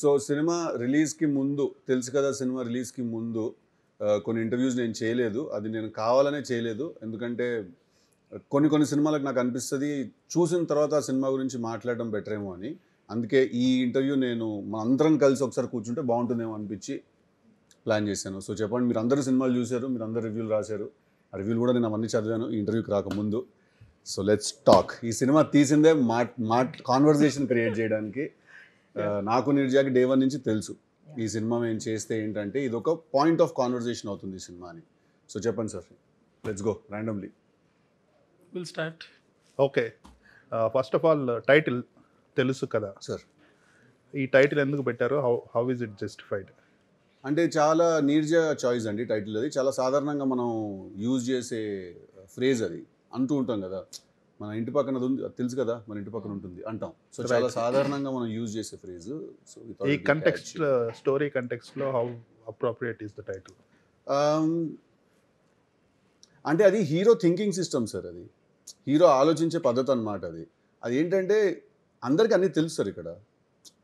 So cinema రిలీజ్కి ముందు తెలుసు కదా, సినిమా రిలీజ్కి ముందు కొన్ని ఇంటర్వ్యూస్ నేను చేయలేదు. అది నేను కావాలనే చేయలేదు. ఎందుకంటే కొన్ని సినిమాలకు నాకు అనిపిస్తుంది చూసిన తర్వాత ఆ సినిమా గురించి మాట్లాడడం బెటర్ ఏమో అని. అందుకే ఈ ఇంటర్వ్యూ నేను అందరం కలిసి ఒకసారి కూర్చుంటే బాగుంటుందేమో అనిపించి ప్లాన్ చేశాను. సో చెప్పండి, మీరు అందరూ సినిమాలు చూశారు, మీరు అందరు రివ్యూలు రాశారు. ఆ రివ్యూలు కూడా నేను అవన్నీ చదివాను ఈ ఇంటర్వ్యూకి రాకముందు. So let's talk. ఈ సినిమా తీసిందే కాన్వర్జేషన్ క్రియేట్ చేయడానికి. నాకు నిర్జాకి డే వన్ నుంచి తెలుసు ఈ సినిమా మేము చేస్తే ఏంటంటే ఇది ఒక పాయింట్ ఆఫ్ కాన్వర్జేషన్ అవుతుంది ఈ సినిమా అని. సో చెప్పండి sir, let's go randomly. Will start. Okay, first of all title తెలుసు కదా సార్. ఈ టైటిల్ ఎందుకు పెట్టారు? How is it justified? అంటే చాలా నీర్జా చాయిస్ అండి టైటిల్. అది చాలా సాధారణంగా మనం యూజ్ చేసే ఫ్రేజ్, అది అంటూ ఉంటాం కదా, మన ఇంటి పక్కన ఉంది తెలుసు కదా, మన ఇంటి పక్కన ఉంటుంది అంటాం. సో చాలా సాధారణంగా మనం యూజ్ చేసే ఫ్రేజ్. సో ఈ కంటెక్స్ట్, స్టోరీ కంటెక్స్ట్ లో how appropriate is the title? అంటే అది హీరో థింకింగ్ సిస్టమ్ సార్. అది హీరో ఆలోచించే పద్ధతి అన్నమాట. అది ఏంటంటే అందరికీ అన్నీ తెలుసు సార్ ఇక్కడ.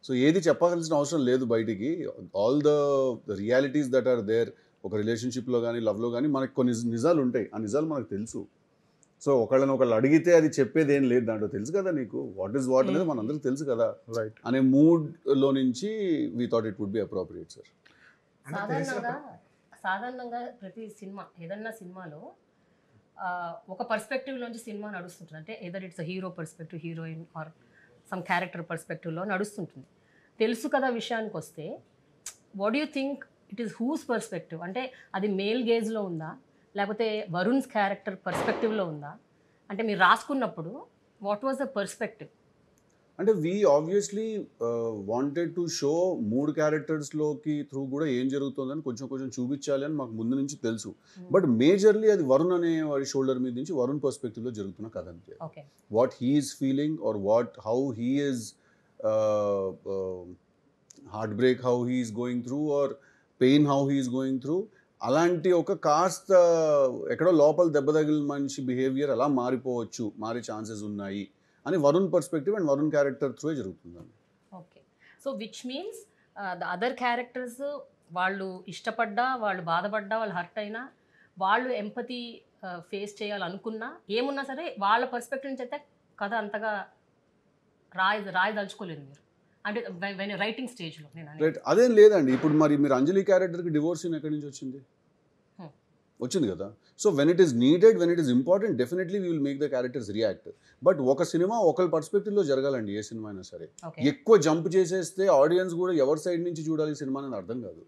సో ఏది చెప్పాల్సిన అవసరం లేదు బయటికి. All the realities that are there, ఒక రిలేషన్షిప్లో కానీ లవ్లో కానీ మనకు కొన్ని నిజాలు ఉంటాయి. ఆ నిజాలు మనకు తెలుసు. సో ఒకళ్ళు అడిగితే అది చెప్పేది ఏం లేదు దాంట్లో. తెలుసు కదా నీకు వాట్ ఈస్ వాట్ అనేది మనందరికీ తెలుసు కదా, రైట్ అనే మూడ్లో నుంచి we thought it would be appropriate sir. సాధారణంగా ప్రతి సినిమా, ఏదన్నా సినిమాలో ఒక పర్స్పెక్టివ్ నుంచి సినిమా నడుస్తుంటుంది. అంటే either it's hero perspective, heroine or some character పర్స్పెక్టివ్లో నడుస్తుంటుంది. తెలుసు కదా విషయానికి వస్తే, what you think it is whose perspective? అంటే అది మేల్ గేజ్లో ఉందా, లేకపోతే వరుణ్స్ క్యారెక్టర్ పర్స్పెక్టివ్లో ఉందా? అంటే మీరు రాసుకున్నప్పుడు వాట్ వాజ్ ద పర్స్పెక్టివ్? అంటే we obviously wanted to show మూడు క్యారెక్టర్స్లోకి త్రూ కూడా ఏం జరుగుతుందని కొంచెం చూపించాలి అని మాకు ముందు నుంచి తెలుసు. బట్ మేజర్లీ అది వరుణ్ అనే వాడి షోల్డర్ మీద నుంచి వరుణ్ పర్స్పెక్టివ్లో జరుగుతున్న కథ అంతే. What he's feeling or how he is heart break, how he is going through, or pain how he is going through, అలాంటి ఒక కాస్త ఎక్కడో లోపల దెబ్బ తగిలిన మనిషి బిహేవియర్ అలా మారిపోవచ్చు, మారే ఛాన్సెస్ ఉన్నాయి అని Varun perspective and Varun character through జరుగుతుందండి. Okay, so which means the other characters వాళ్ళు ఇష్టపడ్డా, వాళ్ళు బాధపడ్డా, వాళ్ళు హర్ట్ అయినా, వాళ్ళు ఎంపతి ఫేస్ చేయాలనుకున్నా, ఏమున్నా సరే వాళ్ళ పర్స్పెక్టివ్ నుంచి అయితే కథ అంతగా రాయదలుచుకోలేదు మీరు. అంటే రైటింగ్ స్టేజ్లో రైట్ అదేం లేదండి. ఇప్పుడు మరి మీరు అంజలి క్యారెక్టర్కి డివోర్స్ ఎక్కడి నుంచి వచ్చింది? వచ్చింది కదా. So when it is needed, when it is important, definitely we will make the characters react. But ఒక సినిమా ఒకరి పర్స్పెక్టివ్లో జరగాలండి. ఏ సినిమా అయినా సరే ఎక్కువ జంప్ చేసేస్తే ఆడియన్స్ కూడా ఎవరి సైడ్ నుంచి చూడాలి సినిమా అనేది అర్థం కాదు.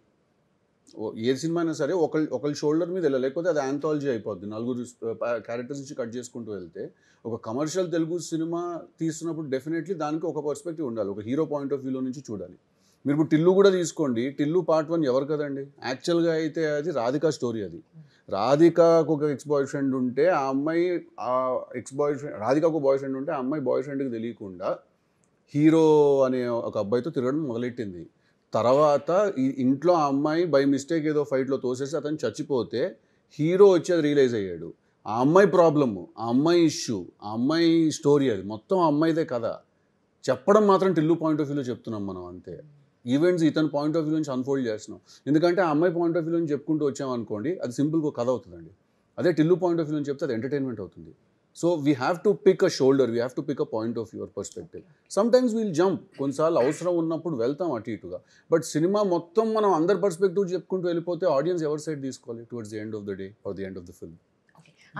ఏ సినిమా అయినా సరే ఒకళ్ళ షోల్డర్ మీద వెళ్ళాలి, లేకపోతే అది యాంథాలజీ అయిపోద్ది. నలుగురు క్యారెక్టర్స్ నుంచి కట్ చేసుకుంటూ వెళ్తే ఒక కమర్షియల్ తెలుగు సినిమా తీస్తున్నప్పుడు డెఫినెట్లీ దానికి ఒక పర్స్పెక్టివ్ ఉండాలి, ఒక హీరో పాయింట్ ఆఫ్ వ్యూలో నుంచి చూడాలి. మీరు ఇప్పుడు టిల్లు కూడా తీసుకోండి. టిల్లు పార్ట్ 1 ఎవరు కదండి? యాక్చువల్గా అయితే అది రాధికా స్టోరీ. అది రాధికాకు ఒక ఎక్స్ బాయ్ ఫ్రెండ్ ఉంటే ఆ అమ్మాయి రాధికాకు బాయ్ ఫ్రెండ్ ఉంటే ఆ అమ్మాయి బాయ్ ఫ్రెండ్కి తెలియకుండా హీరో అనే ఒక అబ్బాయితో తిరగడం మొదలెట్టింది. తర్వాత ఈ ఇంట్లో ఆ అమ్మాయి బై మిస్టేక్ ఏదో ఫైట్లో తోసేసి అతను చచ్చిపోతే హీరో వచ్చేది రియలైజ్ అయ్యాడు. ఆ అమ్మాయి ప్రాబ్లము, ఆ అమ్మాయి ఇష్యూ, ఆ అమ్మాయి స్టోరీ, అది మొత్తం ఆ అమ్మాయిదే కదా. చెప్పడం మాత్రం టిల్లు పాయింట్ ఆఫ్ వ్యూలో చెప్తున్నాం మనం అంతే. ఈవెంట్స్ ఇతని పాయింట్ ఆఫ్ వ్యూ నుంచి అన్ఫోల్డ్ చేస్తున్నాం. ఎందుకంటే ఆ అమ్మాయి పాయింట్ ఆఫ్ వ్యూ నుంచి చెప్పుకుంటూ వచ్చామనుకోండి, అది సింపుల్గా కథ అవుతుందండి. అదే టిల్లు పాయింట్ ఆఫ్ వ్యూ నుంచి చెప్తే అది ఎంటర్టైన్మెంట్ అవుతుంది. So we have to pick a shoulder, we have to pick a point of your perspective. Sometimes we'll jump, కొన్నిసార్లు అవసరం ఉన్నప్పుడు వెళ్తాం అటు ఇటుగా. బట్ సినిమా మొత్తం మనం అందరి పర్స్పెక్టివ్ చెప్పుకుంటూ వెళ్ళిపోతే ఆడియన్స్ ఎవరి సైడ్ తీసుకోవాలి towards the end of the day or the end of the film?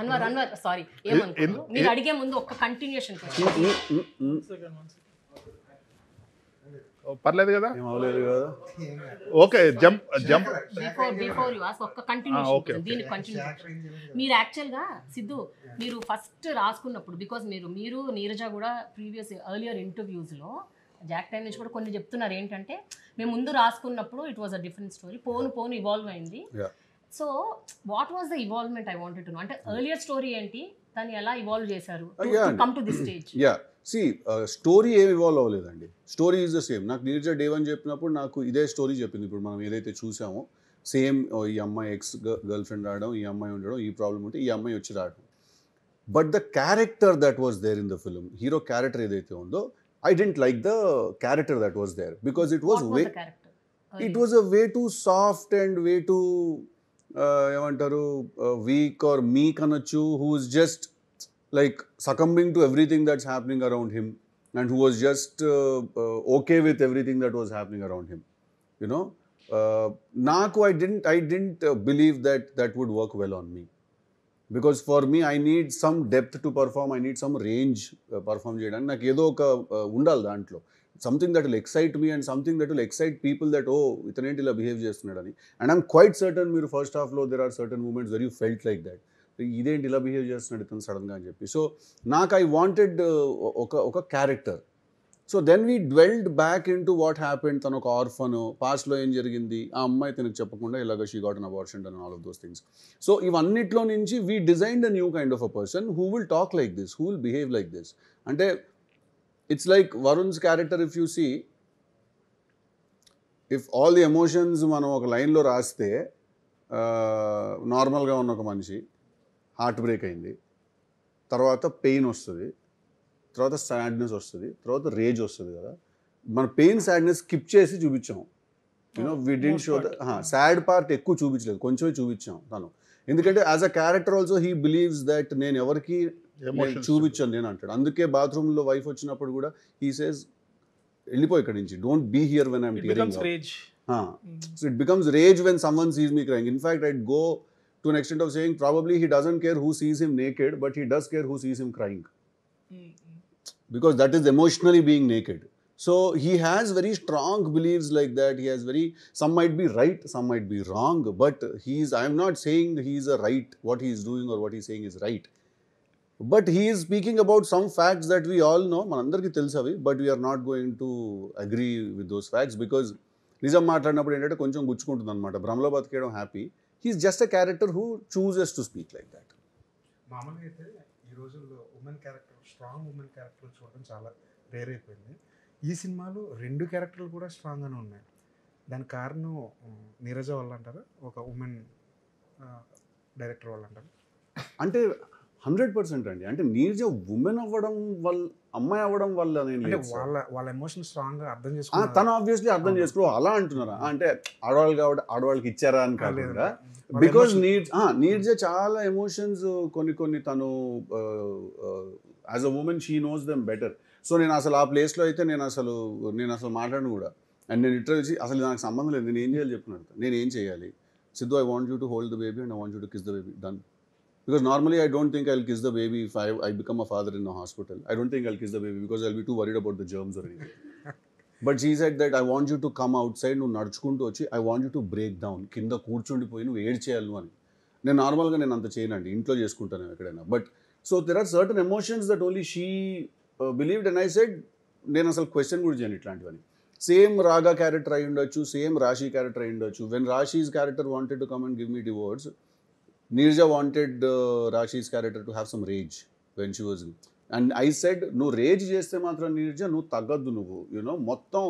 అన్వర్ సారీ, ఏమనుకోను, మీరు అడిగే ముందు ఒక కంటిన్యూషన్ పర్లేదు కదా, ఏమవలేదు కదా. Okay, jump before you ask ఒక కంటిన్యూషన్, దీనికి కంటిన్యూషన్. మీరు యాక్చువల్గా సిద్ధు, మీరు ఫస్ట్ రాసుకున్నప్పుడు, బికాజ్ మీరు నీరజ కూడా ప్రీవియస్ ఎర్లియర్ ఇంటర్వ్యూస్లో జాక్ టైమ్ నుంచి కూడా కొన్ని చెప్తున్నారు ఏంటంటే, మేము ముందు రాసుకున్నప్పుడు it was a different story, పోను ఇవాల్వ్ అయింది. So what was the evolvement I wanted to know. అంటే ఎర్లియర్ స్టోరీ ఏంటి, దాన్ని ఎలా ఇవాల్వ్ చేశారు come to this stage? Story ఏమి ఇవాల్వ్ అవ్వలేదండి. Story is the same. నాకు నీరజ డే వన్ చెప్పినప్పుడు నాకు ఇదే స్టోరీ చెప్పింది. ఇప్పుడు మనం ఏదైతే చూసామో సేమ్, ఈ అమ్మాయి ఎక్స్ గర్ల్ ఫ్రెండ్ రావడం, ఈ అమ్మాయి ఉండడం, ఈ ప్రాబ్లం ఉంటే ఈ అమ్మాయి వచ్చి రావడం. But the character that was there in the film, hero character ఏదైతే ఉందో, I didn't like the character that was there because it was What was way the character? it was a way too soft and way too ఏమంటారు weak or meek అనొచ్చు, who is just like succumbing to everything that's happening around him and who was just okay with everything that was happening around him, you know. Naku, I didn't believe that would work well on me. Because for me, I need some depth to perform, I need some range perform చేయడానికి నాకు ఏదో ఒక ఉండాలి దాంట్లో, something that will excite me and something that will excite people that ఓ ఇతనేంటి ఇలా behave చేస్తున్నాడని. అండ్ ఐఎమ్ క్వైట్ సర్టన్ మీరు ఫస్ట్ హాఫ్లో there are certain moments where you felt like that, ఇదేంటి ఇలా బిహేవ్ చేస్తున్నాడు ఇతను సడన్గా అని చెప్పి. సో నాకు ఐ వాంటెడ్ ఒక character. So then we dwelled back in to what happened, తను ఒక ఆర్ఫన్, పాస్ట్లో ఏం జరిగింది, ఆ అమ్మాయి తనకు చెప్పకుండా ఇలాగ she got an abortion and all of those things. So ఇవన్నిట్లో నుంచి we designed a new kind of a person who will talk like this, who will behave like this. అంటే it's like Varun's character, if you see, if all the emotions మనం ఒక లైన్లో రాస్తే, నార్మల్గా ఉన్న ఒక మనిషి హార్ట్ బ్రేక్ అయింది, తర్వాత పెయిన్ వస్తుంది, తర్వాత సాడ్నెస్ వస్తుంది, తర్వాత రేజ్ వస్తుంది కదా. మన పెయిన్ సాడ్నెస్ స్కిప్ చేసి చూపించాం, you know we didn't show the sad part ఎక్కువ చూపించలేదు, కొంచెమే చూపించాం తను. ఎందుకంటే as a character also he believes that నేను ఎవరికి చూపించాను నేను అంటాడు. అందుకే బాత్రూంలో వైఫ్ వచ్చినప్పుడు కూడా హీ సేస్ వెళ్ళిపో ఇక్కడ నుంచి, don't be here when I'm tearing. So it becomes rage when someone sees me crying. In fact I'd go to an extent of saying probably he doesn't care who sees him naked, but he does care who sees him crying. Because that is emotionally being naked. So he has very strong beliefs like that. He has very, some might be right, some might be wrong, but I am not saying he is a right, what he is doing or what he is saying is right. But he is speaking about some facts that we all know, manandarki telusavi, but we are not going to agree with those facts because నిజం మాట్లాడినప్పుడు ఏంటంటే కొంచెం గుచ్చుకుంటుంది అనమాట. భ్రమలో బతికేయడం happy. He is just a character who chooses to speak like that. మామూలుగా అయితే ఈ రోజుల్లో women character, strong women character చూడడం చాలా రేర్ అయిపోయింది. ఈ సినిమాలో 2 క్యారెక్టర్లు కూడా స్ట్రాంగ్గానే ఉన్నాయి. దానికి కారణం నీరజ వల్ల అంటారా, ఒక ఉమెన్ డైరెక్టర్ వల్ల అంటారా? అంటే 100% అండి. అంటే నీరజ ఉమెన్ అవ్వడం వల్ల, అమ్మాయి అవ్వడం వల్ల నేను వాళ్ళ ఎమోషన్ స్ట్రాంగ్గా అర్థం చేసుకున్నాను. తను ఆబ్వియస్లీ అర్థం చేసుకో అలా అంటున్నారా అంటే ఆడవాళ్ళు కాబట్టి ఆడవాళ్ళకి ఇచ్చారా అని కాకుండా, బికాజ్ నీరజ చాలా ఎమోషన్స్ కొన్ని తను as a woman she knows them better. So నేను అసలు ఆ ప్లేస్లో అయితే నేను అసలు మాట్లాడను కూడా. అండ్ నేను ఇంటర్వ్యూ అసలు నాకు సంబంధం లేదు, నేను ఏం చేయాలి చెప్పినాడు, నేను ఏం చేయాలి, Siddhu I want you to hold the baby and I want you to kiss the baby, done. Because normally I don't think I'll kiss the baby if I become a father in a hospital. I don't think I'll kiss the baby because I'll be too worried about the germs or anything. But she said that I want you to come outside, నువ్వు నడుచుకుంటూ వచ్చి I want you to break down, కింద కూర్చుండిపోయి నువ్వు ఏడ్చేయాలి అని. నేను నార్మల్గా నేను అంత చేయనండి, ఇంట్లో చేసుకుంటాను ఎక్కడైనా. But so there are certain emotions that only she believed and I said నేను అసలు క్వశ్చన్ కూడా చేయను ఇట్లాంటివని. సేమ్ రాగా క్యారెక్టర్ అయి ఉండొచ్చు, సేమ్ రాశి క్యారెక్టర్ అయి ఉండొచ్చు. When Rashi's character wanted to come and give me divorce, Neerja wanted Rashi's character to have some rage when she was in. And I said, నువ్వు రేజ్ చేస్తే మాత్రం నీరజ నువ్వు తగ్గద్దు, నువ్వు యూనో మొత్తం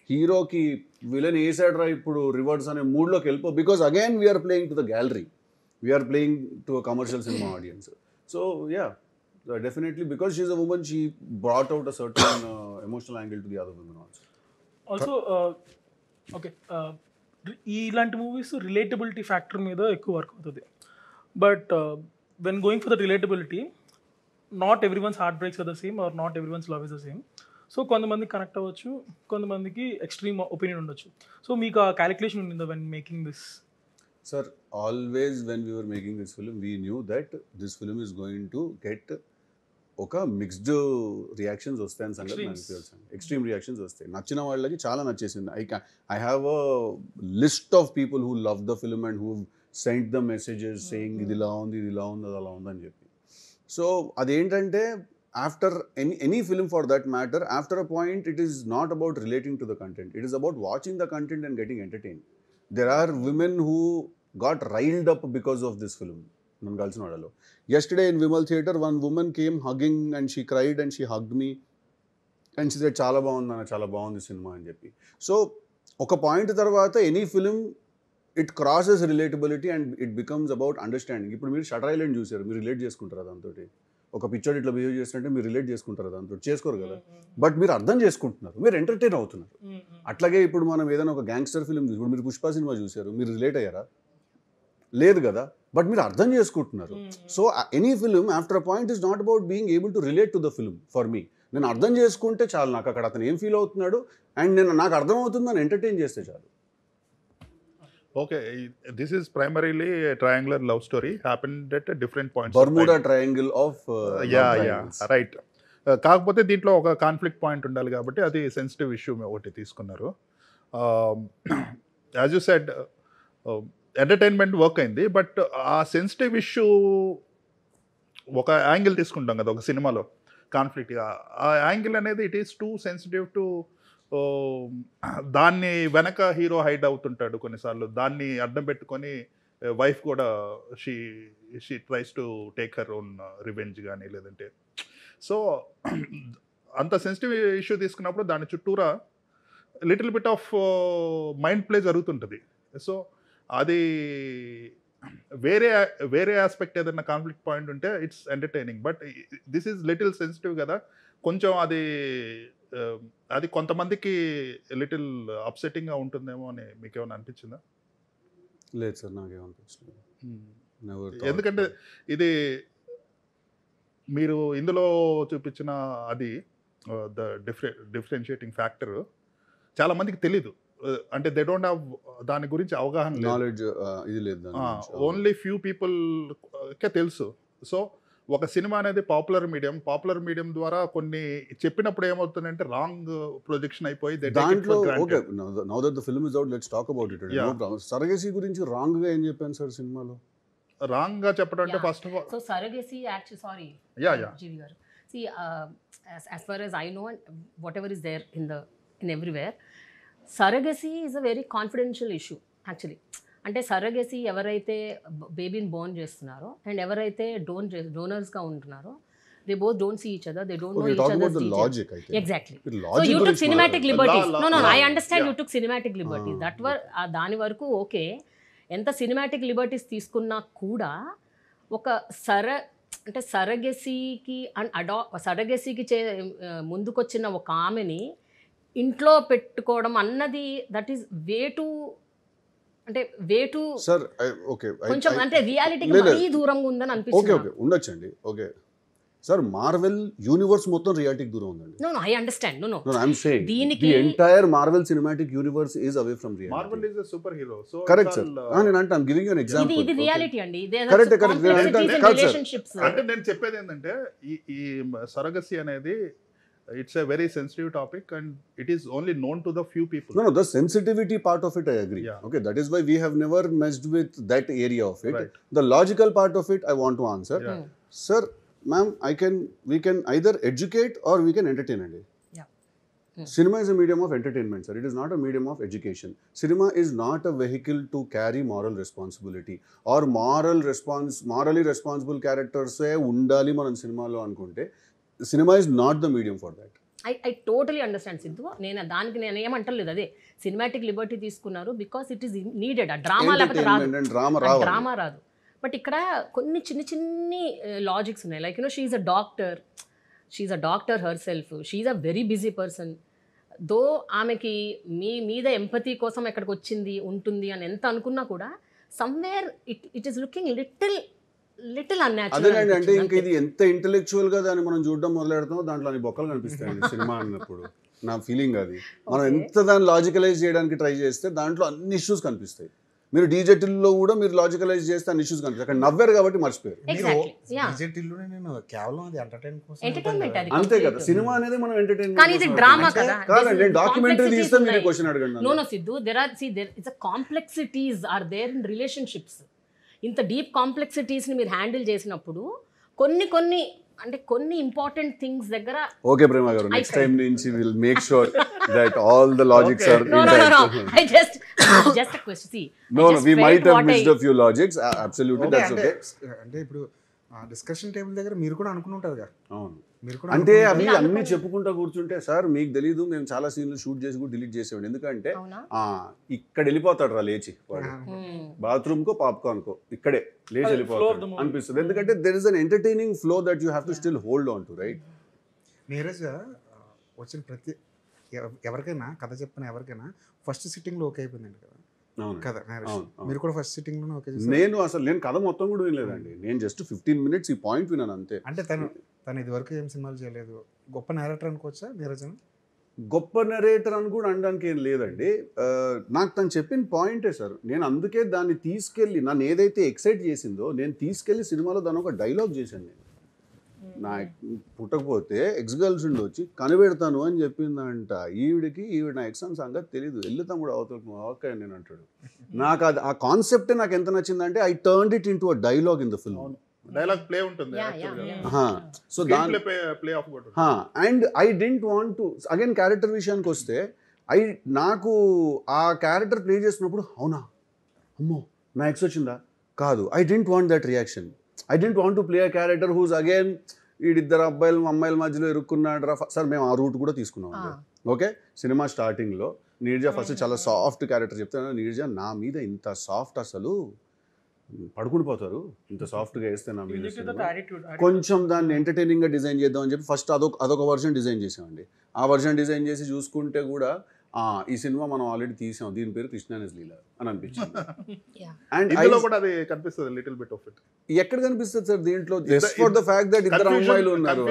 హీరోకి విలన్ వేసాడ్రా ఇప్పుడు రివర్స్ అనే మూడ్లోకి వెళ్ళిపో. Because again we're playing to the gallery, we're playing to a commercial cinema audience. So yeah, definitely because she is a woman, she brought out a certain emotional angle to the other woman also. Okay, ఇలాంటి movies relatability factor మీద ఎక్కువ work అవుతుంది. But when going for the relatability, not everyone's heartbreaks are the same or not everyone's love is the same. So కొంతమంది connect అవ్వచ్చు, కొంతమందికి extreme opinion ఉండొచ్చు. So మీకు ఆ calculation ఉండిందా when making this? Sir, always when we were making this film, we knew that this film is going to get ఒక mixed reactions వస్తాయని సంగతి నాకు తెలుసు. ఎక్స్ట్రీమ్ రియాక్షన్స్ వస్తాయి. నచ్చిన వాళ్ళకి చాలా నచ్చేసింది. I have a list of people who love the film and who sent the messages saying ఇది ఇలా ఉంది, ఇది ఇలా ఉంది, అది అలా ఉంది అని చెప్పి. సో అదేంటంటే after any film for that matter, after a point it is not about relating to the content, it is about watching the content and getting entertain. There are women who got riled up because of this film. నన్ను కలిసిన వాళ్ళలో yesterday in Vimal Theatre, one woman came hugging and she cried and she hugged me and she said చాలా బాగుంది అన్న, చాలా బాగుంది cinema అని చెప్పి. సో ఒక పాయింట్ తర్వాత any film it crosses relatability and it becomes about understanding. ఇప్పుడు మీరు షటర్ ఐలాండ్ చూసారు, మీరు రిలేట్ చేసుకుంటారు దాంతో. ఒక పిక్చర్ ఇట్లా బిహేవ్ చేస్తుంటే మీరు రిలేట్ చేసుకుంటారు దాంతో, చేసుకోరు కదా. బట్ మీరు అర్థం చేసుకుంటున్నారు, మీరు ఎంటర్టైన్ అవుతున్నారు. అట్లాగే ఇప్పుడు మనం ఏదైనా ఒక గ్యాంగ్స్టర్ ఫిల్మ్ ఇప్పుడు మీరు పుష్ప సినిమా చూశారు, మీరు రిలేట్ అయ్యారా? లేదు కదా. బట్ మీరు అర్థం చేసుకుంటున్నారు. So any film after a point is not about being able to relate to the film. For me, నేను అర్థం చేసుకుంటే చాలు, నాకు అక్కడ అతను ఏం ఫీల్ అవుతున్నాడు అండ్ నాకు అర్థం అవుతుందని ఎంటర్టైన్ చేస్తే చాలు. Okay, this is primarily a triangular love story happened at different points. Bermuda triangle of right. కాకపోతే దీంట్లో ఒక కాన్ఫ్లిక్ట్ పాయింట్ ఉండాలి కాబట్టి అది సెన్సిటివ్ ఇష్యూ ఒకటి తీసుకున్నారు. As you said entertainment work అయింది, బట్ ఆ సెన్సిటివ్ ఇష్యూ ఒక యాంగిల్ తీసుకుంటాం కదా ఒక సినిమాలో కాన్ఫ్లిక్ట్, ఆ యాంగిల్ అనేది it is too sensitive to, దాన్ని వెనక హీరో హైడ్ అవుతుంటాడు కొన్నిసార్లు, దాన్ని అడ్డం పెట్టుకొని వైఫ్ కూడా she tries to take her own revenge కానీ లేదంటే. సో అంత సెన్సిటివ్ ఇష్యూ తీసుకున్నప్పుడు దాని చుట్టూరా little bit of mind play జరుగుతుంటుంది. సో అది వేరే ఆస్పెక్ట్ ఏదైనా కాన్ఫ్లిక్ట్ పాయింట్ ఉంటే it's entertaining, but this is little sensitive కదా, కొంచెం అది కొంతమందికి లిటిల్ అప్సెటింగ్గా ఉంటుందేమో అని మీకు ఏమైనా అనిపించిందా? లేదు సార్, నాకేమనిపించలేదు. ఎందుకంటే ఇది మీరు ఇందులో చూపించిన అది ద డిఫరెన్షియేటింగ్ ఫ్యాక్టర్ చాలా మందికి తెలీదు. అంటే దే డోంట్ హ్యావ్ దాని గురించి అవగాహన, నాలెడ్జ్ ఇది లేదు. ఓన్లీ ఫ్యూ పీపుల్కే తెలుసు. సో ఒక సినిమా అనేది పాపులర్ మీడియం ద్వారా కొన్ని చెప్పినప్పుడు ఏమవుతుందంటే రాంగ్ ప్రొజెక్షన్ అయిపోయి దాంట్లో. Okay, now that the film is out, let's talk about it. No problem. Surrogacy గురించి రాంగ్ గా ఏం చెప్పాను సార్ సినిమాలో? రాంగ్ గా చెప్పడం అంటే first of all, so surrogacy actually, sorry GV గారు, see as far as I know and whatever is there in everywhere, surrogacy is a very confidential issue actually. అంటే సరగసి ఎవరైతే బేబీని బోర్న్ చేస్తున్నారో అండ్ ఎవరైతే డోనర్స్గా ఉంటున్నారో, they both don't see each other, they don't know each other's details. Exactly. So you took cinematic liberties. No I understand, you took cinematic liberties, దాని వరకు okay. ఎంత సినిమాటిక్ లిబర్టీస్ తీసుకున్నా కూడా ఒక సరగసికి ముందుకొచ్చిన ఒక ఆమెని ఇంట్లో పెట్టుకోవడం అన్నది that is way to sir. Okay, కొంచెం అంటే రియాలిటీకి మరీ దూరంగా ఉందని అనిపిస్తుంది. ఓకే ఉండొచ్చండి. ఓకే సార్, మార్వెల్ యూనివర్స్ మొత్తం రియాలిటీకి దూరం ఉందండి. No I understand. No I'm saying the entire Marvel Cinematic Universe is away from reality. Marvel is a super hero. So correct sir. నేను అంటే I'm giving you an example. ఇది reality అండి. Correct. Relationships అంటే నేను చెప్పేది ఏంటంటే ఈ surrogacy అనేది it's a very sensitive topic and it is only known to the few people. No, the sensitivity part of it I agree. Yeah. Okay, that is why we have never messed with that area of it. Right. The logical part of it I want to answer. Yeah. Sir, ma'am, we can either educate or we can entertain andy. Yeah. Cinema is a medium of entertainment, sir. It is not a medium of education. Cinema is not a vehicle to carry moral responsibility or morally responsible characters undali మనం సినిమాలో అనుకుంటే సినిమా is not the medium for that. I totally understand Siddhu. నేను ఏమంటలేదు, అదే cinematic liberty తీసుకున్నారు because it is needed. ఆ drama లేకపోతే డ్రామా రాదు. బట్ ఇక్కడ కొన్ని చిన్ని లాజిక్స్ ఉన్నాయి. Like she is a doctor herself, she is a very busy person. Though ఆమెకి మీ మీద ఎంపతి కోసం ఎక్కడికి వచ్చింది ఉంటుంది అని ఎంత అనుకున్నా కూడా somewhere it is looking little unnatural. అదేనండి, అంటే ఇంకా ఇది ఎంత ఇంటెలెక్చువల్ గా దాన్ని మనం చూడడం మొదలెడతామో దాంట్లో అన్ని బొక్కలు కనిపిస్తాయండి సినిమా అన్నప్పుడు. నా ఫీలింగ్ అది. మనం ఎంత దాన్ని లాజికలైజ్ చేయడానికి ట్రై చేస్తే దాంట్లో అన్ని ఇష్యూస్ కనిపిస్తాయి. మీరు డీజెటిల్లో కూడా మీరు లాజికలైజ్ చేస్తే అన్ని ఇష్యూస్ కనిపిస్తాయి. అక్కడ నవ్వారు కాబట్టి మర్చిపోయారు. అంతే కదా, సినిమా అనేది మనం ఎంటర్టైన్మెంట్ కాదండి. డాక్యుమెంటరీ తీస్తే మీరు క్వశ్చన్ అడగండి. No Siddhu, it's complexities are there in relationships. ఇంత డీప్ కాంప్లెక్సిటీస్ని మీరు హ్యాండిల్ చేసినప్పుడు కొన్ని ఇంపార్టెంట్ థింగ్స్ దగ్గర. Okay Prema garu, next time నుంచి will make sure that all the logics are No, I just a question. See, no, we might have missed a few logics. Absolutely, that's okay. అంటే ఇప్పుడు discussion table దగ్గర మీరు కూడా అనుకుని ఉంటారు కదా, అవును, మీరు కూడా అంటే అనుకుంటారు. అవి మీరు అన్ని అనుకోండి. చెప్పుకుంటా కూర్చుంటే సార్ మీరు కూడా అంటే అనుకుంటారు. అవి మీరు అన్ని అనుకోండి. చెప్పుకుంటా కూర్చుంటే సార్ మీకు తెలీదు మేము చాలా సీన్లు షూట్ చేసి కూడా డిలీట్ చేసేవాడు ఎందుకంటే అవునా ఇక్కడ వెళ్ళిపోతాడు రా లేచి వాడు బాత్రూమ్ కో పాప్కార్న్ కో ఇక్కడే లేచి flow of the వెళ్ళిపోతాడు movie. అనిపిస్తుంది ఎందుకంటే there is an entertaining flow that you have to still hold on to right Neeraj వచ్చిన ప్రతి ఎవరికైనా కథ చెప్పిన ఎవరికైనా ఫస్ట్ సిట్టింగ్లో ఓకే అయిపోయిందండి కదా అవును కదా నీరజ్ అవును, అవును. మీరు కూడా ఫస్ట్ సిట్టింగ్లోనే ఓకే చేశారు నేను కథ మొత్తం కూడా వినలేదండి నేను జస్ట్ 15 minutes ఈ పాయింట్ విన్నాను అంతే అంటే తను ఇదివరకు ఏం సినిమాలు చేయలేదు గొప్ప నేరేటర్ అనుకోవచ్చా నీరజ్ అని గొప్ప నరేటర్ అని కూడా అనడానికి ఏం లేదండి నాకు తను చెప్పిన పాయింటే సార్ నేను అందుకే దాన్ని తీసుకెళ్ళి నన్ను ఏదైతే ఎక్సైట్ చేసిందో నేను తీసుకెళ్ళి సినిమాలో దాని ఒక డైలాగ్ చేశాను నేను నా పుట్టకపోతే ఎక్స్ గర్ల్ ఫ్రెండ్ వచ్చి కనిపెడతాను అని చెప్పిందంట ఈవిడ నా ఎక్స్ అని సంగతి తెలీదు వెళ్తాం కూడా అవతలకు ఓకే నేను అంటాడు నాకు అది ఆ కాన్సెప్టే నాకు ఎంత నచ్చిందంటే I turned it into a dialogue in the film dialogue play ఉంటుంది Yeah, actually. yeah. సో దాని ప్లే ఆఫ్ కూడా and I dent want to again character విషయానికి వస్తే నాకు ఆ క్యారెక్టర్ ప్లే చేసినప్పుడు అవునా అమ్మో నా ఎక్స్ వచ్చిందా కాదు I dent want that reaction I dent want to play a character whose again వీడిద్దరు అమ్మాయిల మధ్యలో ఇరుక్కున్నాడు రా సార్ మేము ఆ రూట్ కూడా తీసుకున్నాం ఓకే సినిమా స్టార్టింగ్లో నీర్జా ఫస్ట్ చాలా సాఫ్ట్ క్యారెక్టర్ చెప్తాను నీర్జా నా మీద ఇంత సాఫ్ట్ అసలు పడుకుని పోతారు ఇంత సాఫ్ట్గా వేస్తే నా మీద సినిమా. కొంచెం దాన్ని ఎంటర్టైనింగ్గా డిజైన్ చేద్దాం అని చెప్పి ఫస్ట్ అదొక వర్షన్ డిజైన్ చేసామండి ఆ వర్షన్ డిజైన్ చేసి చూసుకుంటే కూడా ఈ సినిమా మనం ఆల్రెడీ తీసాం దీని పేరు కృష్ణానిస్ లీల అని అనిపించింది అండ్ ఇందులో కూడా అది కనిపిస్తుంది లిటిల్ బిట్ ఆఫ్ ఇట్ ఎక్కడ కనిపిస్తుంది సార్ దీంట్లో just for the fact that ఇద్దరు అమ్మాయిలు ఉన్నారు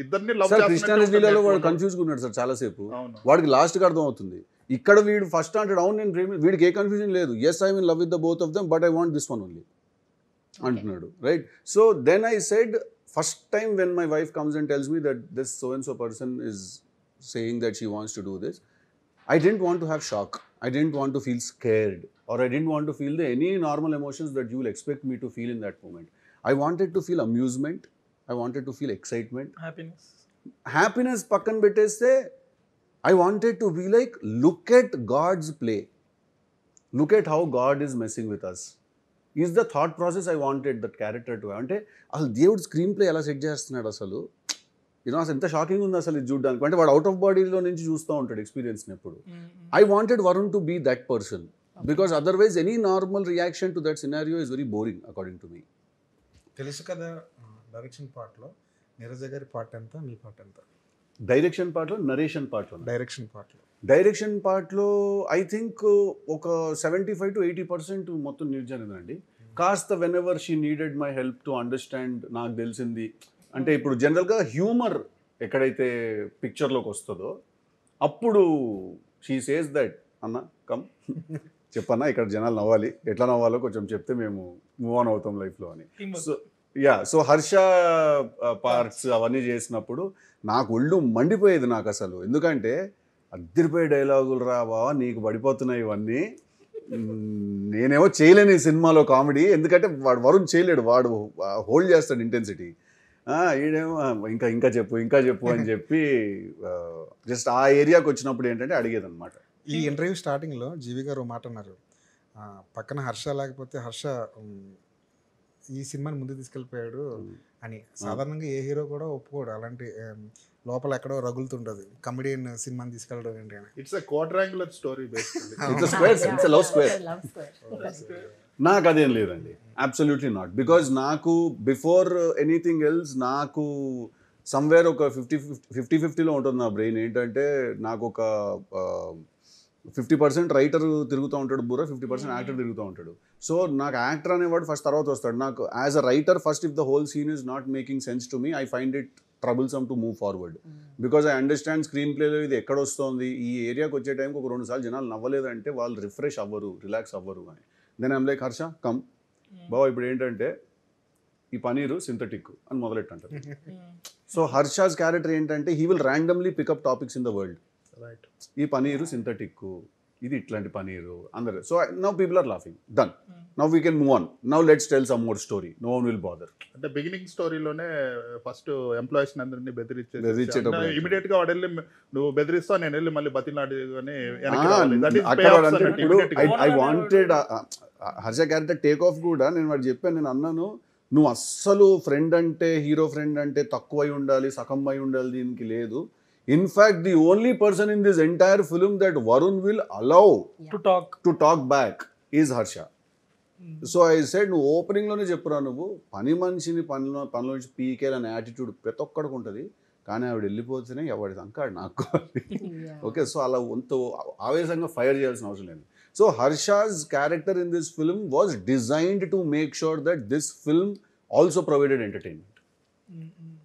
ఇద్దరిని లవ్ సార్ కృష్ణానిస్ లీలలో వాడు కన్ఫ్యూజ్ ఉన్నాడు సార్ చాలాసేపు వాడికి లాస్ట్కి అర్థం అవుతుంది ఇక్కడ వీడు ఫస్ట్ అంటాడు అవును నేను ప్రేమి వీడికి ఏ కన్ఫ్యూజన్ లేదు yes I mean love with the both of them but I want this one only అంటున్నాడు right so then I said first time when my wife comes and tells me that this so and so person is saying that she wants to do this, I didn't want to have shock. I didn't want to feel scared or I didn't want to feel any normal emotions that you will expect me to feel in that moment. I wanted to feel amusement. I wanted to feel excitement. Happiness pakkan betteste I wanted to be like, look at God's play. Look at how God is messing with us. Is the thought process I wanted that character to have. Ante asalu దేవుడు screen play ఎలా set చేస్తున్నాడు అసలు అసలు ఎంత shocking ఉంది అసలు ఇది చూడడానికి అంటే వాడు అవుట్ ఆఫ్ బాడీలో నుంచి చూస్తూ ఉంటాడు ఎక్స్పీరియన్స్ని ఎప్పుడు I wanted Varun to be that person because otherwise any normal reaction to that scenario is very boring according to me తెలుసు కదా డైరెక్షన్ పార్ట్లో నీరజ గారి పార్ట్ ఎంత మీ పార్ట్ ఎంత డైరెక్షన్ పార్ట్లో నరేషన్ పార్ట్లో డైరెక్షన్ పార్ట్లో ఐ థింక్ ఒక 75 to 80% మొత్తం నిర్జనండి కాస్త whenever she needed my help to understand నాకు తెలిసింది అంటే ఇప్పుడు జనరల్గా హ్యూమర్ ఎక్కడైతే పిక్చర్లోకి వస్తుందో అప్పుడు షీ సేస్ దట్ అన్న కమ్ చెప్పన్నా ఇక్కడ జనాలు నవ్వాలి ఎట్లా నవ్వాలో కొంచెం చెప్తే మేము మూవ్ ఆన్ అవుతాం లైఫ్లో అని సో హర్ష పార్ట్స్ అవన్నీ చేసినప్పుడు నాకు ఒళ్ళు మండిపోయేది నాకు అసలు ఎందుకంటే అద్దరిపోయే డైలాగులు రా బావా నీకు పడిపోతున్నాయి ఇవన్నీ నేనేమో చేయలేను ఈ సినిమాలో కామెడీ ఎందుకంటే వాడు వరుణ్ చేయలేడు వాడు హోల్డ్ చేస్తాడు ఇంటెన్సిటీ ఈడేమో ఇంకా చెప్పు అని చెప్పి జస్ట్ ఆ ఏరియాకి వచ్చినప్పుడు ఏంటంటే అడిగేది అనమాట ఈ ఇంటర్వ్యూ స్టార్టింగ్లో జీవి గారు మాట అన్నారు పక్కన హర్ష లేకపోతే హర్ష ఈ సినిమాని ముందు తీసుకెళ్ళిపోయాడు అని సాధారణంగా ఏ హీరో కూడా ఒప్పుకోడు అలాంటి లోపల ఎక్కడో రగులుతుంటది కమెడియన్ సినిమాని తీసుకెళ్ళడం ఏంటి అని ఇట్స్ క్వాడ్రాంగులర్ స్టోరీ నాకు అదేం లేదండి అబ్సల్యూట్లీ నాట్ బికాజ్ నాకు బిఫోర్ ఎనీథింగ్ ఎల్స్ నాకు సమ్వేర్ ఒక 50-50లో ఉంటుంది నా బ్రెయిన్ ఏంటంటే నాకు ఒక 50% రైటర్ తిరుగుతూ ఉంటాడు బుర్ర 50% యాక్టర్ తిరుగుతూ ఉంటాడు సో నాకు యాక్టర్ అనేవాడు ఫస్ట్ తర్వాత వస్తాడు నాకు as a writer first if the whole scene is not making sense to me I find it troublesome to move forward because I understand స్క్రీన్ ప్లేలో ఇది ఎక్కడ వస్తుంది ఈ ఏరియాకి వచ్చే టైంకి ఒక 2 సార్లు జనాలు నవ్వలేదంటే వాళ్ళు రిఫ్రెష్ అవ్వరు రిలాక్స్ అవ్వరు అని then I'm like Harsha come బాబా ఇప్పుడు ఏంటంటే ఈ పనీరు సింథటిక్ అని మొదలెట్టంటారు సో హర్షాస్ క్యారెక్టర్ ఏంటంటే he will randomly pick up topics in the world right ఈ పనీరు సింథటిక్ ఇది ఇట్లాంటి పనీరు అందరు so now people are laughing done now we can move on now let's tell some more story no one will bother అంటే beginning స్టోరీలోనే first employees అందరినీ బెదిరించేటప్పుడు immediate గా వాడు వెళ్ళి నువ్వు బెదిరిస్తావు నేను వెళ్ళి మళ్ళీ బతిలాడి అక్కడ I wanted Harsha character take off కూడా నేను వాడు చెప్పాను నేను అన్నాను నువ్వు అస్సలు ఫ్రెండ్ అంటే హీరో ఫ్రెండ్ అంటే తక్కువై ఉండాలి, సగం అయి ఉండాలి, దీనికి లేదు. In fact the only person in this entire film that Varun will allow to talk back is Harsha. So I said, నువ్వు ఓపెనింగ్లోనే చెప్పురా, నువ్వు పని మనిషిని పనిలో నుంచి పీకేలనే యాటిట్యూడ్ ప్రతి ఒక్కడికి ఉంటుంది, కానీ ఆవిడ వెళ్ళిపోతేనే ఎవడి అంకాడు నాకు. ఓకే, సో అలా వంత ఆవేశంగా ఫైర్ చేయాల్సిన అవసరం లేదు. So Harsha's character in this film was designed to make sure that this film also provided entertainment.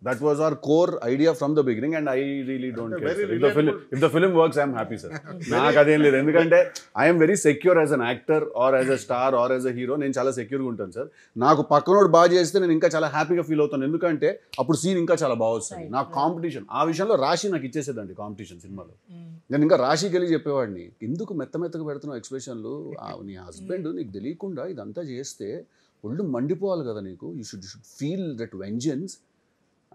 That was our core idea from the beginning, and I really don't care, sir. If the film works, I'm happy, sir. నాకు అదేం లేదు, ఎందుకంటే I am very secure as an actor or as a star or as a hero. నేను చాలా సెక్యూర్గా ఉంటాను sir. నాకు పక్కనోడు బాగా చేస్తే నేను ఇంకా చాలా హ్యాపీగా ఫీల్ అవుతాను, ఎందుకంటే అప్పుడు సీన్ ఇంకా చాలా బాగా వస్తుంది. నాకు కాంపిటీషన్ ఆ విషయంలో రాశి నాకు ఇచ్చేసేదండి కాంపిటీషన్ సినిమాలో. నేను ఇంకా రాశికి వెళ్ళి చెప్పేవాడిని, ఎందుకు మెత్తగా పెడుతున్నావు ఎక్స్ప్రెషన్లు, నీ హస్బెండ్ నీకు తెలియకుండా ఇదంతా చేస్తే ఒళ్ళు మండిపోవాలి కదా నీకు, you should feel that vengeance.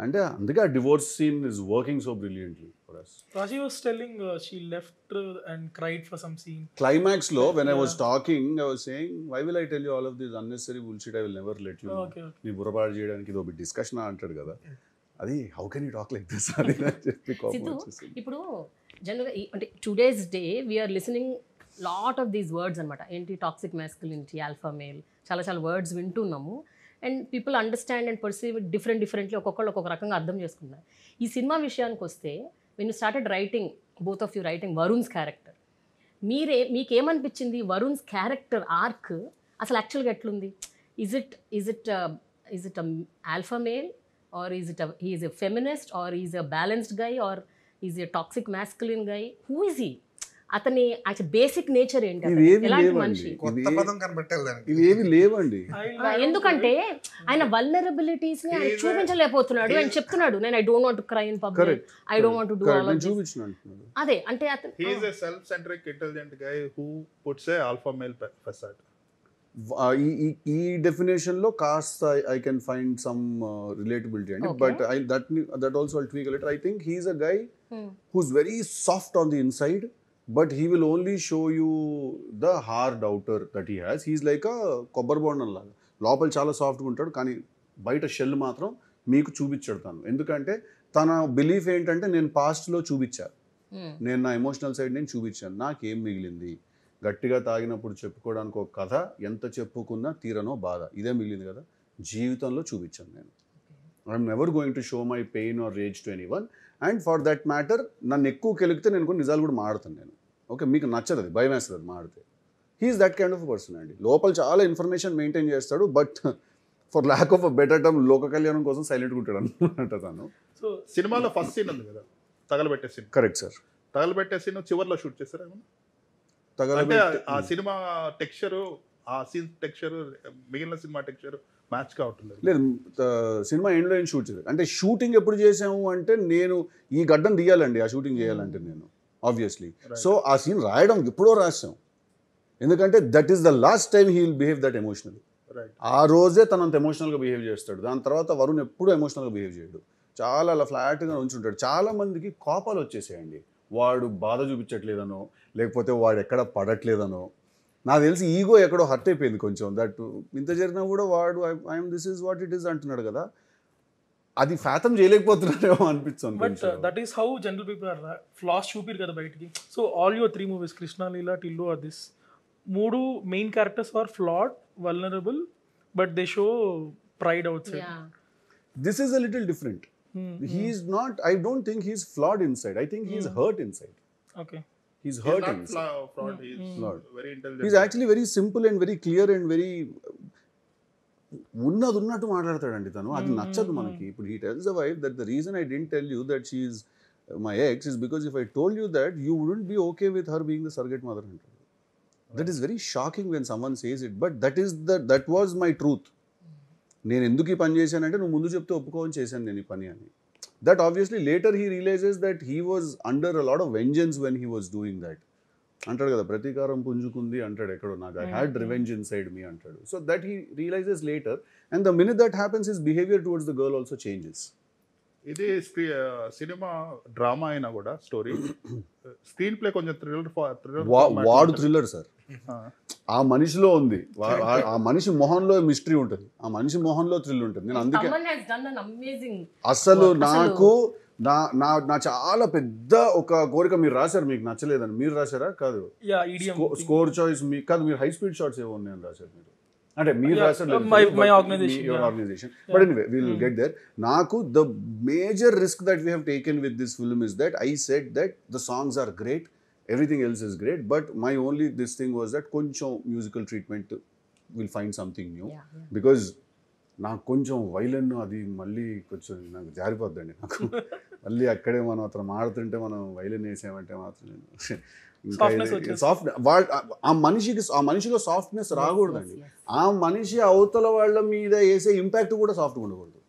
అంటే అందుకే ఆ divorce scene is working so brilliantly for us. Rashi was telling she left and cried for some scene. Climax లో when I was talking, I was saying, why will I tell you all of this unnecessary bullshit, I will never let you know. Okay. నీ బుర్రపాటు చేయడానికి ఇది ఒక discussion అంటాడు కదా, అది how can you talk like this అని చెప్పి కోపం సిద్ధు, వచ్చేసింది. ఇప్పుడు జనరల్గా అంటే today's day we're listening lot of these words అనమాట. ఏంటి టాక్సిక్ మ్యాస్కులినిటీ, ఆల్ఫా మేల్, చాలా వర్డ్స్ వింటున్నాము. And people understand and perceive differently, ఒక్కొక్కళ్ళు ఒక్కొక్క రకంగా అర్థం చేసుకున్నారు. ఈ సినిమా విషయానికి వస్తే when you started writing, both of you writing Varun's character, మీకేమనిపించింది వరుణ్స్ క్యారెక్టర్ ఆర్క్ అసలు యాక్చువల్గా ఎట్లుంది? Is it alpha male, or is it he is a feminist, or he is a balanced guy, or he is a toxic masculine guy? Who is he? అతని basic nature ఏంటి, ఎలాంటి మనిషి? కొత్త పదం కనబట్టాలి దానికి. ఇవేవి లేవండి. ఎందుకంటే ఆయన వల్నరబిలిటీస్ ని ఆయన చూపించలేకపోతున్నాడు. ఆయన చెప్తున్నాడు, నేను I don't want to cry in public, I don't want to do all of this. అదే అంటే అతను he is a self centric intelligent guy who puts a alpha male facade. ఈ డెఫినేషన్ లో కాస్త I can find some relatability అండి, but that also I'll tweak little. I think he is a guy who's very soft on the inside, but he will only show you the hard outer that he has. He's like a కొబ్బరి బొండం లాగా, లోపల చాలా సాఫ్ట్గా ఉంటాడు, కానీ బయట shell మాత్రం మీకు చూపించాడు తను. ఎందుకంటే తన బిలీఫ్ ఏంటంటే, నేను పాస్ట్లో చూపించాను, నేను నా ఎమోషనల్ సైడ్ నేను చూపించాను, నాకేం మిగిలింది, గట్టిగా తాగినప్పుడు చెప్పుకోవడానికి ఒక కథ, ఎంత చెప్పుకున్నా తీరనో బాధ, ఇదే మిగిలింది కదా, జీవితంలో చూపించాను నేను. I'm never going to show my pain or rage to anyone. And for that matter నన్ను ఎక్కువ కెలిగితే నేను కొన్ని నిజాలు కూడా మాడతాను నేను. ఓకే, మీకు నచ్చదు, అది భయం వేస్తుంది అది మాడితే. He is that kind of person అండి. లోపల చాలా ఇన్ఫర్మేషన్ మెయింటైన్ చేస్తాడు, but for lack of a better term లోక కళ్యాణం కోసం సైలెంట్గా ఉంటాడు అనమాట తను. సో సినిమాలో ఫస్ట్ సీన్ ఉంది కదా, తగలబెట్టే సీన్. Correct sir. తగలబెట్టే సీన్ చివర్లో షూట్ చేస్తారా ఏమన్నా? ఆ సినిమా టెక్స్చర్, ఆ సీన్ టెక్స్చర్ మిగిలిన సినిమా టెక్స్చర్ మ్యాచ్ కావట్లేదు. లేదు, సినిమా ఎండ్లో ఏం షూట్ చేయలేదు. అంటే షూటింగ్ ఎప్పుడు చేసాము అంటే, నేను ఈ గడ్డం తీయాలండి ఆ షూటింగ్ చేయాలంటే నేను ఆబ్వియస్లీ. సో ఆ సీన్ రాయడం ఎప్పుడో రాసాం, ఎందుకంటే that is the last time he will behave that emotional. ఆ రోజే తనంత ఎమోషనల్గా బిహేవ్ చేస్తాడు. దాని తర్వాత వరుణ్ ఎప్పుడూ ఎమోషనల్గా బిహేవ్ చేయడు, చాలా అలా ఫ్లాట్గా ఉంచుంటాడు. చాలా మందికి కోపాలు వచ్చేసేయండి, వాడు బాధ చూపించట్లేదనో, లేకపోతే వాడు ఎక్కడ పడట్లేదనో. నాకు తెలిసి ఈగో ఎక్కడో హర్ట్ అయిపోయింది కొంచెం, దట్ ఇంత జరిగినా కూడా వాడు I'm this is what it is అంటున్నాడు కదా, అది ఫ్యాతం చేయలేకపోతున్నారేమో అనిపిస్తుంది. But that is how general people are. Flaws చూపిరు కదా బయటికి. So all your 3 movies, Krishna, Leela, Tillu are this 3 main characters are flawed, vulnerable, but they show pride outside. This is a little different. He is not, I don't think he's flawed inside. I think he's hurt inside. Okay. He's hurt not inside. fraud. He's very intelligent. He's actually very simple and very clear and very ఉన్నట్టు మాట్లాడతాడండి తను. అది నచ్చదు మనకి. ఇప్పుడు he tells the wife that the reason I didn't tell you that she is my ex is because if I told you that, you wouldn't be okay with her being the surrogate mother. That is very shocking when someone says it, but that was my truth. నేను ఎందుకు ఈ పని చేశానంటే, నువ్వు ముందు చెప్తే ఒప్పుకోవని చేశాను నేను ఈ పని అని. That obviously later he realizes that he was under a lot of vengeance when he was doing that. అంటాడు కదా, ప్రతీకారం పుంజుకుంది అంటాడు ఎక్కడో, నాకు I had revenge inside me అంటాడు. So that he realizes later, and the minute that happens his behaviour towards the girl also changes. ఇది సినిమా drama అయినా కూడా స్టోరీ స్క్రీన్ ప్లే కొంచెం వాడు థ్రిల్లర్ సార్. ఆ మనిషిలో ఉంది, ఆ మనిషి మొహంలో మిస్టరీ ఉంటుంది, ఆ మనిషి మొహంలో థ్రిల్ ఉంటుంది. నేను అందుకే అసలు నాకు నా చాలా పెద్ద ఒక కోరిక, మీరు రాశారు మీకు నచ్చలేదని, మీరు రాశారా? కాదు, స్కోర్ చాయిస్ మీ కాదు, మీరు హై స్పీడ్ షాట్స్ ఏమో ఉన్నాయని రాశారు మీరు, అంటే మీరు రాశారు organisation. But anyway will get there. నాకు the major risk that we have taken with this film is that I said that the songs are great, everything else is great, but my only this thing was that koncham musical treatment will find something new, because నాకు కొంచెం వైలన్ అది మళ్ళీ కొంచెం నాకు జారిపోద్దండి. నాకు మళ్ళీ అక్కడే మనం అతను మాడుతుంటే మనం వైలన్ వేసామంటే మాత్రం ఇంకా సాఫ్ట్ ఆ మనిషిలో సాఫ్ట్నెస్ రాకూడదండి. ఆ మనిషి అవతల వాళ్ళ మీద వేసే ఇంపాక్ట్ కూడా సాఫ్ట్గా ఉండకూడదు.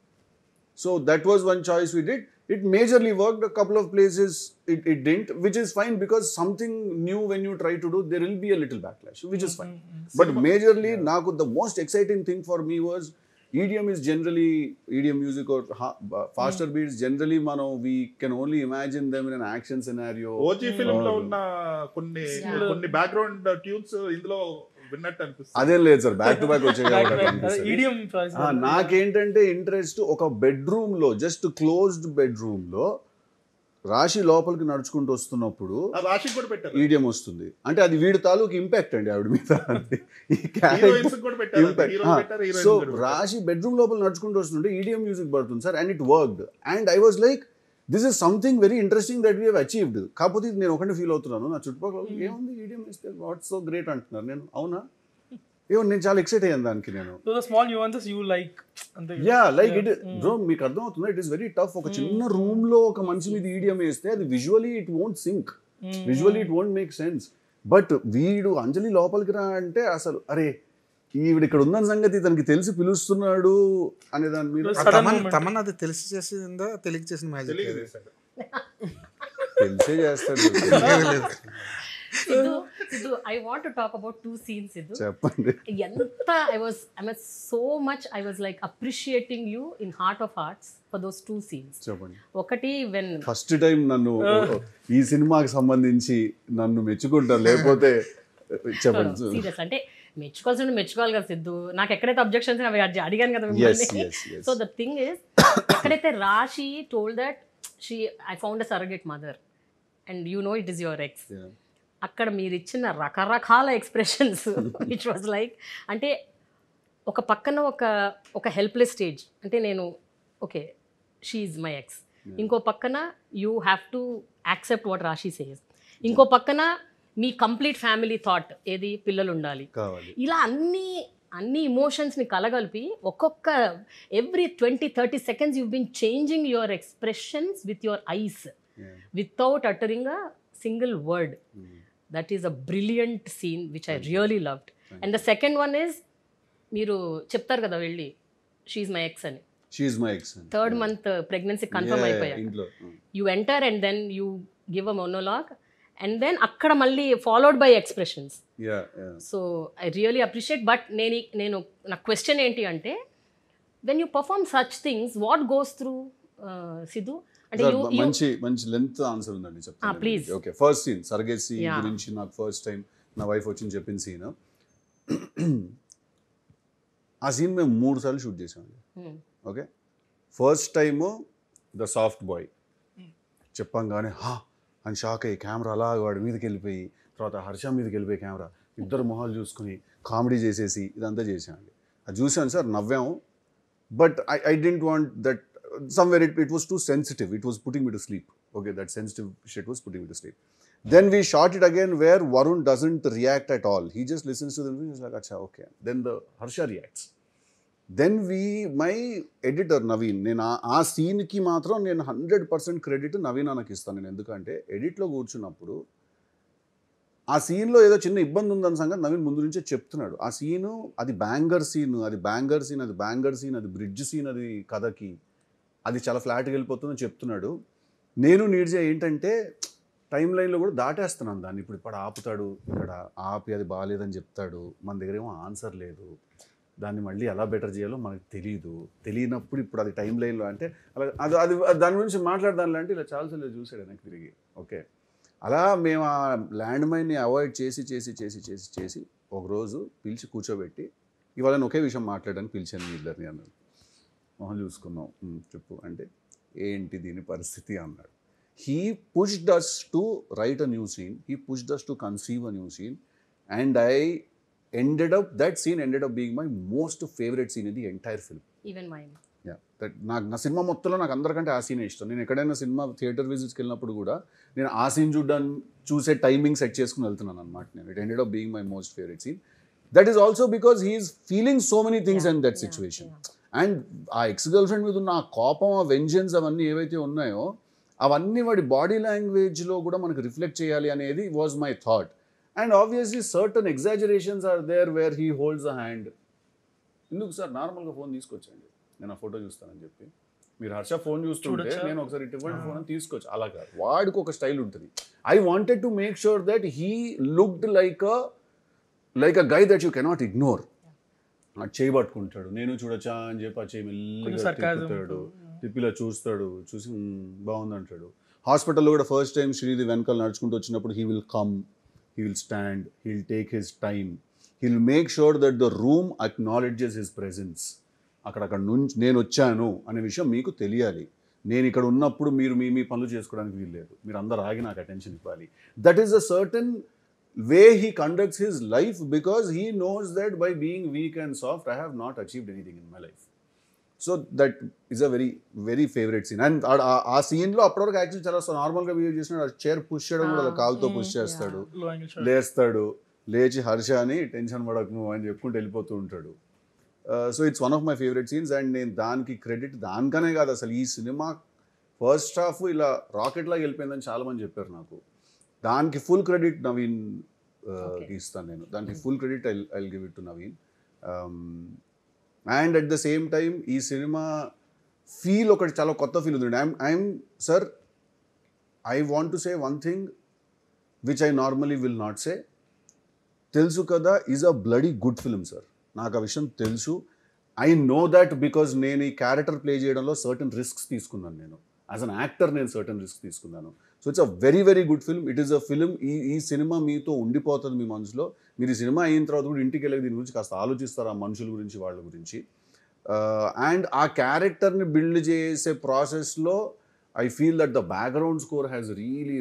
So that was one choice we did. It majorly worked. A couple of places it didn't, which is fine, because something new when you try to do, there will be a little backlash, which is fine. But majorly, naku the most exciting thing for me was EDM is generally, EDM music or faster beats, generally we can only imagine them in an action scenario. OG film lo unna konni background tunes indulo విన్నట్టు అనిపిస్తుంది. అదేం లేదు sir, back to back వచ్చేది. నాకేంటంటే interest, ఒక bedroom లో, just closed bedroom లో రాశి లోపలికి నడుచుకుంటూ వస్తున్నప్పుడు ఈడియం వస్తుంది అంటే అది వీడి తాలూకు ఇంపాక్ట్ అండి ఆవిడ మీద. సో రాశి బెడ్రూమ్ లోపల నడుచుకుంటూ వస్తుంటే ఈడియం మ్యూజిక్ పడుతుంది sir, and it worked. And I was like, this is something very interesting that we have achieved. కాకపోతే ఇది నేను ఒకటి ఫీల్ అవుతున్నాను, నా చుట్టుపక్కల ఏముంది ఈడియం ఇస్తే వాట్ సో గ్రేట్ అంటున్నారు. నేను అవునా ఏమో, నేను చాలా ఎక్సైట్ అయ్యాను దానికి. నేను ఇట్ బ్రో, మీకు అర్థం అవుతుందా, ఇట్ ఈస్ వెరీ టఫ్. ఒక చిన్న రూమ్ లో ఒక మనిషి మీద ఈడియం వేస్తే అది visually it won't sync, visually it won't make sense. But వీడు అంజలి లోపలికి రా అంటే అసలు అరే ఈవిడ ఇక్కడ ఉందని సంగతి తనకి తెలిసి పిలుస్తున్నాడు అనే దాని మీద. తమన్నా అది తెలిసి చేసిందా తెలియక చేసిన మ్యాజిక్? తెలిసే చేస్తాడు. Sidhu, I want to talk about two scenes, Sidhu. చెప్పండి. Enta I was so much I was like appreciating you in heart of hearts for those two scenes. చెప్పండి. ఒకటి when ఫస్ట్ టైం నన్ను ఈ సినిమాకి సంబంధించి నన్ను మెచ్చుకుంటారు, లేకపోతే చెప్పండి. సీరియస్ అంటే మెచ్చుకోవాలి కదా సిద్ధు, నాకు ఎక్కడైతే అబ్జెక్షన్స్ అవి అడిగాను కదా మిమ్మల్ని. సో ద థింగ్ ఇస్, ఎక్కడైతే రాశి told that I found a surrogate mother and you know it is your ex, అక్కడ మీరు ఇచ్చిన రకరకాల ఎక్స్ప్రెషన్స్ విచ్ వాజ్ లైక్, అంటే ఒక పక్కన ఒక హెల్ప్లెస్ స్టేజ్, అంటే నేను okay she is my ex, ఇంకో పక్కన you have to accept what రాశి సేస్, ఇంకో పక్కన మీ కంప్లీట్ ఫ్యామిలీ థాట్ ఏది, పిల్లలు ఉండాలి, ఇలా అన్ని ఇమోషన్స్ని కలగలిపి ఒక్కొక్క every 20-30 seconds you've been changing your expressions with your eyes without uttering a single word. That is a brilliant scene which I really loved. And the second one is, మీరు చెప్తారు కదా వెళ్ళి she is my ex అని, third month pregnancy confirm అయిపోయాక you enter and then you give a monologue and then అక్కడ మళ్ళీ followed by expressions. So I really appreciate. But నేను నా క్వశ్చన్ ఏంటి అంటే, when you perform such things, what goes through Sidhu? అంటే మంచి length answer ఉందండి, చెప్తాను. ప్లీజ్. ఓకే, ఫస్ట్ సీన్ సర్గేసి గురించి నాకు ఫస్ట్ టైం నా వైఫ్ వచ్చి చెప్పిన సీన్, ఆ సీన్ మేము 3 సార్లు షూట్ చేసామండి. Okay, first time the soft boy చెప్పంగానే అని షాక్ అయ్యి కెమెరా అలా వాడి మీదకి వెళ్ళిపోయి, తర్వాత హర్ష మీదకి వెళ్ళిపోయి కెమెరా, ఇద్దరు మొహాలు చూసుకుని కామెడీ చేసేసి ఇదంతా చేసామండి. అది చూసాను సార్, నవ్వాము. But I dent want that, somewhere it was too sensitive, it was putting me to sleep. Okay, that sensitive shit was putting me to sleep. Then we shot it again where Varun doesn't react at all, he just listens to the music, he's like acha okay, then the Harsha reacts. Then my editor Naveen, నేను ఆ సీన్కి మాత్రం నేను 100% credit Naveen అన్నకి ఇస్తాను. నేను ఎందుకంటే ఎడిట్లో కూర్చున్నప్పుడు ఆ సీన్లో ఏదో చిన్న ఇబ్బంది ఉందన్న సంగతి నవీన్ ముందు నుంచే చెప్తున్నాడు. ఆ సీను అది బ్యాంగర్ సీన్, అది బ్రిడ్జ్ సీన్, అది కథకి అది చాలా ఫ్లాట్గా వెళ్ళిపోతుందని చెప్తున్నాడు. నేను నీడ్జే ఏంటంటే టైం లైన్లో కూడా దాటేస్తున్నాను దాన్ని. ఇప్పుడు ఆపుతాడు, ఇక్కడ ఆపి అది బాగాలేదని చెప్తాడు, మన దగ్గర ఏమో ఆన్సర్ లేదు, దాన్ని మళ్ళీ ఎలా బెటర్ చేయాలో మనకు తెలియనప్పుడు ఇప్పుడు అది టైం లైన్లో అంటే అలా అది అది దాని గురించి మాట్లాడదానిలో అంటే ఇలా చాలాసార్లు చూసాడు నాకు తిరిగి. ఓకే, అలా మేము ఆ ల్యాండ్ మైన్ని అవాయిడ్ చేసి ఒకరోజు పిలిచి కూర్చోబెట్టి ఇవాళ నేను ఒకే విషయం మాట్లాడడానికి పిలిచాను మీ ఇద్దరిని అన్నాడు. మొహం చూసుకున్నాం, చెప్పు అంటే ఏంటి దీని పరిస్థితి అన్నాడు. He pushed us to write a new scene. He pushed us to conceive a new scene. And that scene ended up being my most favorite scene in the entire film. Even mind. Yeah. నా cinema మొత్తంలో నాకు అందరికంటే ఆ సీనే ఇష్టం. నేను ఎక్కడైనా cinema theatre విజిట్స్కి వెళ్ళినప్పుడు కూడా నేను ఆ సీన్ చూసే టైమింగ్ సెట్ చేసుకుని వెళ్తున్నాను అనమాట నేను. It ended up being my most favourite scene. That is also because he's feeling so many things in that situation. And ఆ ఎక్స్ గర్ల్ ఫ్రెండ్ మీద ఉన్న ఆ కోపం, ఆ వెంజన్స్ అవన్నీ ఏవైతే ఉన్నాయో అవన్నీ వాడి బాడీ లాంగ్వేజ్లో కూడా మనకు రిఫ్లెక్ట్ చేయాలి అనేది was my thought. And obviously certain exaggerations are there where he holds a hand. ఎందుకు సార్ నార్మల్గా ఫోన్ తీసుకొచ్చండి, నేను ఆ ఫోటో చూస్తానని చెప్పి మీరు హర్ష ఫోన్ చూస్తుంటే నేను ఒకసారి ఇటువంటి ఫోన్ అని తీసుకోవచ్చు. అలా కాదు, వాడికి ఒక స్టైల్ ఉంటుంది. I wanted to make sure that he looked like a guy that you cannot ignore. చేయి పట్టుకుంటాడు, నేను చూడొచ్చా అని చెప్పి ఆ చేయి మెల్లిగా తిప్పుతాడు, తిప్పిలా చూస్తాడు, చూసి బాగుంది అంటాడు. హాస్పిటల్లో కూడా ఫస్ట్ టైం శ్రీది వెనకాల నడుచుకుంటూ వచ్చినప్పుడు he will come, he will stand, he will take his time, he will make sure that the room acknowledges his presence. అక్కడ నుంచి నేను వచ్చాను అనే విషయం మీకు తెలియాలి. నేను ఇక్కడ ఉన్నప్పుడు మీరు మీ పనులు చేసుకోవడానికి వీల్లేదు, మీరు అందరు ఆగి నాకు అటెన్షన్ ఇవ్వాలి. That is a certain way he conducts his life because he knows that by being weak and soft I have not achieved anything in my life. So that is a very very favorite scene. And ఆ scene లో అప్పటివరకు actually చాలా నార్మల్గా behave చేసినాడు. ఆ chair push చేయడం కూడా కాలుతో పుష్ చేస్తాడు, లేస్తాడు, లేచి హర్ష అని టెన్షన్ పడకు నువ్వు అని చెప్పుకుంటూ వెళ్ళిపోతూ ఉంటాడు. So it's one of my favourite scenes. And నేను దానికి క్రెడిట్ దానికనే కాదు, అసలు ఈ సినిమా ఫస్ట్ హాఫ్ ఇలా రాకెట్ లాగా వెళ్ళిపోయిందని చాలామంది చెప్పారు నాకు. దానికి ఫుల్ క్రెడిట్ నవీన్ ఇస్తాను నేను. దానికి full credit I give it to Naveen. And at the same time ఈ సినిమా ఫీల్ ఒకటి చాలా కొత్త ఫీల్ ఉంది. I'm sir, I want to say one thing which I normally will not say. తెలుసు కదా is a bloody good film sir. నాకు ఆ విషయం తెలుసు. ఐ నో దట్ బికాజ్ నేను ఈ క్యారెక్టర్ ప్లే చేయడంలో సర్టన్ రిస్క్స్ తీసుకున్నాను. నేను యాజ్ అన్ యాక్టర్ నేను సర్టన్ రిస్క్ తీసుకున్నాను. So it's a very very good film. It is a film, ఈ సినిమా మీతో ఉండిపోతుంది మీ మనసులో. మీరు ఈ సినిమా అయిన తర్వాత కూడా ఇంటికి వెళ్ళి దీని గురించి కాస్త ఆలోచిస్తారు, ఆ మనుషుల గురించి, వాళ్ళ గురించి. అండ్ ఆ క్యారెక్టర్ని బిల్డ్ చేసే ప్రాసెస్లో I feel that the background score has really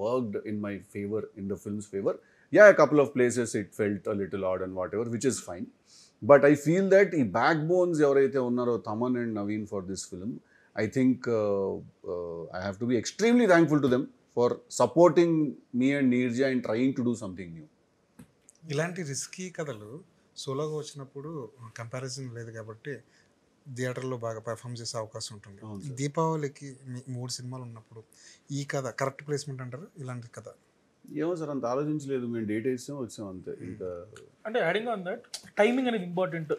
worked in my favour, in the films favour. Yeah, a couple of places it felt a little odd and whatever, which is fine. But I feel that ఈ backbones ఎవరైతే ఉన్నారో Thaman and Naveen for this film, I think I have to be extremely thankful to them for supporting me and Neerja in trying to do something new. ఇలాంటి risky కథలు సోలోగా వచ్చినప్పుడు comparison లేదు కాబట్టి థియేటర్లో బాగా పెర్ఫామ్ చేసే అవకాశం ఉంటుంది. దీపావళికి 3 సినిమాలు ఉన్నప్పుడు ఈ కథ కరెక్ట్ ప్లేస్మెంట్ అంటారు ఇలాంటి కథ? ఏమో సార్, అంత ఆలోచించలేదు. మేము డేట్ వేసాం వచ్చాం అంతే. ఇంకా అంటే యాడింగ్ ఆన్ దట్ టైమింగ్ అనేది important.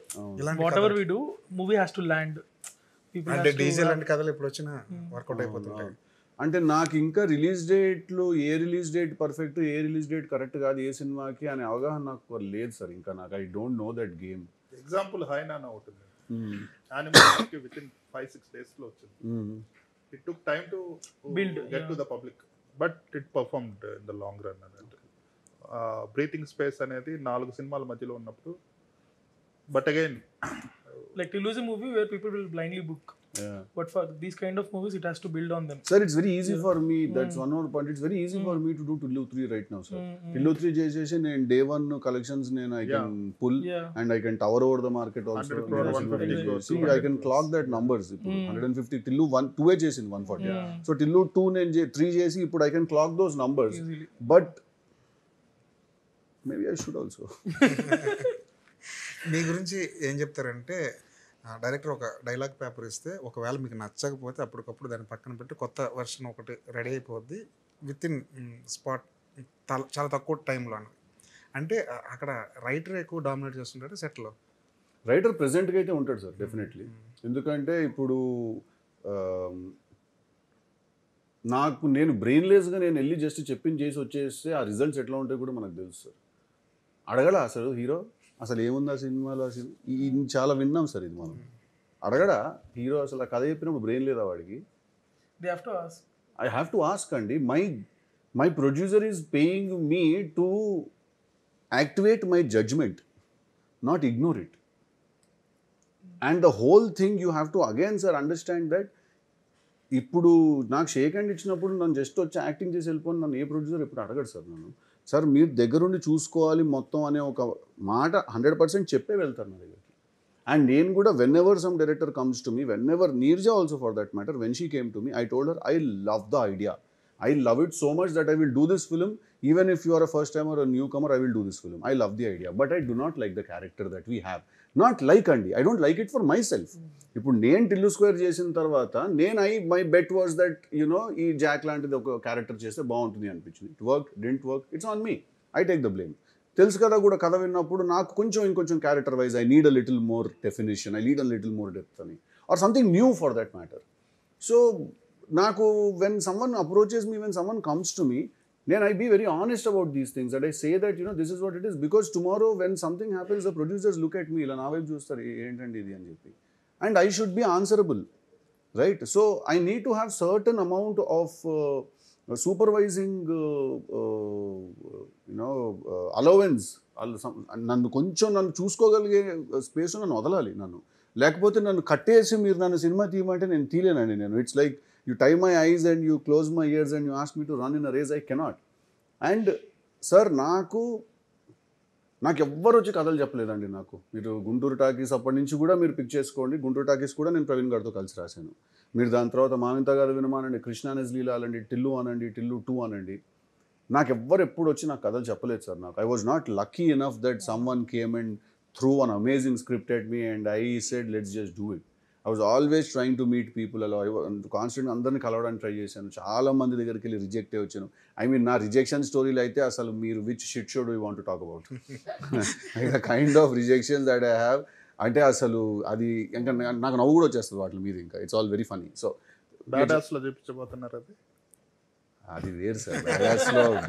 Whatever we do movie has to land. అంటే డీజే లాంటి కథలు ఎప్పుడు వచ్చినా వర్కౌట్ అయిపోతుంటాయి. అంటే నాకు ఇంకా రిలీజ్ డేట్లు ఏ రిలీజ్ డేట్ పర్ఫెక్ట్, ఏ రిలీజ్ డేట్ కరెక్ట్ కాదు ఏ సినిమాకి అనే అవగాహన నాకు లేదు సార్. ఇంకా నాకు I don't know that game. Example హైనానా అవుతుంది, యానిమేషన్ విత్ ఇన్ 5-6 days లో వచ్చింది. It took time to build get to the public, but it performed in the long run. అనేది బ్రీతింగ్ స్పేస్ అనేది 4 సినిమాల మధ్యలో ఉన్నప్పుడు. But again like to lose a movie where people will blindly book. Yeah. But for these kind of movies, it has to build on them. Sir, it's very easy for me. That's one more point. It's very easy for me to do Tillu 3 right now, sir. Tillu 3 చేసేసి నేను day 1 collections నేను I can pull and I can tower over the market also. 100 crore, 150 crore. See, I can clock that numbers. 150 Tillu 1 2 చేసింది 140. So Tillu 2 నేను 3 చేసి ఇప్పుడు I can clock those numbers. Easily. But maybe I should also. మీ గురించి ఏం చెప్తారంటే director ఒక dialogue paper ఇస్తే ఒకవేళ మీకు నచ్చకపోతే అప్పటికప్పుడు దాన్ని పక్కన పెట్టి కొత్త వెర్షన్ ఒకటి రెడీ అయిపోద్ది విత్ ఇన్ స్పాట్, చాలా తక్కువ టైంలో. అంటే అక్కడ రైటర్ ఎక్కువ డామినేట్ చేస్తుంటాడు సెట్లో. రైటర్ ప్రెజెంట్గా అయితే ఉంటాడు సార్ డెఫినెట్లీ. ఎందుకంటే ఇప్పుడు నేను బ్రెయిన్లెస్గా నేను వెళ్ళి జస్ట్ చెప్పింది చేసి వచ్చేస్తే ఆ రిజల్ట్స్ ఎట్లా ఉంటాయి కూడా మనకు తెలుసు సార్. అడగల అసలు హీరో అసలు ఏముంది ఆ సినిమాలో ఇది చాలా విన్నాం సార్ ఇది మనం. అడగడా హీరో అసలు ఆ కథ చెప్పినప్పుడు బ్రెయిన్ లేదా వాడికి? They have to ask. I have to ask అండి. My producer is paying me to activate my judgement, not ignore it. And the whole thing you have to again sir understand that. ఇప్పుడు నాకు shake hand ఇచ్చినప్పుడు నన్ను just వచ్చి acting చేసి వెళ్ళిపోయి నన్ను ఏ producer ఎప్పుడు అడగడు సార్. నన్ను సార్ మీరు దగ్గరుండి చూసుకోవాలి మొత్తం అనే ఒక మాట 100% చెప్పే వెళ్తారు నా దగ్గరికి. అండ్ నేను కూడా when ever some director comes to me, when ever Neerja also for that matter, when she came to me, I told her I love the idea. I love it so much that I will do this film. Even if you are a first timer or a newcomer, I will do this film. I love the idea. But I do not like the character that we have. Not like Andy. I don't like it for myself. ఇప్పుడు నేను Tillu square చేసిన తర్వాత my bet was that ఈ Jack లాంటిది ఒక character చేస్తే బాగుంటుంది అనిపించింది. It work, didn't work, it's on me. I take the blame. తెలుసు కదా కూడా కథ విన్నప్పుడు నాకు ఇంకొంచెం character wise I need a little more definition, I need a little more depth అని, or something new for that matter. So నాకు when someone approaches me, when someone comes to me, then I be very honest about these things, that I say that this is what it is, because tomorrow when something happens the producers look at me ఇలా నా వైపు చూస్తారు ఏంటండి ఇది అని చెప్పి, and I should be answerable, right? So I need to have certain amount of supervising allowance. నన్ను చూసుకోగలిగే space నన్ను వదలాలి. లేకపోతే నన్ను కట్టేసి మీరు నన్ను సినిమా తీయమంటే నేను తీయలేనండి. It's like you tie my eyes and you close my ears and you ask me to run in a race, I cannot. And sir, నాకు ఎవ్వరు వచ్చి కథలు చెప్పలేదండి. మీరు గుంటూరు టాకీస్ అప్పటి నుంచి కూడా మీరు పిక్ చేసుకోండి. గుంటూరు టాకీస్ కూడా నేను ప్రవీణ్ గారితో కలిసి రాశాను. మీరు దాని తర్వాత మామింత గారు వినమానండి, కృష్ణ నెజ్లీలా అనండి, టిల్లు అనండి, టిల్లు 2 అనండి, ఎవ్వరు ఎప్పుడు వచ్చి నాకు కథలు చెప్పలేదు sir. I was not lucky enough that someone came and through an amazing script at me and I said let's just do it. I was always trying to meet people. Constant అందరిని కలవడానికి try చేశాను. చాలా మంది దగ్గరికి వెళ్ళి reject వచ్చాను. నా rejection స్టోరీలు అయితే అసలు మీరు which shit show do you want to talk about, the kind of rejections that I have, అంటే అసలు అది ఇంకా నాకు నవ్వు కూడా వచ్చేస్తుంది వాటి మీద. ఇంకా it's all very funny. So బ్యాడాస్లో చూపించబోతున్నారు అది వేరు సార్.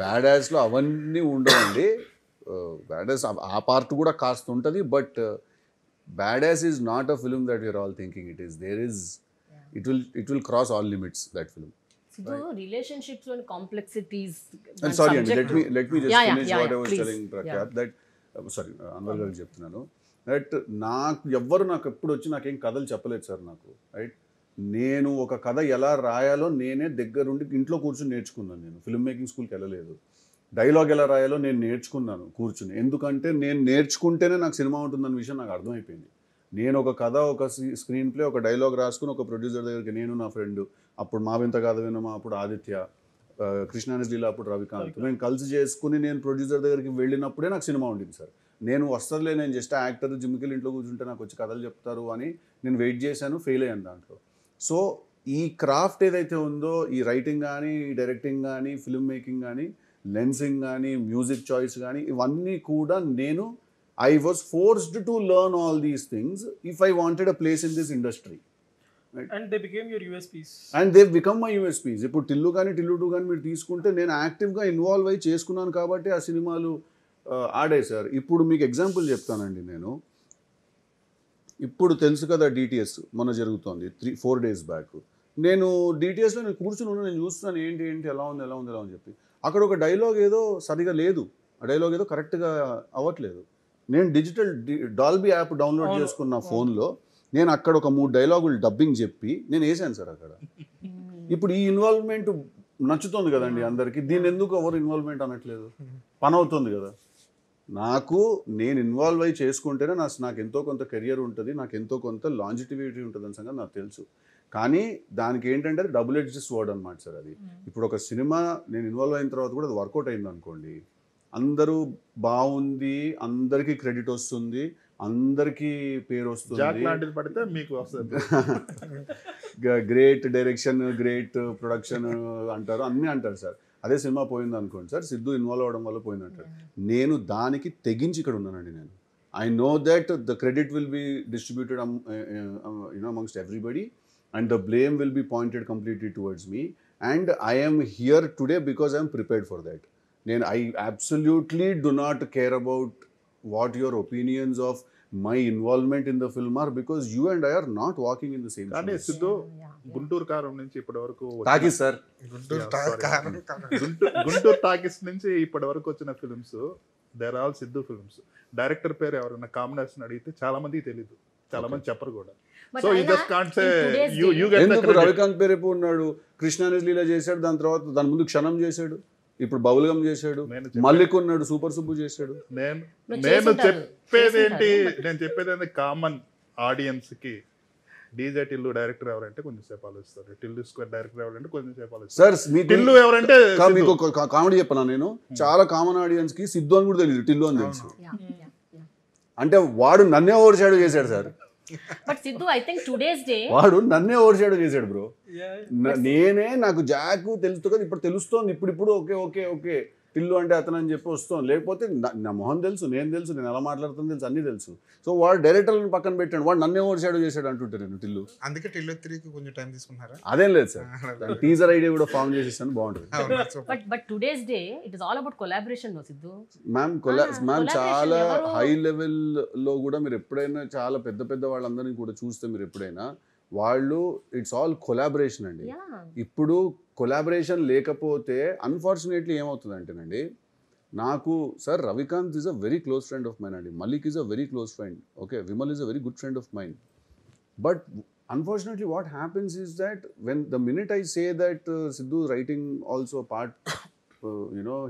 బ్యాడాస్లో అవన్నీ ఉండవండి. బ్యాడాస్ ఆ పార్ట్ కూడా కాస్త ఉంటుంది. But Badass is not a film that we are all thinking it is. It will cross all limits, that film. So relationships and complexities. And sorry, Andy, let me just finish what I was telling Prakhyath, that sorry, Anwar garu cheptunnanu, that నాకు ఎప్పుడు వచ్చి నాకేం కథలు చెప్పలేదు sir. Right, నేను ఒక కథ ఎలా రాయాలో నేనే దగ్గరుండి ఇంట్లో కూర్చొని నేర్చుకున్నాను. నేను ఫిల్మ్ మేకింగ్ స్కూల్కి వెళ్ళలేదు. డైలాగ్ ఎలా రాయాలో నేను నేర్చుకున్నాను కూర్చుని. ఎందుకంటే నేను నేర్చుకుంటేనే నాకు సినిమా ఉంటుందన్న విషయం నాకు అర్థమైపోయింది. నేను ఒక కథ, ఒక స్క్రీన్ ప్లే, ఒక డైలాగ్ రాసుకుని ఒక ప్రొడ్యూసర్ దగ్గరికి నేను, నా ఫ్రెండ్, అప్పుడు మావింత కాదు వినమా, అప్పుడు ఆదిత్య, కృష్ణానదిలో అప్పుడు రవికాంత్, మేము కలిసి చేసుకుని నేను ప్రొడ్యూసర్ దగ్గరికి వెళ్ళినప్పుడే నాకు సినిమా ఉండింది సార్. నేను వస్తలే, నేను జస్ట్ యాక్టర్, జిమ్కి ఇంట్లో కూర్చుంటే నాకు వచ్చి కథలు చెప్తారు అని నేను వెయిట్ చేశాను, ఫెయిల్ అయ్యాను దాంట్లో. సో ఈ క్రాఫ్ట్ ఏదైతే ఉందో, ఈ రైటింగ్ కానీ, డైరెక్టింగ్ కానీ, ఫిల్మ్ మేకింగ్ కానీ, లెన్సింగ్ కానీ, మ్యూజిక్ చాయిస్ కానీ, ఇవన్నీ కూడా I was forced to learn all these things if I wanted a place in this industry. Right? And they became your USPs. And they've become my USPs. ఇప్పుడు టిల్లు కానీ, టిల్లు 2 కానీ మీరు తీసుకుంటే నేను యాక్టివ్గా ఇన్వాల్వ్ అయ్యి చేసుకున్నాను కాబట్టి ఆ సినిమాలు ఆడాయి సార్. ఇప్పుడు మీకు ఎగ్జాంపుల్ చెప్తానండి. నేను ఇప్పుడు తెలుసు కదా DTS మొన్న జరుగుతోంది 3-4 days బ్యాక్. నేను DTSలో నేను కూర్చుని ఉన్నాను, నేను చూస్తున్నాను ఏంటి ఎలా ఉంది అని చెప్పి. అక్కడ ఒక డైలాగ్ ఏదో సరిగా లేదు, ఆ డైలాగ్ ఏదో కరెక్ట్గా అవ్వట్లేదు. నేను డిజిటల్ డాల్బీ యాప్ డౌన్లోడ్ చేసుకున్న ఫోన్లో నేను అక్కడ ఒక 3 డైలాగులు డబ్బింగ్ చెప్పి నేను వేసాను సార్ అక్కడ. ఇప్పుడు ఈ ఇన్వాల్వ్మెంట్ నచ్చుతుంది కదండి అందరికీ. దీన్ని ఎందుకు ఎవరు ఇన్వాల్వ్మెంట్ అనట్లేదు? పని అవుతుంది కదా. నేను ఇన్వాల్వ్ అయ్యి చేసుకుంటేనే నాకు ఎంతో కొంత కెరియర్ ఉంటుంది, నాకు ఎంతో కొంత లాంజిటివిటీ ఉంటుంది అని సంగతి నాకు తెలుసు. కానీ దానికి ఏంటంటే అది డబుల్ ఎడ్జ్డ్ స్వర్డ్ అనమాట సార్. అది ఇప్పుడు ఒక సినిమా నేను ఇన్వాల్వ్ అయిన తర్వాత కూడా అది వర్కౌట్ అయింది అనుకోండి, అందరూ బాగుంది, అందరికీ క్రెడిట్ వస్తుంది, అందరికీ పేరు వస్తుంది, గ్రేట్ డైరెక్షన్, గ్రేట్ ప్రొడక్షన్ అంటారు, అన్నీ అంటారు సార్. అదే సినిమా పోయింది అనుకోండి సార్, సిద్ధు ఇన్వాల్వ్ అవ్వడం వల్ల పోయింది అంటారు. నేను దానికి తెగించి ఇక్కడ ఉన్నానండి. నేను I know that the credit will be distributed amongst everybody and the blame will be pointed completely towards me, and I am here today because I am prepared for that. I absolutely do not care about what your opinions of my involvement in the film are, because you and I are not walking in the same కానీ shoes. Siddhu Guntur Kaaram నుంచి ఇప్పటి వరకు Talkies sir. Guntur Yeah, sorry. Kaaram. Guntur Talkies నుంచి ఇప్పటి వరకు వచ్చిన films there all Siddhu films. Director పేరు ఎవరైనా కాంబినేషన్ అడిగితే చాలా మందికి తెలియదు, చాలా మంది చెప్పరు కూడా. But సో యూ అయినా just can't say in today's you day- you get the ఎందుకు క్రెడిట్. రవికాంత్ పేరేపు ఉన్నాడు, కృష్ణానిస్ లీల చేశాడు, దాని తర్వాత దాని ముందు క్షణం చేశాడు, ఇప్పుడు బౌల్గం చేశాడు, నేను మల్లిక్ ఉన్నాడు, సూపర్ సుబ్బు చేశాడు. నేను నువ్వు నేను చేసుంటారు, చెప్పేది ఏంటి, చేసుంటారు. నేను చెప్పేది ఏంటి, కామన్ ఆడియన్స్ కి డీజే టిల్లు డైరెక్టర్ ఎవరంటే కొంచెం సేపు ఆలోచిస్తారు, టిల్లు స్క్వేర్ డైరెక్టర్ ఎవరంటే కొంచెం సేపు ఆలోచిస్తారు. సార్ మీకు టిల్లు ఎవరంటే మీకు కామెడీ చెప్పనా, నేను చాలా కామన్ ఆడియన్స్ కి సిద్ధు అని కూడా తెలియదు, టిల్లు అని తెలుసు. Yeah, yeah, yeah. అంటే వాడు నన్నే ఓవర్ షాడో చేశాడు sir, But Sidhu, I think today's day, వాడు నన్నే ఓవర్ షాడో చేశాడు బ్రో. Yeah. నేనే నాకు జాక్ తెలుసు కదా, ఇప్పుడు తెలుస్తోంది, ఇప్పుడు ఓకే ఓకే ఓకే టిల్లు అంటే అతను అని చెప్పి వస్తాం, లేకపోతే నా మొహం తెలుసు, నేను ఎలా మాట్లాడుతాను తెలుసు, అన్నీ తెలుసు. సో వాడు డైరెక్టర్లను పక్కన పెట్టాడు, వాడు నన్నే ఓవర్ షాడో చేశాడు అంటుంటే నేను టిల్లు. అందుకే టిల్లు3కి కొంచెం టైం తీసుకున్నారా? అదేం లేదు సార్, టీజర్ ఐడియా కూడా ఫామ్ చేసేసాను, బాగుంటుంది. but today's day, it is all about collaboration, no Sidhu? Ma'am collaboration చాలా ఎవరు? హై లెవెల్లో కూడా మీరు ఎప్పుడైనా చాలా పెద్ద పెద్ద వాళ్ళందరినీ కూడా చూస్తే మీరు ఎప్పుడైనా వాళ్ళు ఇట్స్ ఆల్ కొలాబరేషన్ అండి. Yeah. ఇప్పుడు కొలాబరేషన్ లేకపోతే అన్ఫార్చునేట్లీ ఏమవుతుందంటేనండి, నాకు sir Ravikanth is a very close friend of mine అండి, Malik is a very close friend, okay, Vimal is a very good friend of mine. But unfortunately what happens is that when the minute I say that Sidhu is writing also part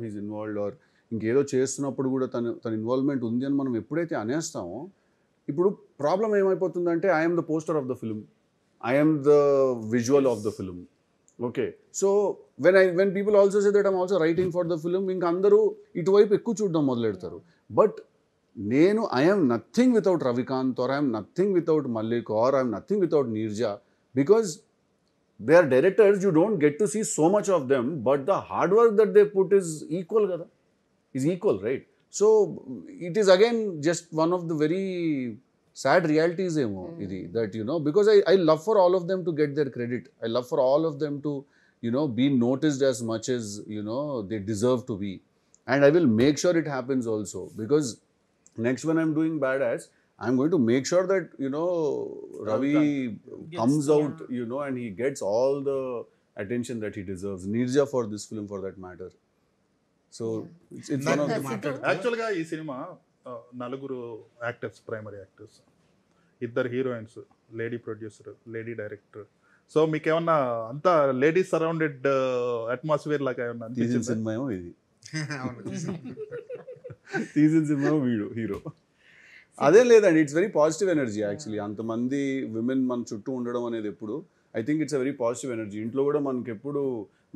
he's involved or ఇంకేదో చేస్తున్నప్పుడు కూడా తన involvement ఉంది అని మనం ఎప్పుడైతే అనేస్తామో, ఇప్పుడు problem ఏమైపోతుందంటే I'm the poster of the film, I'm the visual of the film, okay. So when people also say that I'm also writing for the film, ఇంక అందరూ ఇటువైపు ఎక్కువ చూడడం మొదలెడతారు. బట్ నేను I'm nothing without Ravikanth, or I'm nothing without Mallik, or I'm nothing without Neerja, because they are directors, you don't get to see so much of them, but the hard work that they put is equal కదా, is equal, right? So it is again just one of the very sad realities ఏమో ఇది, that because I love for all of them to get their credit, I love for all of them to be noticed as much as they deserve to be, and I will make sure it happens also, because next when I'm doing Badass, I'm going to make sure that Ravi comes out and he gets all the attention that he deserves, Neerja for this film for that matter. So it's one of the యాక్చువల్గా ఈ cinema నలుగురు actors, primary actors, ఇద్దరు heroines, lady producer, lady director. So మీకు ఏమన్నా అంతా ladies surrounded atmosphere లాగా ఏమన్నా తీసిన అనిపించింది? సినిమా ఏమో ఇది, అవును. తీసిన సినిమా వీడు హీరో. అదే లేదండి, it's very positive energy actually. అంతమంది విమెన్ మన చుట్టూ ఉండడం అనేది ఎప్పుడు I think it's a very positive energy. ఇంట్లో కూడా మనకి ఎప్పుడు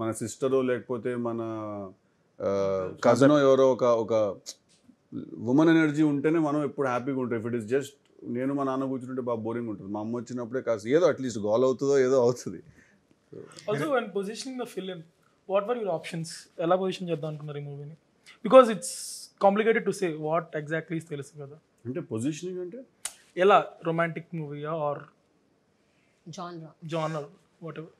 మన సిస్టరో లేకపోతే మన కజనో ఎవరో ఒక ఉమెన్ ఎనర్జీ ఉంటేనే మనం ఎప్పుడు హ్యాపీగా ఉంటాం. ఇఫ్ ఇట్ ఇస్ జస్ట్ నేను మా నాన్న కూర్చుంటే బాగా బోరింగ్ ఉంటుంది. మా అమ్మ వచ్చినప్పుడే కాస్త ఏదో అట్లీస్ట్ గోల్ అవుతుందో ఏదో అవుతుంది. Also, when positioning the film, what were your options? ఎలా పొజిషన్ చేద్దాం అనుకున్నారు ఈ మూవీని? Because it's complicated to say what exactly తెలుసు కదా. అంటే పొజిషనింగ్ అంటే ఎలా, రొమాంటిక్ మూవీయా or Genre. Genre whatever?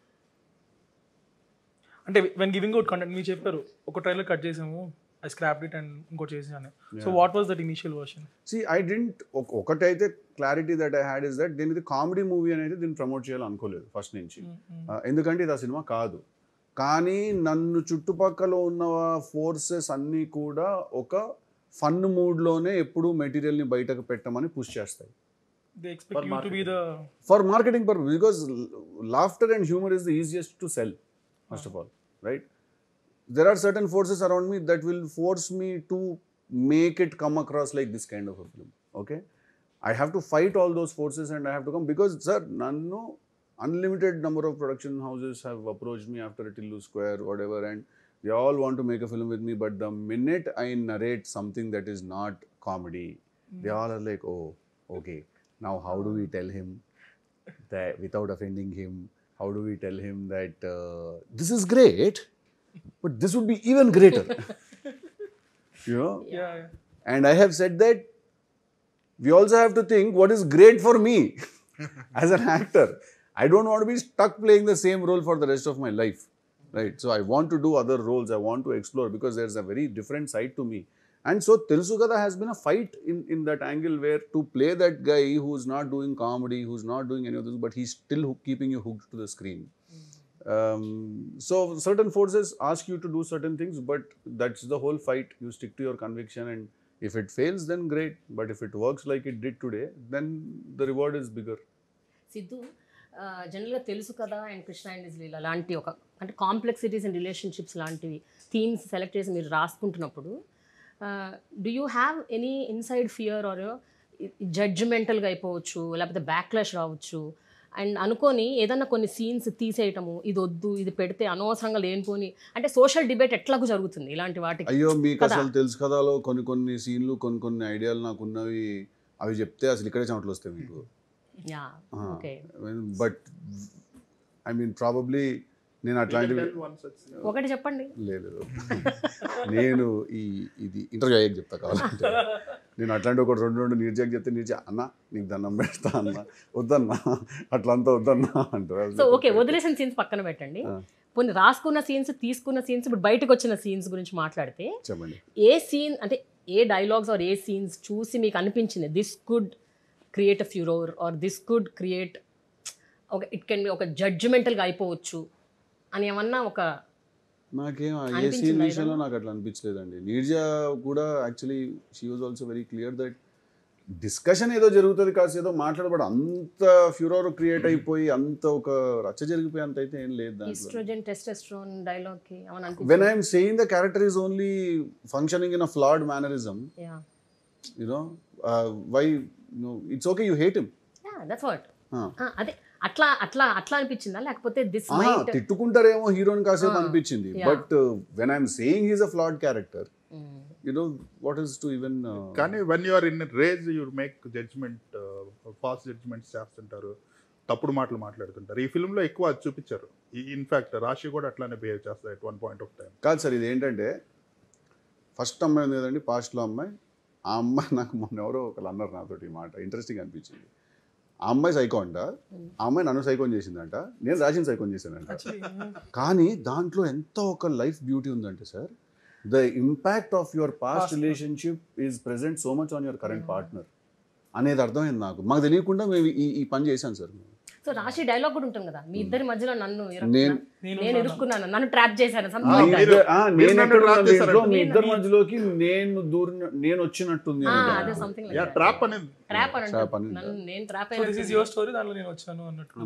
అంటే వెన్ గివింగ్ అవుట్ కంటెంట్ మీరు చెప్పారు ఒక ట్రైలర్ కట్ చేసాము, ఐ స్క్రాప్డ్ ఇట్ అండ్ ఇంకోటి చేసాను. So what was that initial version? I didn't ఒకటైతే clarity that I had is that దీని ఇది కామెడీ మూవీ అనేది దీన్ని ప్రమోట్ చేయాలని అనుకోలేదు ఫస్ట్ నుంచి. ఎందుకంటే ఇది ఆ సినిమా కాదు. కానీ నన్ను చుట్టుపక్కల ఉన్న ఫోర్సెస్ అన్నీ కూడా ఒక ఫన్ మూడ్లోనే ఎప్పుడు మెటీరియల్ని బయటకు పెట్టమని పుష్ చేస్తాయి. They expect you to be the for marketing purpose, because laughter and humour is the easiest to cell first of all, right? There are certain forces around me that will force me to make it come across like this kind of a film, okay? I have to fight all those forces and I have to come, because sir, nannu unlimited number of production houses have approached me after Tillu Square, whatever, and they all want to make a film with me, but the minute I narrate something that is not comedy, they all are like, oh, okay, now how do we tell him that without offending him, how do we tell him that this is great, but this would be even greater, yeah. And I have said that we also have to think what is great for me as an actor. I don't want to be stuck playing the same role for the rest of my life, right? So I want to do other roles, I want to explore, because there's a very different side to me. And so Telusu Kada has been a fight in that angle where to play that guy who's not doing comedy, who's not doing any of this, but he's still keeping you hooked to the screen. So certain forces ask you to do certain things, but that's the whole fight. You stick to your conviction, and if it fails, then great. But if it works like it did today, then the reward is bigger. Siddhu జనరల్గా తెలుసు కదా and Krishna and ఇజ్లీల లాంటి ఒక అంటే complexities and relationships లాంటివి themes select చేసి మీరు రాసుకుంటున్నప్పుడు do you have any inside fear or జడ్జిమెంటల్గా అయిపోవచ్చు, లేకపోతే బ్యాక్లాష్ రావచ్చు అండ్ అనుకొని ఏదన్నా కొన్ని సీన్స్ తీసేయటము, ఇది వద్దు ఇది పెడితే అనవసరంగా లేనిపోని అంటే సోషల్ డిబేట్ ఎట్లాగూ జరుగుతుంది ఇలాంటి వాటికి? అయ్యో మీకు అసలు తెలుసు కదాలో కొన్ని సీన్లు కొన్ని ఐడియాలు నాకు ఉన్నవి, అవి చెప్తే అసలు ఇక్కడే చెమటలు వస్తాయి మీకు. బట్ ఐ మీన్ ప్రాబబ్లీ నేను అట్లాంటివి ఒకటి చెప్పండి. లేదు నేను ఇది ఇంటర్వ్యూ అయ్యాక చెప్తా కావాలంటే. నేను అట్లాంటి ఒక రెండు నిర్జాకి చెప్తే నిర్జా అన్న నీకు దండం పెడతా అన్న, వద్దన్నా అట్లంతా వద్దన్నా అంటారు. సో ఓకే, వదిలేసిన సీన్స్ పక్కన పెట్టండి. కొన్ని రాసుకున్న సీన్స్, తీసుకున్న సీన్స్, ఇప్పుడు బయటకు వచ్చిన సీన్స్ గురించి మాట్లాడితే చెప్పండి. ఏ సీన్ అంటే ఏ డైలాగ్స్ ఆర్ ఏ సీన్స్ చూసి మీకు అనిపించింది this could create a furore or this could create ఒక ఇట్ కెన్ బి ఒక జడ్జిమెంటల్గా అయిపోవచ్చు అని ఏమన్నా ఒక? నాకేం ఏ సీన్ విషయంలో నాకు అట్లా అనిపించలేదండి. నీర్జా కూడా actually she was also very clear that discussion ఏదో జరుగుతుంది కాదు, ఏదో మాట్లాడబడి అంత ఫ్యూరోర్ క్రియేట్ అయిపోయి అంత ఒక రచ్చ జరిగిపోయి అంత అయితే ఏం లేదు. ఈస్ట్రోజన్ టెస్టోస్టెరోన్ డైలాగ్ కి ఏమన్నా అనిపించింది? When I'm saying the character is only functioning in a flawed mannerism, you know why no it's okay you hate him. Yeah that's what. అదే అట్లా అట్లా అట్లా అనిపించిందా, లేకపోతే దిస్ తిట్టుకుంటారేమో హీరోని కాసేపు అనిపించింది, but when I'm saying he's a ఫ్లాడ్ character, you know what is to even కానీ when you are in a rage you make judgment fast judgments చేస్తుంటారు, తప్పుడు మాటలు మాట్లాడుతుంటారు. ఈ ఫిల్మ్ లో ఎక్కువ అది చూపించారు. ఇన్ఫాక్ట్ రాశి కూడా అట్లానే బిహేవ్ చేస్తారు at one point of time. కాదు సార్, ఇది ఏంటంటే ఫస్ట్ అమ్మాయి ఉంది కదండి, పాస్ట్లో అమ్మాయి. ఆ అమ్మాయి నాకు మొన్న ఎవరో ఒకళ్ళు అన్నారు నాతోటి ఈ మాట, ఇంట్రెస్టింగ్ అనిపించింది. ఆ అమ్మాయి సైకో అంట, ఆ అమ్మాయి నన్ను సైకోన్ చేసిందంట, నేను రాజీని సైకోన్ చేశానంట. కానీ దాంట్లో ఎంత ఒక లైఫ్ బ్యూటీ ఉందంటే sir, the impact of your past relationship is present so much on your current partner అనేది అర్థమైంది నాకు. మాకు తెలియకుండా మేము ఈ పని చేశాను సార్. సో రాశి డైలాగ్ కూడా ఉంటుంది కదా, మీ ఇద్దరి మధ్యలో నన్ను నేను ఇరుక్కున్నాను, నన్ను ట్రాప్ చేశాను, మీ ఇద్దరి మధ్యలోకి నేను వచ్చినట్టుంది.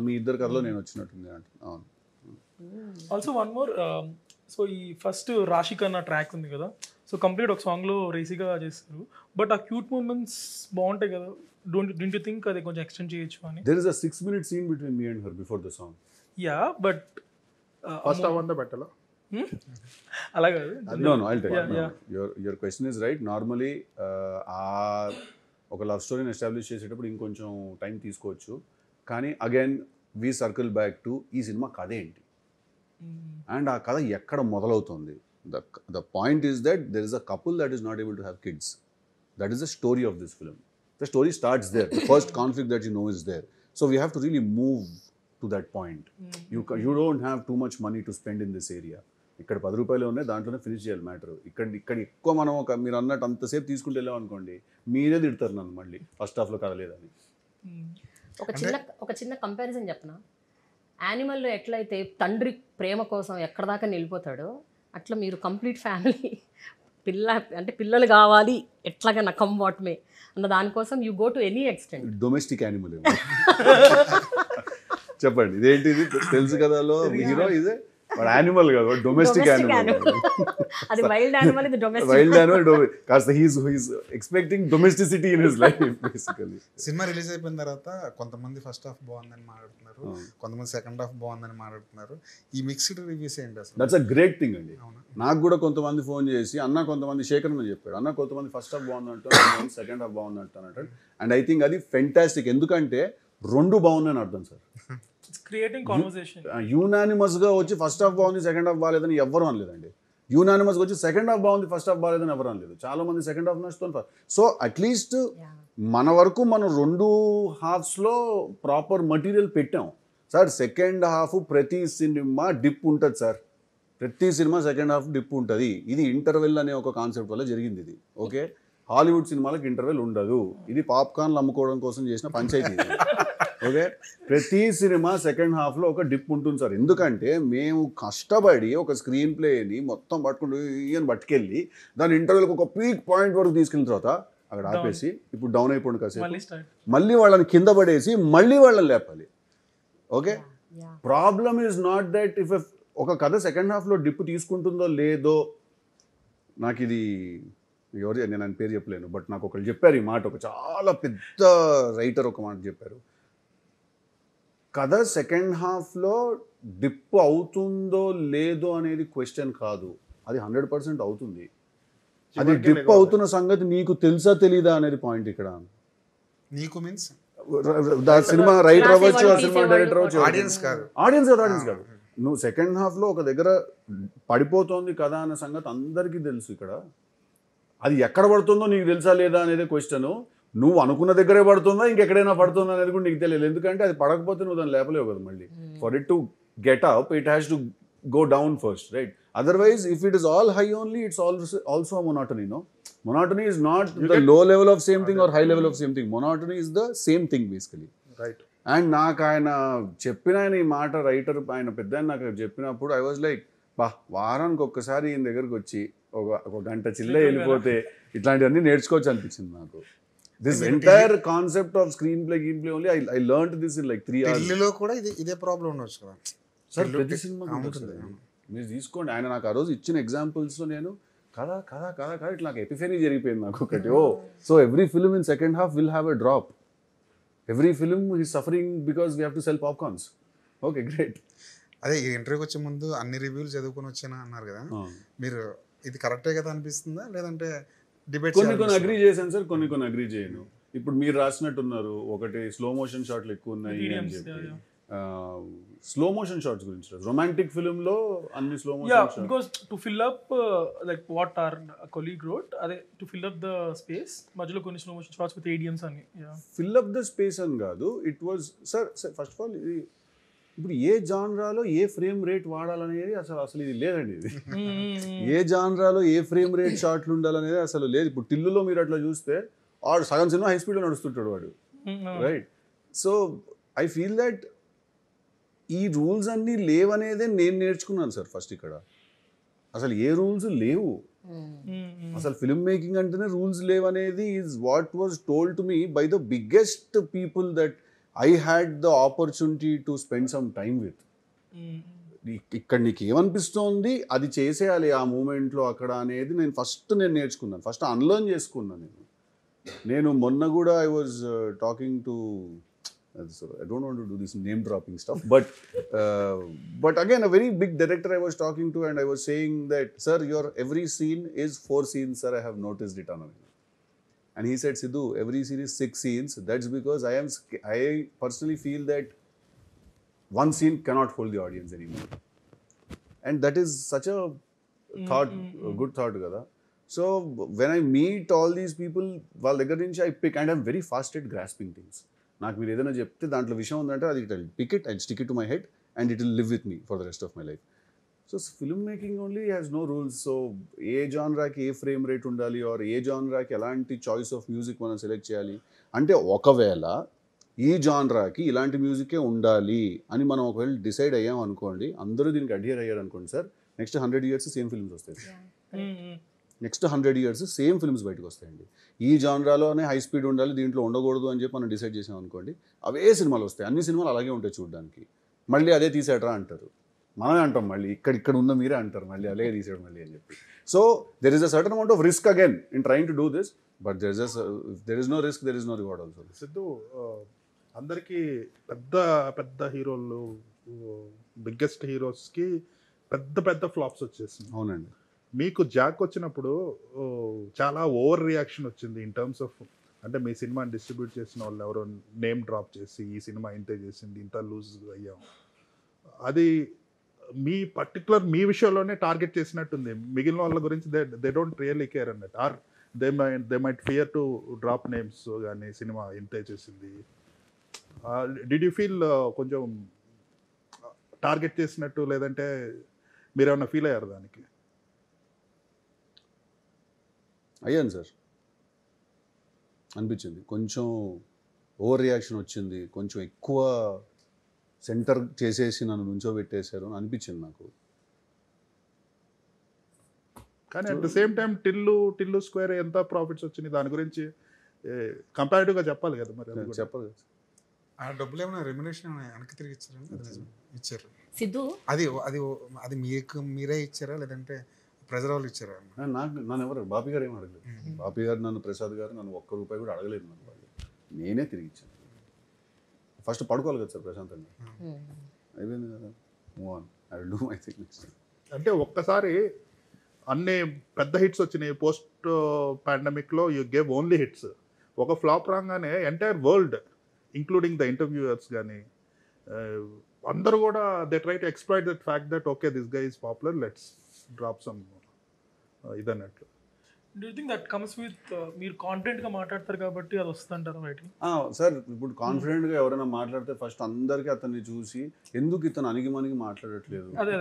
మీ ఇద్దరి కథలో నేను వచ్చినట్టుంది అంటే. ఆల్సో వన్ మోర్, సో ఈ ఫస్ట్ రాశిక్ అన్న ట్రాక్ ఉంది కదా, సో కంప్లీట్ ఒక సాంగ్లో రేసీగా చేస్తారు, బట్ ఆ క్యూట్ మూమెంట్స్ బాగుంటాయి కదా, డోంట్ యు థింక్ అది కొంచెం ఎక్స్టెండ్ చేయొచ్చు అని? There is a 6-minute scene between me and her before the song. Yeah, but first అవంతా పెట్టాలా? అలా కాదు. No, I'll tell you. Your question is right. Normally ఒక లవ్ స్టోరీని ఎస్టాబ్లిష్ చేసేటప్పుడు ఇంకొంచెం టైం తీసుకోవచ్చు, కానీ again we circle back to ఈ సినిమా కథ ఏంటి అండ్ ఆ కథ ఎక్కడ మొదలవుతుంది. The point is that there is a couple that is not able to have kids. That is the story of this film. The story starts there. The first conflict that you know is there. So we have to really move to that point. You don't have too much money to spend in this area. ఇక్కడ 10 రూపాయలు ఉన్నాయి, దాంట్లోనే finish చేయాలి matter. ఇక్కడ ఎక్కువ మనం మీరు అన్నట్టు అంతసేపు తీసుకుంటే వెళ్ళాం అనుకోండి, మీరే తిడతారు నన్ను మళ్ళీ ఫస్ట్ హాఫ్లో కదలేదని. ఒక చిన్న కంపారిజన్ చెప్పనా, యానిమల్లో ఎట్లయితే తండ్రి ప్రేమ కోసం ఎక్కడ దాకా నిలిపోతాడో, అట్లా మీరు కంప్లీట్ ఫ్యామిలీ పిల్లలు కావాలి ఎట్లాగా నా కమ్ వాట్ మే అన్న దానికోసం you go to any extent. Domestic animal చెప్పండి, ఇదేంటి ఇది తెలుసు కదాలో హీరో ఇదే యానిమల్ కాదు, డొమెస్టిక్ యానిమల్. అది వైల్డ్ యానిమల్, ఇది డొమెస్టిక్. వైల్డ్ యానిమల్ కాస్త he's expecting domesticity in his life basically. సినిమా రిలీజ్ అయిపోయిన తర్వాత కొంతమంది ఫస్ట్ హాఫ్ బాగుందని మాట్లాడుతున్నారు, కొంతమంది సెకండ్ హాఫ్ బాగుందని మాట్లాడుతున్నారు. ఈ మిక్స్డ్ రివ్యూస్ ఏంటి అసలు? దట్స్ అ గ్రేట్ థింగ్ అండి. నాకు కూడా కొంతమంది ఫోన్ చేసి అన్న, కొంతమంది శేఖర్ అని చెప్పాడు, అన్న కొంతమంది ఫస్ట్ హాఫ్ బాగుంది అంటారు, సెకండ్ హాఫ్ బాగుంది అంటారు. అండ్ ఐ థింక్ అది ఫెంటాస్టిక్, ఎందుకంటే రెండు బాగుందని అర్థం సార్. Creating conversation. యూనానిమస్గా వచ్చి ఫస్ట్ హాఫ్ బాగుంది సెకండ్ హాఫ్ బాగాలేదని ఎవ్వరూ అనలేదండి. యూనానిమస్గా వచ్చి సెకండ్ హాఫ్ బాగుంది ఫస్ట్ హాఫ్ బాగాలేదని ఎవరు అనలేదు. చాలా మంది సెకండ్ హాఫ్ నచ్చుతుంది. సో అట్లీస్ట్ మన వరకు మనం 2 హాఫ్స్లో ప్రాపర్ మటీరియల్ పెట్టాం సార్. సెకండ్ హాఫ్ ప్రతి సినిమా డిప్ ఉంటుంది సార్, ప్రతి సినిమా సెకండ్ హాఫ్ డిప్ ఉంటుంది. ఇది ఇంటర్వెల్ అనే ఒక కాన్సెప్ట్ వల్ల జరిగింది ఇది. ఓకే, హాలీవుడ్ సినిమాలకు ఇంటర్వెల్ ఉండదు. ఇది పాప్కార్న్లు అమ్ముకోవడం కోసం చేసిన పంచాయతీ. ఓకే, ప్రతి సినిమా సెకండ్ హాఫ్లో ఒక డిప్ ఉంటుంది సార్. ఎందుకంటే మేము కష్టపడి ఒక స్క్రీన్ ప్లేని మొత్తం పట్టుకుంటూ ఈయన పట్టుకెళ్ళి దాని ఇంటర్వెల్కి ఒక పీక్ పాయింట్ వరకు తీసుకెళ్ళిన తర్వాత అక్కడ ఆపేసి ఇప్పుడు డౌన్ అయిపోండి కాసేపు, మళ్ళీ వాళ్ళని కింద పడేసి మళ్ళీ వాళ్ళని లేపాలి. Okay, problem is not that if ఒక కథ సెకండ్ హాఫ్లో డిప్ తీసుకుంటుందో లేదో, నాకు ఇది ఎవరు నేను ఆయన పేరు చెప్పలేను, బట్ నాకు ఒకళ్ళు చెప్పారు ఈ మాట, ఒక చాలా పెద్ద రైటర్ ఒక మాట చెప్పారు. కథ సెకండ్ హాఫ్లో డిప్ అవుతుందో లేదో అనేది క్వశ్చన్ కాదు, అది 100% అవుతుంది. అది డిప్ అవుతున్న సంగతి నీకు తెలుసా తెలీదా అనేది పాయింట్ ఇక్కడ. నీకు మీన్స్ సినిమా రైటర్ అవ్వచ్చు, ఆ సినిమా డైరెక్టర్ అవ్వచ్చు, ఆడియన్స్ కాదు. ఆడియన్స్ కాదు. నువ్వు సెకండ్ హాఫ్లో ఒక దగ్గర పడిపోతుంది కదా అనే సంగతి అందరికీ తెలుసు. ఇక్కడ అది ఎక్కడ పడుతుందో నీకు తెలుసా లేదా అనేది క్వశ్చన్. నువ్వు అనుకున్న దగ్గరే పడుతుందా ఇంకెక్కడైనా పడుతుందా అనేది కూడా నీకు తెలియదు. ఎందుకంటే అది పడకపోతే నువ్వు దాన్ని లేపలేవు కదా మళ్ళీ. For it to get up it has to go down first, right? Otherwise, if it is all high only, it's also a monotony, no? Monotony is not the low level of same thing or high level of same thing. Monotony is the same thing basically. Right. And నాకు ఆయన చెప్పిన ఈ మాట writer ఆయన పెద్ద నాకు చెప్పినప్పుడు I was like, బా వారానికి ఒక్కసారి ఈయన దగ్గరకు వచ్చి ఒక గంట చిల్ల వెళ్ళిపోతే ఇట్లాంటివన్నీ నేర్చుకోవచ్చు అనిపించింది నాకు. This entire concept off screen play only I learned this in like 3 hours. ఢిల్లీలో కూడా ఇదే ప్రాబ్లం ఉండొచ్చు కదా సార్. ప్రతి సినిమా మీరు తీసుకోండి. ఆయన నాకు ఆ రోజు ఇచ్చిన ఎగ్జాంపుల్స్లో నేను కదా ఇట్లా నాకు ఎపిఫెనీ జరిగిపోయింది నాకు ఒకటి. So every film in second half will have a drop. Every film is suffering because we have to cell popcorns. Okay, great. అదే ఈ ఇంటర్వ్యూకి వచ్చే ముందు అన్ని రివ్యూలు చదువుకొని వచ్చానా అన్నారు కదా, మీరు ఇది కరెక్టే కదా అనిపిస్తుందా లేదంటే డిబేట్? కొన్ని అగ్రీ చేశాను సార్, కొన్ని అగ్రీ చేయను. ఇప్పుడు మీరు రాసినట్టున్నారు ఒకటి స్లో మోషన్ షాట్లు ఎక్కువ ఉన్నాయి అని చెప్పి. స్లో మోషన్ షాట్స్ గురించి రొమాంటిక్ ఫిల్మ్ లో అన్ని slow motion shots because to fill up like what our colleague wrote, అదే to fill up the space మధ్యలో కొన్ని slow motion shots with ADMs అని. ఫిల్ అప్ ద స్పేస్ అని కాదు, it was sir first of all ఇది ఇప్పుడు ఏ జాన్రాలో ఏ frame rate వాడాలనేది అసలు ఇది లేదండి. ఇది ఏ జాన్రాలో ఏ ఫ్రేమ్ రేట్ షాట్లు ఉండాలనేది అసలు లేదు. ఇప్పుడు టిల్లులో మీరు అట్లా చూస్తే ఆడు సగం సినిమా హై స్పీడ్లో నడుస్తుంటాడు వాడు, right? So I feel that ఈ రూల్స్ అన్నీ లేవనేదే నేను నేర్చుకున్నాను సార్ ఫస్ట్. ఇక్కడ అసలు ఏ రూల్స్ లేవు, అసలు ఫిల్మ్ మేకింగ్ అంటేనే రూల్స్ లేవనేది is what was told to me by the biggest people that I had the opportunity to spend some time with. ఇక్కడ నీకు ఏమనిపిస్తోంది అది చేసేయాలి ఆ మూమెంట్లో అక్కడ అనేది నేను నేర్చుకున్నాను. ఫస్ట్ అన్లర్న్ చేసుకున్నాను నేను మొన్న కూడా I was talking to, so I don't want to do this name dropping stuff, but again a very big director I was talking to and I was saying that, sir, your every scene is 4 scenes, sir, I have noticed it on a. And he said, Sidhu, every scene is 6 scenes. That's because I personally feel that one scene cannot hold the audience anymore, and that is such a thought, a good thought kada. So when I meet all these people వాళ్ళ దగ్గర నుంచి I pick, and I'm very fast at grasping things. నాకు మీరు ఏదైనా చెప్తే దాంట్లో విషయం ఉందంటే అది pick it and stick it to my head and it will live with me for the rest of my life. So film making only has no rules. So ఏ జాన్రాకి ఏ ఫ్రేమ్ రేట్ ఉండాలి ఆర్ ఏ జాన్రాకి ఎలాంటి choice of music మనం select చేయాలి అంటే, ఒకవేళ ఈ జాన్రాకి ఇలాంటి మ్యూజికే ఉండాలి అని మనం ఒకవేళ డిసైడ్ అయ్యాం అనుకోండి, అందరూ దీనికి అడ్హియర్ అయ్యారు అనుకోండి sir, next 100 years same films వస్తాయి. నెక్స్ట్ 100 years సేమ్ ఫిల్మ్స్ బయటకు వస్తాయండి. ఈ జాన్రాలోనే హై స్పీడ్ ఉండాలి, దీంట్లో ఉండకూడదు అని చెప్పి మనం డిసైడ్ చేసాం అనుకోండి, అవే సినిమాలు వస్తాయి. అన్ని సినిమాలు అలాగే ఉంటాయి చూడడానికి. మళ్ళీ అదే తీసేటరా అంటారు, మనమే అంటాం మళ్ళీ ఇక్కడ ఉన్న మీరే అంటారు మళ్ళీ అలాగే తీసేయడం మళ్ళీ అని చెప్పి. So there is a certain amount of risk again in trying to do this, but there is no risk, there is no reward also. Siddhu, అందరికీ పెద్ద హీరోలు, బిగ్గెస్ట్ హీరోస్కి పెద్ద ఫ్లాప్స్ వచ్చేసింది. అవునండి. మీకు జాక్ వచ్చినప్పుడు చాలా ఓవర్ రియాక్షన్ వచ్చింది ఇన్ టర్మ్స్ ఆఫ్, అంటే మీ సినిమాని డిస్ట్రిబ్యూట్ చేసిన వాళ్ళు ఎవరో నేమ్ డ్రాప్ చేసి ఈ సినిమా ఇంతే చేసింది, ఇంత లూజ్ అయ్యాం, అది మీ విషయంలోనే టార్గెట్ చేసినట్టుంది. మిగిలిన వాళ్ళ గురించి దే డోంట్ రియల్లీ కేర్ అన్నట్టు, or they might fear to drop names కానీ సినిమా ఇంతే చేసింది. డిడ్ యూ ఫీల్ కొంచెం టార్గెట్ చేసినట్టు, లేదంటే మీరేమన్నా ఫీల్ అయ్యారు దానికి? అయ్యాను సార్, అనిపించింది. కొంచెం ఓవర్ రియాక్షన్ వచ్చింది, కొంచెం ఎక్కువ సెంటర్ చేసేసి నన్ను నుంచోబెట్టేశారు అని అనిపించింది నాకు. కానీ at the same time Tillu square ఎంత ప్రాఫిట్స్ వచ్చినాయి దాని గురించి కంపారిటివ్గా చెప్పాలి కదా మరి. చెప్పదు ఆ డబ్బులు ఏమైనా రెమ్యునరేషన్ వెనక్కి తిరిగి ఇచ్చారండి? ఇచ్చారు. సిద్ధు అది అది అది మీరే ఇచ్చారా లేదంటే ప్రజల వాళ్ళు ఇచ్చారా? నన్ను ఎవరు బాపి గారు ఏమి అడగలేదు. బాపి గారు నన్ను, ప్రసాద్ గారు నన్ను ఒక్క రూపాయి కూడా అడగలేదు. నన్ను వాళ్ళు, నేనే తిరిగి ఇచ్చాను. ఫస్ట్ పడుకోవాలి కదా సార్ ప్రశాంతంగా. అయిపోయింది కదా, move on, I will do my thing next time. అంటే ఒక్కసారి అన్ని పెద్ద హిట్స్ వచ్చినాయి పోస్ట్ పాండమిక్లో, యూ గేవ్ ఓన్లీ హిట్స్. ఒక ఫ్లాప్ రాగానే entire world including the interviewers కానీ అందరూ కూడా they try to exploit that fact that okay this guy is popular, let's drop some ఇదన్నట్లు. Do you think that comes with మీరు కాన్ఫిడెంట్గా మాట్లాడతారు కాబట్టి అది వస్తుంటారు బయటికి? సార్ ఇప్పుడు కాన్ఫిడెంట్గా ఎవరైనా మాట్లాడితే ఫస్ట్ అందరికీ అతన్ని చూసి ఎందుకు ఇతను అణిగిమణిగి మాట్లాడట్లేదు, అదే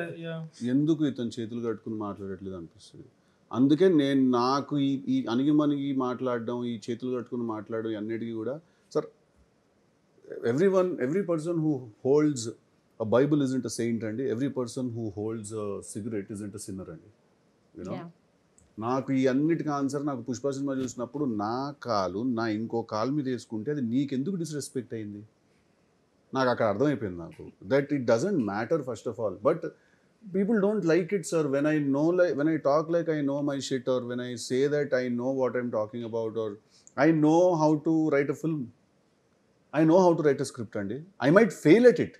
ఎందుకు ఇతను చేతులు కట్టుకుని మాట్లాడట్లేదు అనిపిస్తుంది. అందుకే నాకు ఈ అణిగిమణిగి మాట్లాడడం, ఈ చేతులు కట్టుకుని మాట్లాడడం అన్నిటికీ కూడా sir, every person who holds a Bible isn't a saint అండి, every person who holds a cigarette isn't a sinner అండి. యూనో, నాకు ఈ అన్నిటికీ ఆన్సర్ నాకు పుష్ప సినిమా చూసినప్పుడు నా ఇంకో కాలు మీద వేసుకుంటే అది నీకెందుకు డిస్రెస్పెక్ట్ అయింది నాకు అక్కడ అర్థమైపోయింది నాకు. That it doesn't matter first of all, but people don't like it, sir, when I talk like I know my shit, or when I say that I know what I'm talking about, or I know how to write a film, I know how to write a script, and I might fail at it,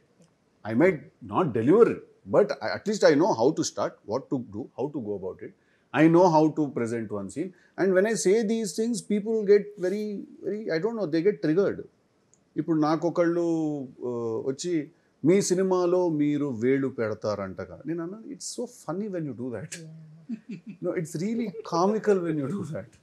I might not deliver it, but at least I know how to start, what to do, how to go about it. I know how to present one scene, and when I say these things, people get very I don't know, they get triggered. ఇప్పుడు నాకొకళ్ళు వచ్చి మీ సినిమాలో మీరు వేళ్ళు పెడతారంట కదా, నేను అన్నా it's so funny when you do that, no it's really comical when you do that.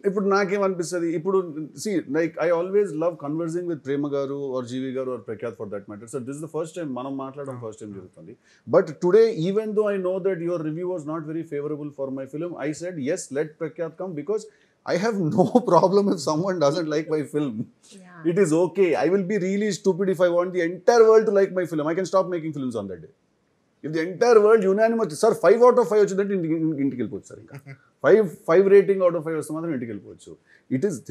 ఇప్పుడు నాకేమనిపిస్తుంది, ఇప్పుడు see like I always love conversing with Prema గారు ఆర్ జీవి గారు or Prakhyat for that matter. So this is the first time మనం మాట్లాడడం first time జరుగుతుంది. But today even though I know that your review was not very favourable for my film, I said yes, let Prakhyat come, because I have no problem if someone doesn't like my film. Yeah. It is okay. I will be really stupid if I want the entire world to like my film. I can stop making films on that day. If the entire world unanimous, sir, 5 out of 5 వచ్చిందంటే ఇంటికి వెళ్ళిపోవచ్చు sir. ఇంకా 5 rating out of 5 వస్తే మాత్రం ఇంటికి వెళ్ళిపోవచ్చు.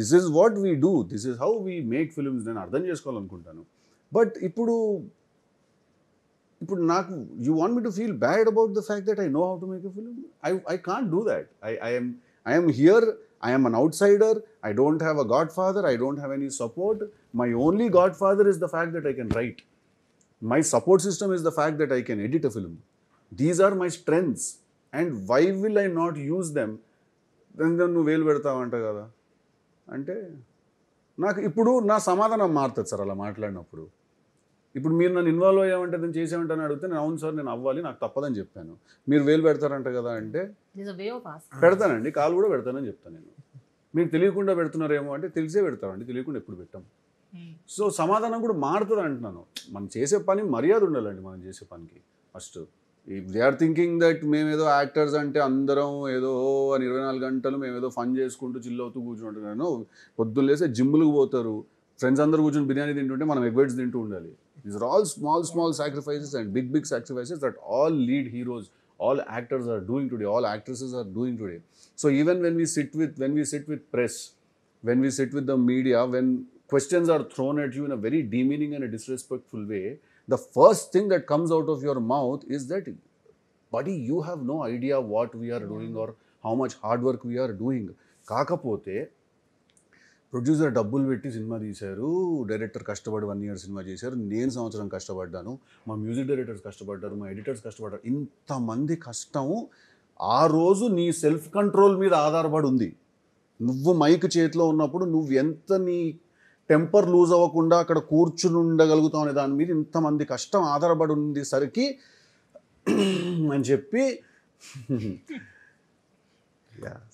This is what we do, this is how we make films. నేను అర్థం చేసుకోవాలనుకుంటాను. బట్ ఇప్పుడు నాకు you want me to feel bad about the fact that I know how to make a film. I can't do that. I am here, I am an outsider, I don't have a godfather, I don't have any support. My only godfather is the fact that I can write. My support system is the fact that I can edit a film. These are my strengths, and why will I not use them? Then నువ్వు వేలు పెడతావంట కదా అంటే నాకు ఇప్పుడు నా సమాధానం మారుతుంది sir అలా మాట్లాడినప్పుడు. ఇప్పుడు మీరు నన్ను ఇన్వాల్వ్ అయ్యామంటే నేను చేసామంటే అడిగితే నేను అవును సార్ నేను అవ్వాలి, నాకు తప్పదని చెప్పాను. మీరు వేలు పెడతారంట కదా అంటే పెడతానండి, కాలు కూడా పెడతానని చెప్తాను నేను. మీకు తెలియకుండా పెడుతున్నారేమో అంటే తెలిసే పెడతామండి, తెలియకుండా ఎప్పుడు పెట్టాం. సో సమాధానం కూడా మారుతుంది అంటున్నాను. మనం చేసే పని మర్యాద ఉండాలండి, మనం చేసే పనికి first. They are thinking that మేమేదో యాక్టర్స్ అంటే అందరం ఏదో 24 గంటలు మేమేదో ఫన్ చేసుకుంటూ చిల్ అవుతూ కూర్చుంటున్నాను. పొద్దున్న లేసే జిమ్లకు పోతారు, ఫ్రెండ్స్ అందరూ కూర్చొని బిర్యానీ తింటుంటే మనం ఎగ్ వైట్స్ తింటూ ఉండాలి. These are all small sacrifices and big sacrifices that all lead heroes, all actors are doing today, all actresses are doing today. So even when we sit with press, when we sit with the media, when questions are thrown at you in a very demeaning and a disrespectful way, the first thing that comes out of your mouth is that, buddy, you have no idea what we are doing or how much hard work we are doing. కాకపోతే producer డబ్బులు పెట్టి cinema తీశారు, director కష్టపడి 1 year cinema చేశారు, నేను సంవత్సరం కష్టపడ్డాను, మా మ్యూజిక్ డైరెక్టర్స్ కష్టపడ్డారు, మా ఎడిటర్స్ కష్టపడ్డారు. ఇంతమంది కష్టం ఆ రోజు నీ సెల్ఫ్ కంట్రోల్ మీద ఆధారపడి ఉంది. నువ్వు మైక్ చేతిలో ఉన్నప్పుడు నువ్వు ఎంత నీ టెంపర్ లూజ్ అవ్వకుండా అక్కడ కూర్చుని ఉండగలుగుతావు అనే దాని మీద ఇంతమంది కష్టం ఆధారపడి ఉంది సరికి అని చెప్పి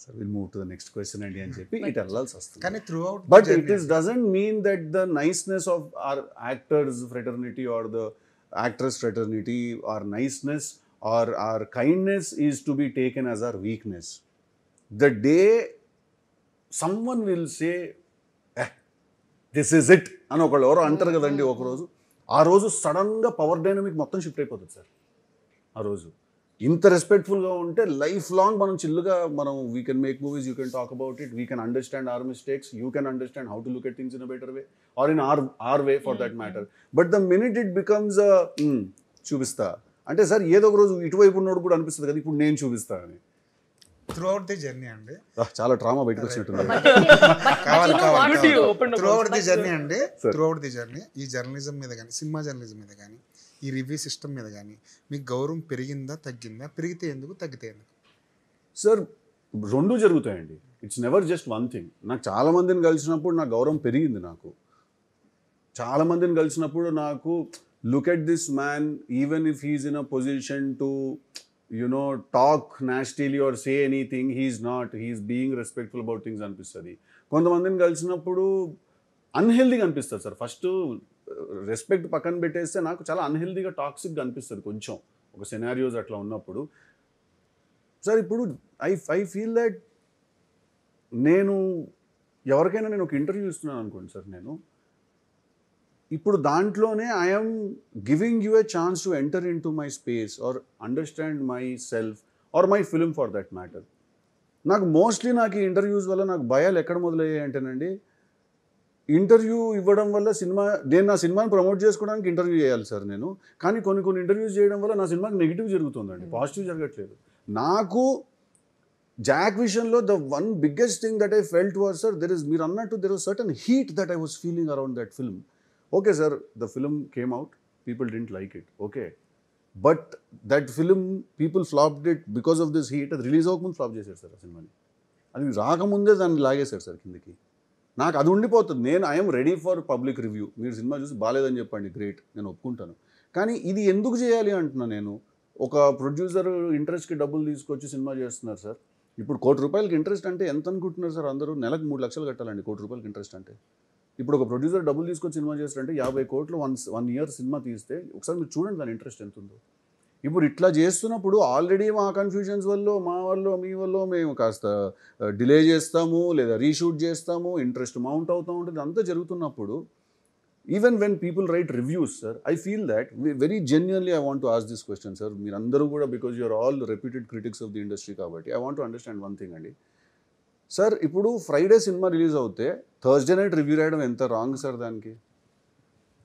so we'll move to the next question and చెప్పి it allows us to. కానీ throughout But it doesn't mean that the niceness of our actors fraternity or the actress fraternity or niceness our kindness is to be taken as our weakness. The day someone will say, this is it అని ఒకళ్ళు ఎవరో అంటారు కదండి ఒకరోజు, ఆ రోజు సడన్గా power dynamic మొత్తం షిఫ్ట్ అయిపోతుంది సార్. ఆ రోజు ఇంత రెస్పెక్ట్ఫుల్గా ఉంటే లైఫ్ లాంగ్ మనం చిల్లుగా we can make movies, you can talk about it, we can understand our mistakes, you can understand how to look at things in a better way or in our way for that matter. But the minute it becomes చూపిస్తా అంటే sir ఏదో ఒక రోజు ఇటువైపు ఉన్నోడు కూడా అనిపిస్తుంది కదా ఇప్పుడు నేను చూపిస్తా అని. త్రూ అవుట్ ది జర్నీ అండి, చాలా డ్రామా బయటకు వచ్చినట్టుంది. త్రూ అవుట్ ది జర్నీ అండి, త్రూ అవుట్ ది జర్నీ ఈ జర్నలిజం మీద కానీ, సినిమా జర్నలిజం మీద కానీ, ఈ రివ్యూ సిస్టమ్ మీద కానీ మీకు గౌరవం పెరిగిందా తగ్గిందా, పెరిగితే ఎందుకు తగ్గితే ఎందుకు? సార్ రెండు జరుగుతాయండి, it's never just one thing. నాకు చాలా మందిని కలిసినప్పుడు నాకు గౌరవం పెరిగింది. నాకు చాలా మందిని కలిసినప్పుడు నాకు look at this man, even if he's in a position to talk nastily or say anything, he's being respectful about things అనిపిస్తుంది. కొంతమందిని కలిసినప్పుడు అన్హెల్దీగా అనిపిస్తుంది సార్. ఫస్ట్ రెస్పెక్ట్ పక్కన పెట్టేస్తే నాకు చాలా అన్హెల్దీగా టాక్సిక్గా అనిపిస్తుంది కొంచెం ఒక సినారియోస్ అట్లా ఉన్నప్పుడు. సార్ ఇప్పుడు ఐ ఫీల్ దట్ ఎవరికైనా నేను ఒక ఇంటర్వ్యూ ఇస్తున్నాను అనుకోండి సార్, నేను ఇప్పుడు దాంట్లోనే I'm giving you a chance to enter into my space or understand myself or my film for that matter. నాకు మోస్ట్లీ నాకు ఈ ఇంటర్వ్యూస్ వల్ల నాకు భయాలు ఎక్కడ మొదలయ్యాయి అంటేనండి, ఇంటర్వ్యూ ఇవ్వడం వల్ల నేను నా సినిమాని ప్రమోట్ చేసుకోవడానికి ఇంటర్వ్యూ చేయాలి సార్ నేను, కానీ కొన్ని ఇంటర్వ్యూస్ చేయడం వల్ల నా సినిమాకి నెగిటివ్ జరుగుతుందండి, పాజిటివ్ జరగట్లేదు. నాకు జాక్ విషయంలో the one biggest thing that I felt was sir, మీరు అన్నట్టు there was certain heat that I was feeling around that film. Okay sir, the film came out, people didn't like it, okay, but that film people flopped it because of this heat. Release avvukmundu flop chesaru sir సినిమాని, అది రాకముందే దాన్ని లాగేశారు sir కిందకి. నాకు అది ఉండిపోతుంది, నేను I'm ready for public review. మీరు సినిమా చూసి బాగాలేదని చెప్పండి, గ్రేట్, నేను ఒప్పుకుంటాను. కానీ ఇది ఎందుకు చేయాలి అంటున్నా నేను. ఒక ప్రొడ్యూసర్ ఇంట్రెస్ట్కి డబ్బులు తీసుకొచ్చి సినిమా చేస్తున్నారు సార్. ఇప్పుడు ₹1 కోటి ఇంట్రెస్ట్ అంటే ఎంత అనుకుంటున్నారు సార్ అందరూ? నెలకు 3 లక్షలు కట్టాలండి ₹1 కోటి ఇంట్రెస్ట్ అంటే. ఇప్పుడు ఒక ప్రొడ్యూసర్ డబ్బులు తీసుకొచ్చి సినిమా చేస్తారంటే 50 కోట్లు 1 ఇయర్ సినిమా తీస్తే ఒకసారి మీరు చూడండి దాని ఇంట్రెస్ట్ ఎంత ఉందో. ఇప్పుడు ఇట్లా చేస్తున్నప్పుడు ఆల్రెడీ మా కన్ఫ్యూజన్స్ వల్ల మీ వల్ల మేము కాస్త డిలే చేస్తాము లేదా రీషూట్ చేస్తాము, ఇంట్రెస్ట్ మౌంట్ అవుతూ ఉంటుంది, అంతా జరుగుతున్నప్పుడు even when people write reviews sir, I feel that very genuinely I want to ask this question sir. మీరందరూ కూడా because you're all reputed critics of the industry కాబట్టి I want to understand one thing అండి. Sir ఇప్పుడు Friday cinema release అవుతే Thursday night review రాయడం ఎంత wrong sir దానికి?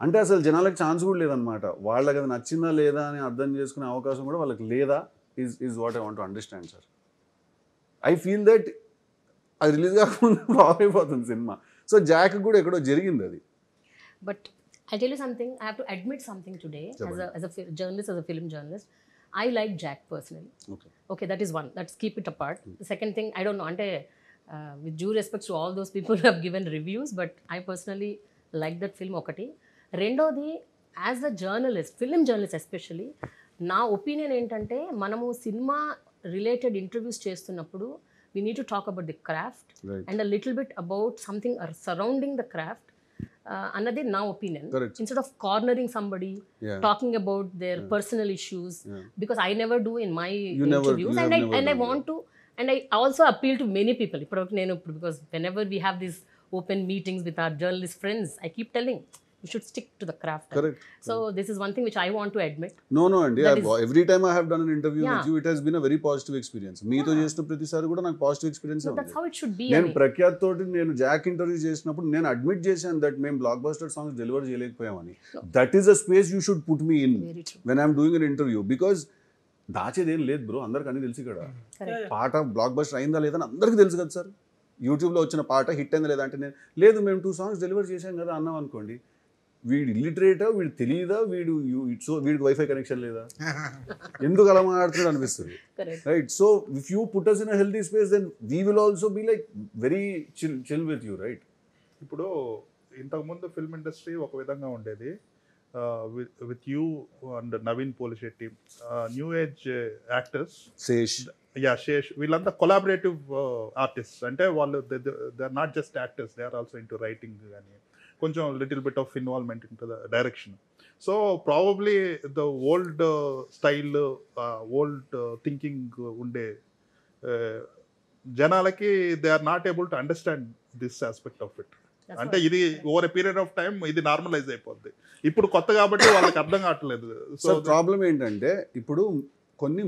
అంటే అసలు జనాలకు ఛాన్స్ కూడా లేదనమాట, వాళ్ళకి అది నచ్చిందా లేదా అని అర్థం చేసుకునే అవకాశం కూడా వాళ్ళకి లేదా is what I want to understand sir. I feel that అది రిలీజ్ కాకుండా ఫ్లాప్ అయిపోతుంది సినిమా. సో జాక్ కూడా ఎక్కడో జరిగింది అది. But I tell you something, I have to admit something today as a journalist, as a film journalist. I like Jack personally. Okay, that is one. Let's keep it apart. The second thing, I don't know, ante with due respect to all those people who have given reviews, but I personally like that film okati. Rendodi, as a journalist, film journalist especially, na opinion entante manamu cinema related interviews chestunnappudu we need to talk about the craft, right, and a little bit about something surrounding the craft. Another now opinion. Correct. Instead of cornering somebody, talking about their personal issues, because I never do in my interviews, and I want to, and I also appeal to many people, because whenever we have these open meetings with our journalist friends, I keep telling you should stick to the craft. Correct. So this is one thing which I want to admit. No అండి, every time I have done an interview with you, it has been a very positive experience. మీతో చేసిన ప్రతిసారి కూడా నాకు positive experience ఉంది. That's how it should be. నేను ప్రఖ్యాత్ తోటి నేను జాక్ ఇంటర్వ్యూ చేసినప్పుడు నేను అడ్మిట్ చేశాను దట్ మేము బ్లాక్ బస్టర్ సాంగ్స్ డెలివర్ చేయలేకపోయామని. That is a space you should put me in when I'm doing an interview, because దాచేదేం లేదు బ్రో, అందరికి అన్ని తెలుసు ఇక్కడ. పాట బ్లాక్ బస్టర్ అయిందా లేదా అని అందరికీ తెలుసు కదా సార్. యూట్యూబ్లో వచ్చిన పాట హిట్ అయిందా లేదా అంటే నేను లేదు మేము 2 songs డెలివర్ చేశాం కదా అన్నాం అనుకోండి, వీడు ఇల్లిటరేటా, వీడు తెలియదా, వీడికి వైఫై కనెక్షన్ లేదా, ఎందుకు అలా మాట్లాడుతున్నాడు అనిపిస్తుంది, right? So if you put us in a healthy space, then we will also be like very chill with you, right? ఇప్పుడు ఇంతకుముందు ఫిల్మ్ ఇండస్ట్రీ ఒక విధంగా ఉండేది, with you and Naveen Polishetty, new age actors, Sesh, వీళ్ళంతా కొలాబరేటివ్ ఆర్టిస్ట్. అంటే వాళ్ళు they are not just actors, they are also into writing కానీ కొంచెం little bit of involvement into the direction. So probably the old style old thinking ఉండే జనాలకి they are not able to understand this aspect of it. అంటే ఇది over a period of time ఇది normalise అయిపోద్ది. ఇప్పుడు కొత్త కాబట్టి వాళ్ళకి అర్థం కావట్లేదు. సో ప్రాబ్లం ఏంటంటే ఇప్పుడు కొన్ని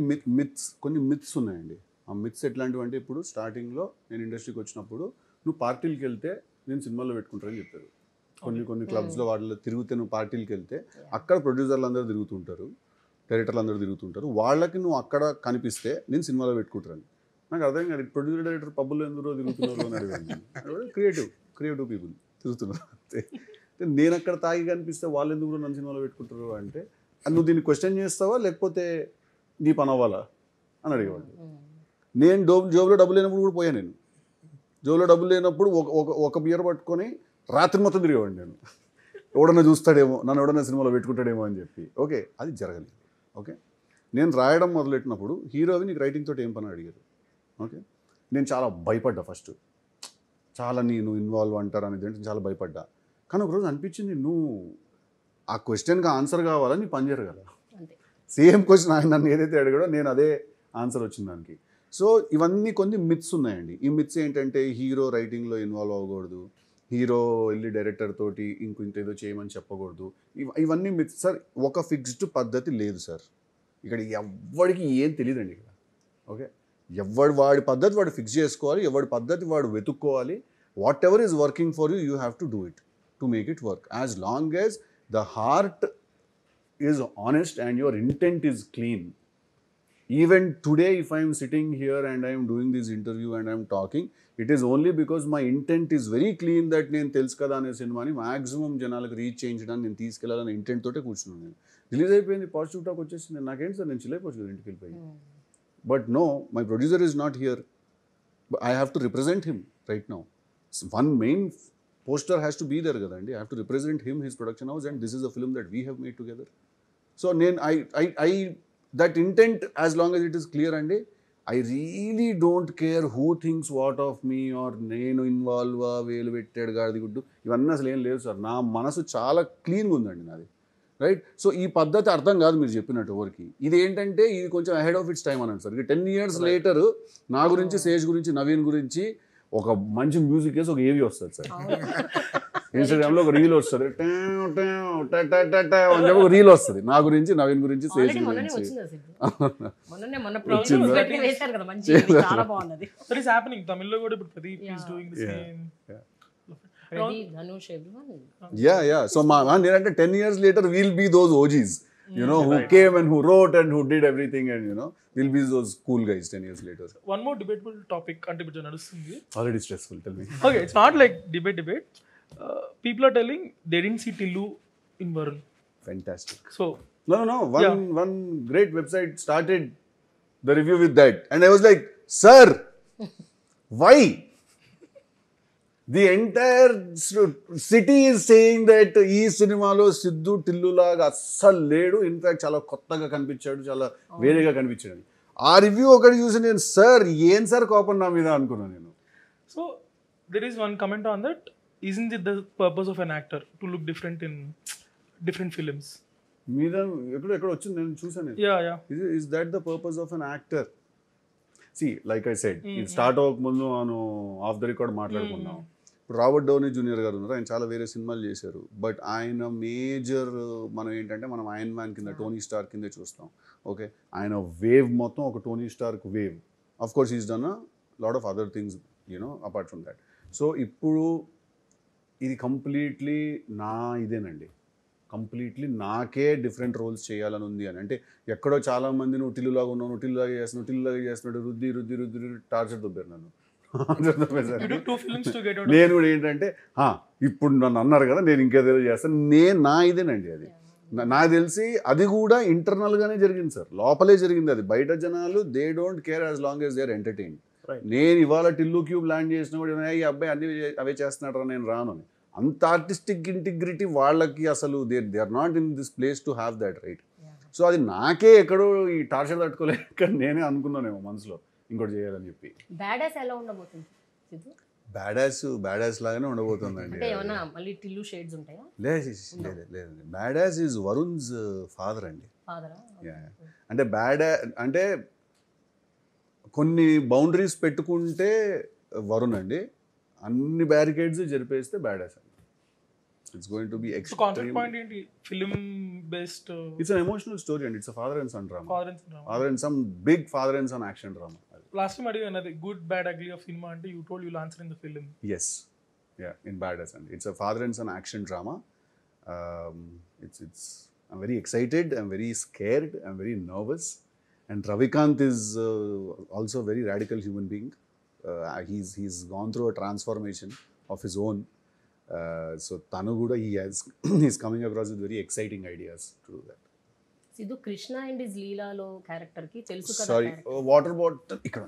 మిత్స్ ఉన్నాయండి. ఆ మిత్స్ ఎట్లాంటివి అంటే ఇప్పుడు స్టార్టింగ్లో నేను ఇండస్ట్రీకి వచ్చినప్పుడు నువ్వు పార్టీలకు వెళ్తే నేను సినిమాలో పెట్టుకుంటారని చెప్పారు. కొన్ని క్లబ్స్లో వాళ్ళు తిరిగితే నువ్వు పార్టీలకు వెళ్తే అక్కడ ప్రొడ్యూసర్లు అందరూ తిరుగుతుంటారు, డైరెక్టర్లు అందరూ తిరుగుతుంటారు, వాళ్ళకి నువ్వు అక్కడ కనిపిస్తే నేను సినిమాలో పెట్టుకుంటారని. నాకు అర్థం కాదు, ప్రొడ్యూసర్ డైరెక్టర్ పబ్బుల్లో ఎందులో తిరుగుతున్నారు అని అడిగాను. క్రియేటివ్ పీపుల్ తిరుగుతున్నారు అంతే. నేను అక్కడ తాగి కనిపిస్తే వాళ్ళు ఎందుకు నన్ను సినిమాలో పెట్టుకుంటారు అంటే నువ్వు దీన్ని క్వశ్చన్ చేస్తావా లేకపోతే నీ పని అవ్వాలా అని అడిగేవాళ్ళు. నేను జోబులో డబ్బులు లేనప్పుడు కూడా పోయాను. నేను జోబులో డబ్బులు లేనప్పుడు ఒక బియర్ పట్టుకొని రాత్రి మొత్తం తిరిగేవాడిని. నేను ఎవడన్నా చూస్తాడేమో, నన్ను ఎవడన్నా సినిమాలో పెట్టుకుంటాడేమో అని చెప్పి. ఓకే, అది జరగలేదు. ఓకే, నేను రాయడం మొదలెట్టినప్పుడు హీరోవి నీకు రైటింగ్ తోటి ఏం పని అడిగారు. ఓకే, నేను చాలా భయపడ్డా. ఫస్ట్ చాలా నేను ఇన్వాల్వ్ అంటారు అనేది అంటే చాలా భయపడ్డా. కానీ ఒకరోజు అనిపించింది నువ్వు ఆ క్వశ్చన్కి ఆన్సర్ కావాలని నీ పని జరగాల. సేమ్ క్వశ్చన్ ఆయన నన్ను ఏదైతే అడిగాడో నేను అదే ఆన్సర్ వచ్చింది దానికి. సో ఇవన్నీ కొన్ని మిత్స్ ఉన్నాయండి. ఈ మిత్స్ ఏంటంటే హీరో రైటింగ్లో ఇన్వాల్వ్ అవ్వకూడదు, హీరో వెళ్ళి డైరెక్టర్ తోటి ఇంకేదో చేయమని చెప్పకూడదు. ఇవన్నీ మిత్స్ సార్. ఒక ఫిక్స్డ్ పద్ధతి లేదు సార్. ఇక్కడ ఎవ్వడికి ఏం తెలియదండి ఇక్కడ. ఓకే, వాడి పద్ధతి వాడు ఫిక్స్ చేసుకోవాలి, ఎవడి పద్ధతి వాడు వెతుక్కోవాలి. What ever is working for you, you have to do it to make it work. As long as the heart is honest and your intent is clean. Even today, if I am sitting here and I am doing this interview and I am talking, it is only because my intent is very clean that నేను తెలుసు కదా అనే సినిమాని maximum జనాలకు reach చేయించడానికి నేను తీసుకెళ్ళాలని intent తోటే కూర్చున్నాను. నేను రిలీజ్ అయిపోయింది, పాజిటివ్ టాక్ వచ్చేసింది, నాకేంటి సార్ నేను చిల్లైపోవచ్చు కదా ఇంటికి వెళ్ళిపోయి. But no, my producer is not here, I have to represent him right now. One main poster has to be there కదండి. I have to represent him, his production house, and this is a film that we have made together. So నేను that intent, as long as it is clear, and I really don't care who thinks what of me or నేను involve వేలు పెట్టాడు గాడిది గుడ్డు ఇవన్నీ అసలు ఏం లేదు సార్. నా మనసు చాలా క్లీన్గా ఉందండి నాది, రైట్. సో ఈ పద్ధతి అర్థం కాదు మీరు చెప్పినట్టు ఎవరికి. ఇది ఏంటంటే ఇది కొంచెం అహెడ్ ఆఫ్ ఇట్స్ టైం అనండి సార్. 10 years later నా గురించి, శేష్ గురించి, నవీన్ గురించి ఒక మంచి మ్యూజిక్ వేసి ఒక ఏవి వస్తుంది సార్. ఇన్స్టాగ్రామ్లో ఒక రీల్ వస్తుంది, అని చెప్పి ఒక రీల్ వస్తుంది నా గురించి, నవీన్ గురించి, శేష్ గురించి. తమిళ్లో కూడా ఇప్పుడు Pradeep is doing the same. So నేనంటే 10 years later we'll be those OGs, you know, who came and who wrote and who did everything, and you know, we'll be those cool guys 10 years later. One more debatable topic అంటే ఇప్పుడు నడుస్తుంది. Already stressful, tell me. Okay, it's not like debate. People are telling they didn't see Tillu in Varun. Fantastic. So no, one great website started the review with that, and I was like, sir, why? The entire city is saying that ఈ సినిమాలో సిద్ధు టిల్లు లాగా అస్సలు లేడు, in fact చాలా కొత్తగా కనిపించాడు, చాలా వేరేగా కనిపించాడు. ఆ రివ్యూ ఒకటి చూసి నేను సార్ ఏం సార్ కోపం నా మీద అనుకున్నాను నేను. So there is one comment on that. Isn't it the purpose of an actor to look different in different films? మీద ఎక్కడ వచ్చింది నేను చూసాను. Is that the purpose of an actor? See, like I said, ఇది start అవ్వక ముందు మనం of the record మాట్లాడుకున్నాం. ఇప్పుడు రాబర్ట్ డౌనీ జూనియర్ గారు ఉన్నారు, ఆయన చాలా వేరే సినిమాలు చేశారు. బట్ ఆయన మేజర్ మనం ఏంటంటే మనం ఐరన్ మ్యాన్ కింద, టోనీ స్టార్ కిందే చూస్తాం. ఓకే, ఆయన వేవ్ మొత్తం ఒక Tony Stark wave. Of course is done a lot of other things you know apart from that. So ఇప్పుడు ఇది కంప్లీట్లీ ఇదేనండి, కంప్లీట్లీ నాకే డిఫరెంట్ రోల్స్ చేయాలని ఉంది అని. అంటే ఎక్కడో చాలామంది నువ్వు టిల్లులాగా ఉన్నావు, నువ్వు టిల్లులాగా చేస్తున్నాడు, రుద్ది టార్చర్ దొబ్బారు నన్ను. నేను కూడా ఏంటంటే ఇప్పుడు నన్ను అన్నారు కదా నేను ఇంకేదో చేస్తాను, ఇదేనండి అది. నాకు తెలిసి అది కూడా ఇంటర్నల్గానే జరిగింది సార్, లోపలే జరిగింది అది. బయట జనాలు they don't care as long as they are entertain. నేను ఇవాళ టిల్లు క్యూబ్ ల్యాండ్ చేసిన కూడా ఈ అబ్బాయి అన్ని అవే చేస్తున్నాడు నేను రాను అని. అంత ఆర్టిస్టిక్ ఇంటిగ్రిటీ వాళ్ళకి అసలు they are not in this place to have that, right. So అది నాకే ఎక్కడో ఈ టార్చర్ తట్టుకోలేక నేనే అనుకున్నానేమో మనసులో ఇంకోటి చేయాలని చెప్పి. బ్యాడాస్ లాగానే ఉండబోతుందండి. అంటే ఏమన్నా మళ్ళీ టిల్లు షేడ్స్ ఉంటాయా? లేదండి. బ్యాడాస్ ఈజ్ వరుణ్స్ ఫాదర్ అండి. ఫాదరా? అంటే అంటే కొన్ని బౌండరీస్ పెట్టుకుంటే వరుణ్ అండి, అన్ని బ్యారికేడ్స్ జరిపేస్తే బ్యాడాస్ అండి. It's going to be so concept point ఏంటి? Film based it's an emotional story అండి. It's a father and son drama. Father and some big father and son action drama. Last time అడిగాను అది good bad ugly of cinema అంటే you told you'll answer in the film. Yes, yeah, in Badass, and it's a father and son action drama. It's. I'm very excited. I'm very scared. I'm very nervous. And Ravikant is also a very radical human being. He's gone through a transformation of his own. So Tanu Guda, he's coming across with very exciting ideas to do that. Siddhu, Krishna and his లీలాలో character కి తెలుసు కదా. Sorry, water bottle. ఇక్కడ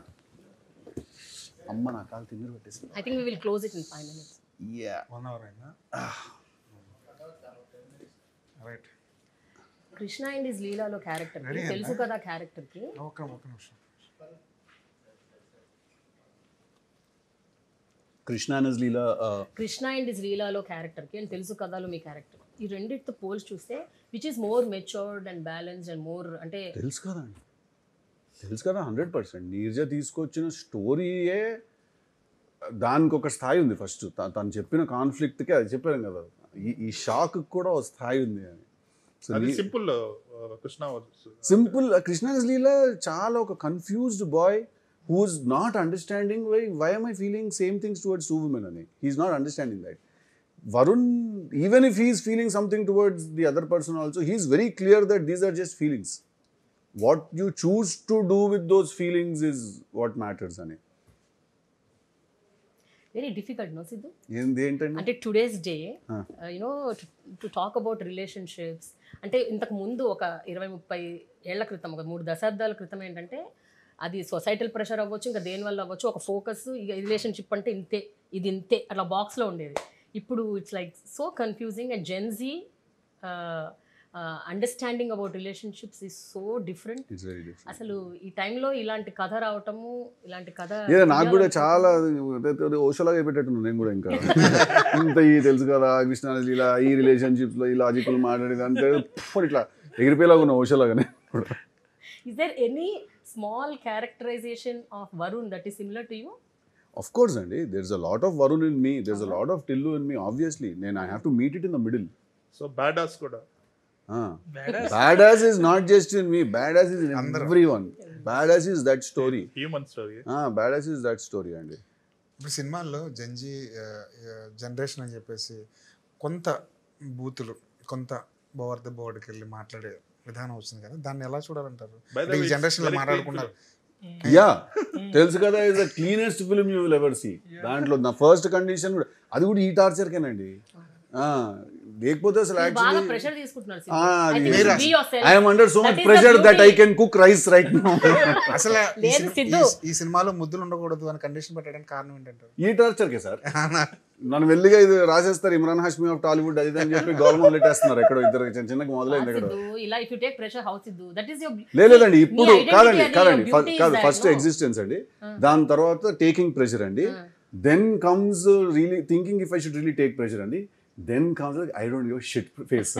అమ్మ నా కాలు తిమ్మిరి పట్టేసింది. I think we will close it in 5 minutes. Yeah. 1 hour అయినా. రైట్. కృష్ణ అండ్ ఇస్ లీలాలో క్యారెక్టర్ కి Ready తెలుసు కదా క్యారెక్టర్ కి. ఒక నిమిషం. Krishna and Leela. Krishna and his లీలాలో క్యారెక్టర్ కి అండ్ తెలుసు కథలో మీ క్యారెక్టర్, ఈ రెండిటితో పోల్చి చూస్తే which is more matured and balanced and more అంటే తెలుసు కదా 100%. నీరజ తీసుకొచ్చిన స్టోరీయే దానికి ఒక స్థాయి ఉంది. ఫస్ట్ తను చెప్పిన కాన్ఫ్లిక్ట్కి అది చెప్పాను కదా, ఈ షాక్ కూడా ఒక స్థాయి ఉంది అని. సింపుల్ కృష్ణ లీలా చాలా ఒక confused boy who's not understanding why am I feeling same things towards two women ani. He's not understanding that. Varun, even if he's feeling something towards the other person also, he's very clear that these are just feelings. What you choose to do with those feelings is what matters ani. Very difficult no Siddhu? ఏంటండి అంటే today's day you know to talk about relationships అంటే ఇంతకు ముందు ఒక 20-30 ఏళ్ల క్రితం, ఒక 3 దశాబ్దాల క్రితం ఏంటంటే అది సొసైటల్ ప్రెషర్ అవ్వచ్చు, ఇంకా దేనివల్ల అవ్వచ్చు, ఒక ఫోకస్ ఇక రిలేషన్షిప్ అంటే ఇంతే, ఇది ఇంతే అట్లా బాక్స్లో ఉండేది. ఇప్పుడు it's like so confusing and Gen Z understanding about relationships is so different. అసలు ఈ టైంలో ఇలాంటి కథ రావటము, ఇలాంటి కథ నాకు కూడా చాలా ఓషలాగా అయిపోయేటట్టు నేను కూడా ఇంకా ఇంత ఈ తెలుసు కదా కృష్ణ ఇలా ఈ రిలేషన్షిప్స్లో ఈ లాజికల్ మాట్లాడేది అంటే ఇట్లా ఎగిరిపోయేలాగా ఉన్న ఓషలాగానే. Is there any small characterization of Varun that is similar to you? Of course, Andy. There's a lot of Varun in me. There's a lot of Tillu in me, obviously. Then I have to meet it in the middle. So badass kuda. Badass is not just in me. Badass is in everyone. Badass is that story. Human story. Badass is that story, Andy. ఇప్పుడు సినిమాల్లో జంజీ generation అని చెప్పేసి కొంత బూతులు, కొంత బోర్డుకి వెళ్ళి మాట్లాడే విధానం వచ్చింది కదా, దాన్ని ఎలా చూడాలంటారు? ఈ జనరేషన్ లో మాట్లాడుకున్నారు. యా తెలుసు కదా is the cleanest film you will ever see. దాంట్లో నా ఫస్ట్ కండిషన్ కూడా అది కూడా ఈ టార్చర్కేనండి. లేకపోతే అసలు I'm under so much pressure that I can cook rice right now. అసలు ఈ సినిమాలో ముద్దులు ఉండకూడదు అని కండిషన్ పెట్టడానికి కారణం ఏంటంటారు? ఈ టార్చర్కే సార్. నన్ను వెళ్ళిగా ఇది రాసేస్తారు ఇమ్రాన్ హాష్మి ఆఫ్ టాలీవుడ్ అది అని చెప్పి గవర్నమెంట్ పెట్టేస్తున్నారు. ఎక్కడో ఇద్దరు చిన్నగా మొదలైంది ఎక్కడ. లేదండి ఇప్పుడు కాదు ఫస్ట్ ఎగ్జిస్టెన్స్ అండి, దాని తర్వాత టేకింగ్ ప్రెషర్ అండి, then comes really thinking if I should really take pressure అండి, then comes I don't give shit phase.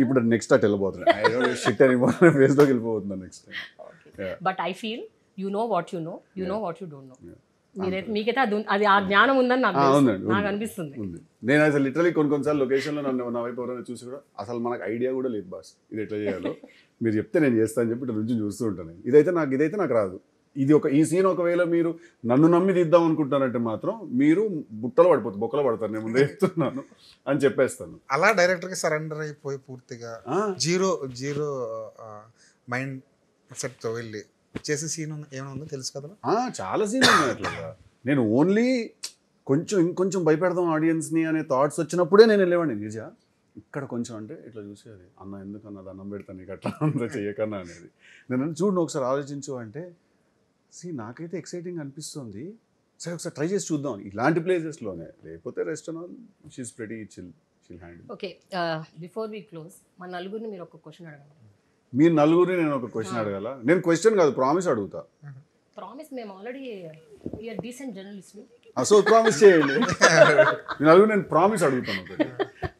ఇప్పుడు నెక్స్ట్ అట్ వెళ్ళిపోతుంది ఐ డోంట్ గివ్ షిట్ అని ఫేస్ లోకి వెళ్ళిపోతుంది next. But I feel you know what you know, you know what you don't know. మీకైతే అది ఆ జ్ఞానం ఉందని నాకు అనిపిస్తుంది. నేను అసలు లిటరలీ కొన్నిసార్లు లొకేషన్లో నన్ను నా వైపు ఎవరైనా చూసి కూడా అసలు మనకు ఐడియా కూడా లేదు బాస్ ఇది ఎట్లా చేయాలో, మీరు చెప్తే నేను చేస్తాను అని చెప్పి ఇట్లా నుంచి చూస్తూ ఉంటాను. ఇదైతే నాకు రాదు. ఈ సీన్ ఒకవేళ మీరు నన్ను నమ్మి తీద్దాం అనుకుంటానంటే మాత్రం మీరు బొక్కలు పడతారు, నేను ముందే చెప్తున్నాను అని చెప్పేస్తాను. అలా డైరెక్టర్కి సరెండర్ అయిపోయి పూర్తిగా జీరో మైండ్ సెట్తో వెళ్ళి చేసే సీన్ ఏమైనా ఉందో తెలుసు కదా? చాలా సీన్ ఉన్నాయి అట్లా. నేను ఓన్లీ ఇంకొంచెం భయపెడదాం ఆడియన్స్ని అనే థాట్స్ వచ్చినప్పుడే నేను వెళ్ళేవాడిని. నిజా ఇక్కడ కొంచెం అంటే ఇట్లా చూసేది, అన్న ఎందుకన్నా అన్నం పెడతాను నీకు అట్లా అంతా చెయ్యకన్నా అనేది. నేను చూడు ఒకసారి ఆలోచించు అంటే నాకైతే ఎక్సైటింగ్ అనిపిస్తుంది, సరే ఒకసారి ట్రై చేసి చూద్దాం ఇలాంటి ప్లేసెస్లోనే, లేకపోతే rest and all she's pretty chill handle. Okay, before we close మన నలుగురిని మీరు ఒక క్వశ్చన్ అడగండి. మీరు నలుగురిని నేను ఒక క్వశ్చన్ అడగాల? నేను క్వశ్చన్ కాదు ప్రామిస్ అడుగుతా. ప్రామిస్ మేము already we are decent journalist. So promise చేయండి. నేను ప్రామిస్ అడుగుతాను ఒకటి.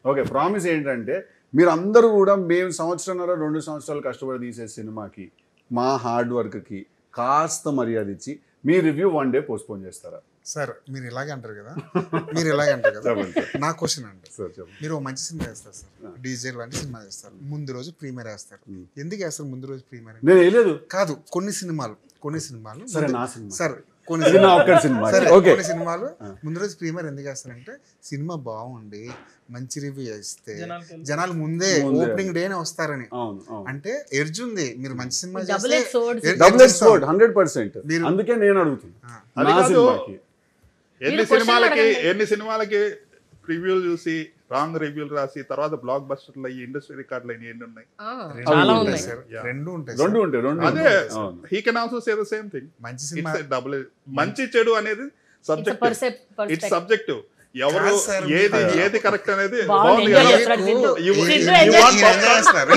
ఓకే, ప్రామిస్ ఏంటంటే మీరు అందరూ కూడా మేము 1.5-2 సంవత్సరాలు కష్టపడి తీసే సినిమాకి మా హార్డ్ వర్క్కి కాస్త మర్యాద ఇచ్చి మీ రివ్యూ 1 day పోస్ట్పోన్ చేస్తారా? సార్ మీరు ఇలాగే అంటారు కదా, మీరు ఇలాగే అంటారు కదా. నా క్వశ్చన్ అంటే సార్ చెప్పండి. మీరు ఓ మంచి సినిమా వేస్తారు సార్, డీజే లాంటి సినిమా వేస్తారు, ముందు రోజు ప్రీమియర్ వేస్తారు. ఎందుకు వేస్తారు ముందు రోజు ప్రీమియర్? నేను వేయలేదు. కాదు, కొన్ని సినిమాలు సరే నా సినిమా సార్ కొన్ని ఇది నా ఒక్కడి సినిమా. సరే, ఓకే, కొన్ని సినిమాలు ముందు రోజు ప్రీమియర్ ఎందుకు వేస్తారంటే సినిమా బాగుండి మంచి రివ్యూ ఇస్తే జనాలు ముందే ఓపెనింగ్ డేనే వస్తారని. అవును అవును. అంటే ఎడ్జ్ ఉంది. మీరు మంచి cinema double edge sword. Double edge sword 100%. అందుకే నేను అడుగుతున్నా అది నా కాదు. సినిమాకి ఎన్ని సినిమాలకి రివ్యూలు చూసి రాంగ్ రివ్యూలు రాసి తర్వాత బ్లాక్ బస్టర్లు అయ్యి ఇండస్ట్రీ రికార్డులు అయ్యి ఎన్ని ఉన్నాయి? చాలా ఉన్నాయి. సార్, రెండు ఉంటాయి. రెండు ఉంటాయి. అదే he can also say the same thing. మంచి సినిమా డబుల్ మంచి చెడు అనేది సబ్జెక్టివ్. It's subjective. ఎవరు కాదు సార్, ఏది కరెక్ట్ అనేది బాగుంది, బాగుంది enjoy కదా. చేస్తాడు Siddhu. You- Siddhu you enjoy want చేస్తాడు.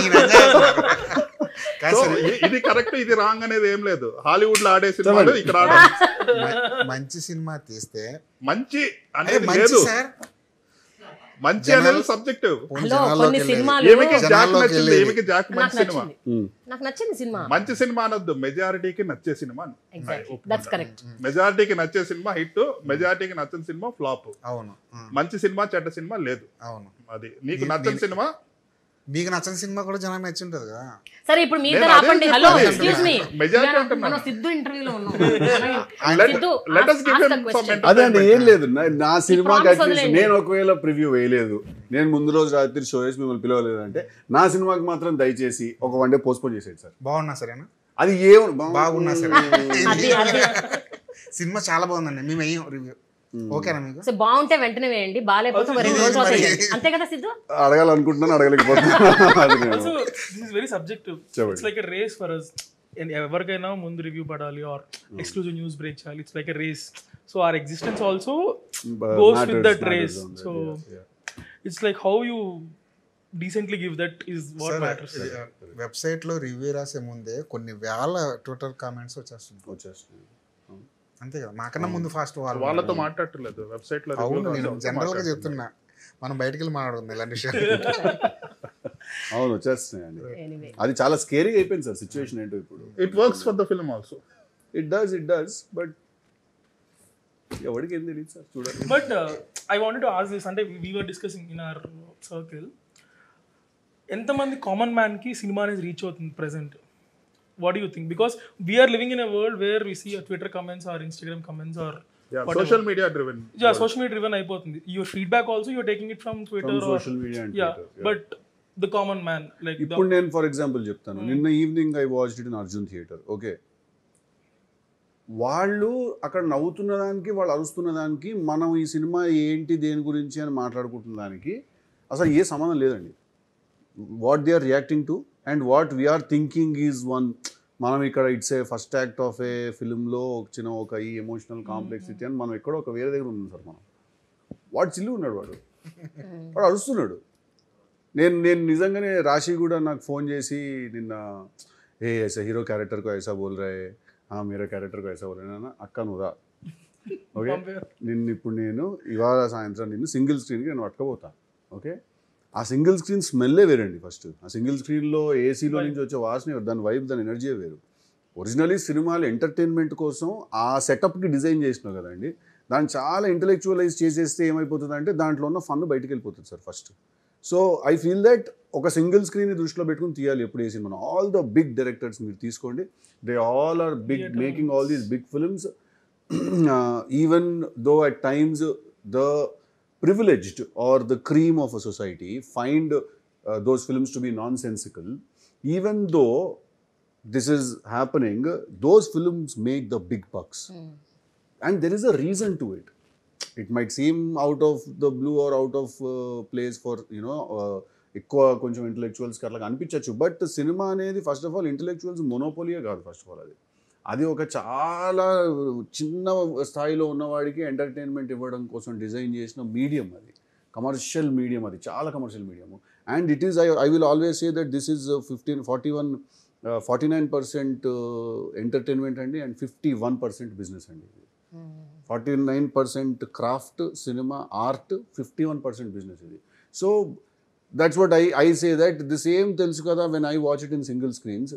So, ఇది కరెక్ట్ ఇది రాంగ్ అనేది ఏం లేదు. హాలీవుడ్ లో ఆడే సినిమాలు ఇక్కడ ఆడాలి. మంచి సినిమా తీస్తే మంచి అరే అనేది మంచి లేదు. సార్, మంచి అనేది సబ్జెక్టివ్. హలో, కొన్ని సినిమాలు ఈమెకి జాక్ జనాల్లోకి నచ్చింది, వెళ్ళేది. ఈమెకి జాక్ నాకు మంచి సినిమా. నచ్చింది, నాకు నచ్చింది సినిమా. మంచి సినిమా అనొద్దు, మెజారిటీకి నచ్చే సినిమా. Exactly, that's correct. మెజారిటీకి నచ్చే సినిమా హిట్, మెజారిటీకి నచ్చని సినిమా ఫ్లాప్. అవును మంచి సినిమా చెడ్డ సినిమా లేదు. అవును. అది నీకు నచ్చని సినిమా. మీకు నచ్చని సినిమా కూడా జనం నచ్చి ఉంటుంది కదా. సరే, ఇప్పుడు మీ ఇద్దరు నేను అదే ఆపండి. హలో, చెప్తాను. ఎక్స్క్యూజ్ మీ, మెజారిటీ అంటున్నాను. మనం సిద్ధు ఇంటర్వ్యూలో ఉన్నాం. Siddhu, Let us give ask him the some question. entertainment. అదే అండి, ఏం లేదు. నా సినిమాకి promise అట్లీస్ట్ వదిలేయండి. నేను ఒకవేళ ప్రివ్యూ వేయలేదు, నేను ముందు రోజు రాత్రి షో వేసి మిమ్మల్ని పిలవలేదు అంటే నా సినిమాకి మాత్రం దయచేసి ఒక 1 day పోస్ట్పోన్ చేసేది సార్. బాగున్నా సరేనా? అది ఏం బాగున్నా సరే. అది అది సినిమా చాలా బాగుందండి, మేము వెయ్యం రివ్యూ. ఓకేనా మీకు? సో బాగుంటే వెంటనే వేయండి, బాగాలేకపోతే మరి 2 రోజులు అవుతాయి. అంతే కదా సిద్ధు? అడగాలనుకుంటున్నాను, అడగలేకపోతున్నాను. అది నేను also this is very subjective. It's like a race for us. ఎవరికైనా ముందు రివ్యూ పడాలి ఆర్ ఎక్స్క్లూజివ్ న్యూస్ బ్రేక్ చేయాలి. It's like a race. So our existence also goes with that race. So it's like how you decently give that is what matters. Website లో review రాసే ముందే కొన్ని వేల Twitter comments వచ్చేస్తుంది. అంతే కదా, మాకన్నా ముందు ఫాస్ట్ వాళ్ళతో మాట్లాడట్లేదు వెబ్సైట్ లో. అవును, నేను జనరల్ గా చెప్తున్నా, మనం బయటకు వెళ్ళి మాట్లాడుకుందాం ఇలాంటి విషయాలు. అవును వచ్చేస్తున్నాయండి. Anyway. అది చాలా స్కేరీగా అయిపోయింది సార్ సిచ్యువేషన్ ఏంటో ఇప్పుడు. It works for the film also. It does but ఎవరికి ఏం తెలియదు సార్, చూడండి. But I wanted to ask this, అంటే we were discussing in our circle, ఎంతమంది కామన్ మ్యాన్కి సినిమా అనేది రీచ్ అవుతుంది present? What you think? Because we're living in a world where we see Twitter comments or Instagram comments or social media driven. Social media driven అయిపోతుంది. Your feedback also you're taking it from Twitter or social media and but the common man like ఇప్పుడు నేను for example చెప్తాను, నిన్న evening I watched it in Arjun theatre. Okay, వాళ్ళు అక్కడ నవ్వుతున్న దానికి, వాళ్ళు అరుస్తున్న దానికి, మనం ఈ సినిమా ఏంటి దేని గురించి అని మాట్లాడుకుంటున్న దానికి అసలు ఏ సంబంధం లేదండి. What they are reacting to and what we're thinking is one. మనం ఇక్కడ it's a first act of a ఫిల్మ్లో వచ్చిన ఒక ఈ ఎమోషనల్ కాంప్లెక్సిటీ అని మనం ఎక్కడో ఒక వేరే దగ్గర ఉన్నాం సార్. మనం వాడు చిల్లు ఉన్నాడు, వాడు అరుస్తున్నాడు. నేను నిజంగానే రాశి కూడా నాకు ఫోన్ చేసి నిన్న, ఏ ऐसा హీరో క్యారెక్టర్కు ऐसा बोल रहे हैं, मेरा క్యారెక్టర్కు ऐसा बोल रहे हैं అక్క నువ్వురా. ఓకే, ఇప్పుడు నేను ఇవాళ సాయంత్రం నిన్ను సింగిల్ స్క్రీన్కి నేను పట్టుకపోతాను. ఓకే, ఆ సింగిల్ స్క్రీన్ స్మెల్లే వేరండి. ఫస్ట్ ఆ సింగిల్ స్క్రీన్లో ఏసీలో నుంచి వచ్చే వాసన, దాని వైబ్, దాని ఎనర్జీయే వేరు. ఒరిజినలీ సినిమాలు ఎంటర్టైన్మెంట్ కోసం ఆ సెటప్కి డిజైన్ చేసినావు కదండి, దాన్ని చాలా ఇంటలెక్చువలైజ్ చేసేస్తే ఏమైపోతుందంటే దాంట్లో ఉన్న ఫన్ బయటికి వెళ్ళిపోతుంది sir first. So I feel that ఒక సింగిల్ స్క్రీన్ని దృష్టిలో పెట్టుకుని తీయాలి ఎప్పుడు ఏ cinema. All the big directors మీరు తీసుకోండి, they all are big, making all these big films. Even though at times the privileged or the cream of a society find those films to be nonsensical. Even though this is happening, those films make the big bucks. And there is a reason to it. It might seem out of the blue or out of place for, ఎక్కువ కొంచెం ఇంటలెక్చువల్స్కి అట్లా అనిపించవచ్చు. But cinema అనేది first of all intellectuals మొనోపోలియే కాదు. First of all అది ఒక చాలా చిన్న స్థాయిలో ఉన్నవాడికి ఎంటర్టైన్మెంట్ ఇవ్వడం కోసం డిజైన్ చేసిన మీడియం. అది కమర్షియల్ మీడియం, అది చాలా commercial medium. And it is I will always say that this is 49% entertainment అండి, అండ్ 51% బిజినెస్ అండి. 49% క్రాఫ్ట్ సినిమా ఆర్ట్ 51% బిజినెస్ ఇది. So that's what I say that the same తెలుసు కదా when I watch it in single screens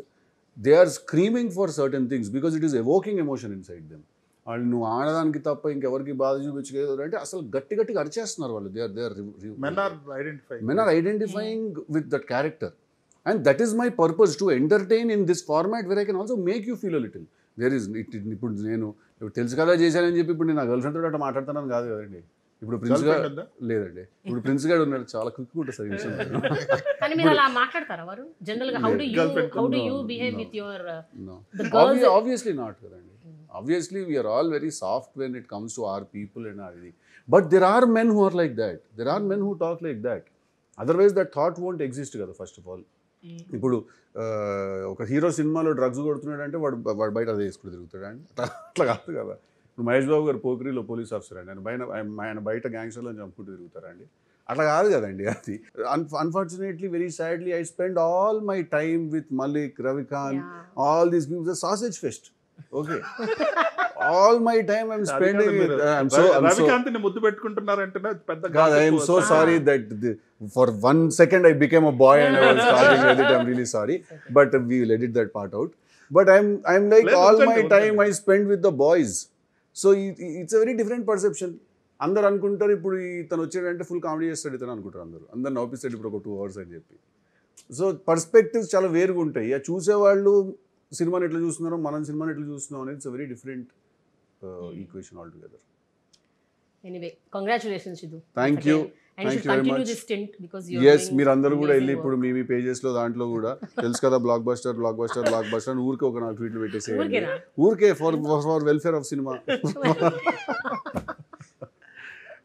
they are screaming for certain things because it is evoking emotion inside them. వాళ్ళు నువ్వు ఆడదానికి తప్ప ఇంకెవరికి బాధ చూపించలేదు అంటే అసలు గట్టిగా అరిచేస్తున్నారు వాళ్ళు. Men are identifying with that character. And that is my purpose, to entertain in this format where I can also make you feel a little. There is, ఇప్పుడు నేను తెలుసు కదా చేశానని చెప్పి ఇప్పుడు నేను నా గర్ల్ ఫ్రెండ్ తోటి అట్లా మాట్లాడుతున్నాను కాదు కదండి. ఇప్పుడు ప్రిన్స్ గారు లేదండి, ఇప్పుడు ప్రిన్స్ గారు ఉన్నాడు, చాలా క్విక్ ఉంటుంది సార్ విషయం. కానీ మీరు అలా మాట్లాడతారా వారు జనరల్ గా? How do you behave with your the girls? Obviously not కదండి. Obviously we are all very soft when it comes to our people and our ఇది. But there are men who are like that. There are men who talk like that. Otherwise that thought won't exist కదా first of all. ఇప్పుడు ఒక hero సినిమాలో drugs కొడుతున్నాడు అంటే వాడు బయట అదే వేసుకుని తిరుగుతాడు అండి. అట్లా కాదు కదా. ఇప్పుడు మహేష్ బాబు గారు పోఖ్రీలో పోలీస్ ఆఫీసర్ అండి, ఆయన బయట గ్యాంగ్స్టర్లో చంపుకుంటూ తిరుగుతారండి. అట్లా కాదు కదండి అది. Unfortunately very sadly I spend all my time with Malik, Ravikanth, all these peoples, sausage fest. Okay. All my time I'm spending with రవికాంత్ని ముద్దు పెట్టుకుంటున్నారంటే పెద్ద God, I am so sorry that for 1 second I became a boy and I was starting with it. I'm really sorry, but we will edit that part out. But I'm like all my time I spend with the boys, so it's a very different perception. అందరు అనుకుంటారు ఇప్పుడు ఇతను వచ్చాడంటే full comedy చేస్తాడు ఇతను అనుకుంటారు, అందరు నవ్విస్తాడు ఇప్పుడు ఒక 2 hours అని చెప్పి. సో పర్స్పెక్టివ్స్ చాలా వేరుగా ఉంటాయి. చూసేవాళ్ళు సినిమాని ఎట్లా చూస్తున్నారో మనం సినిమాని ఎట్లా చూస్తున్నాం అనేది it's very different equation altogether. Anyway congratulations Siddhu. Thank you very much. Yes, మీరు అందరూ కూడా వెళ్ళి ఇప్పుడు మీ పేజెస్లో దాంట్లో కూడా తెలుసు కదా బ్లాక్ బస్టర్ ఊరికే ఒక 4 ట్వీట్లు పెట్టేసేయండి, ఊరికే for welfare of cinema.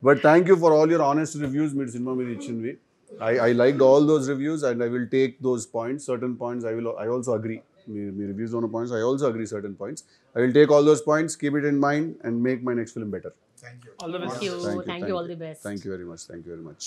But thank you for all your honest reviews మీరు సినిమా మీద ఇచ్చినవి. I liked all those reviews and I will take those points. Certain points I also agree. Me reviews on points, I also agree certain points. I will take all those points, keep it in mind and make my next film better. Thank you. All the best. Thank you. All the best. Thank you very much.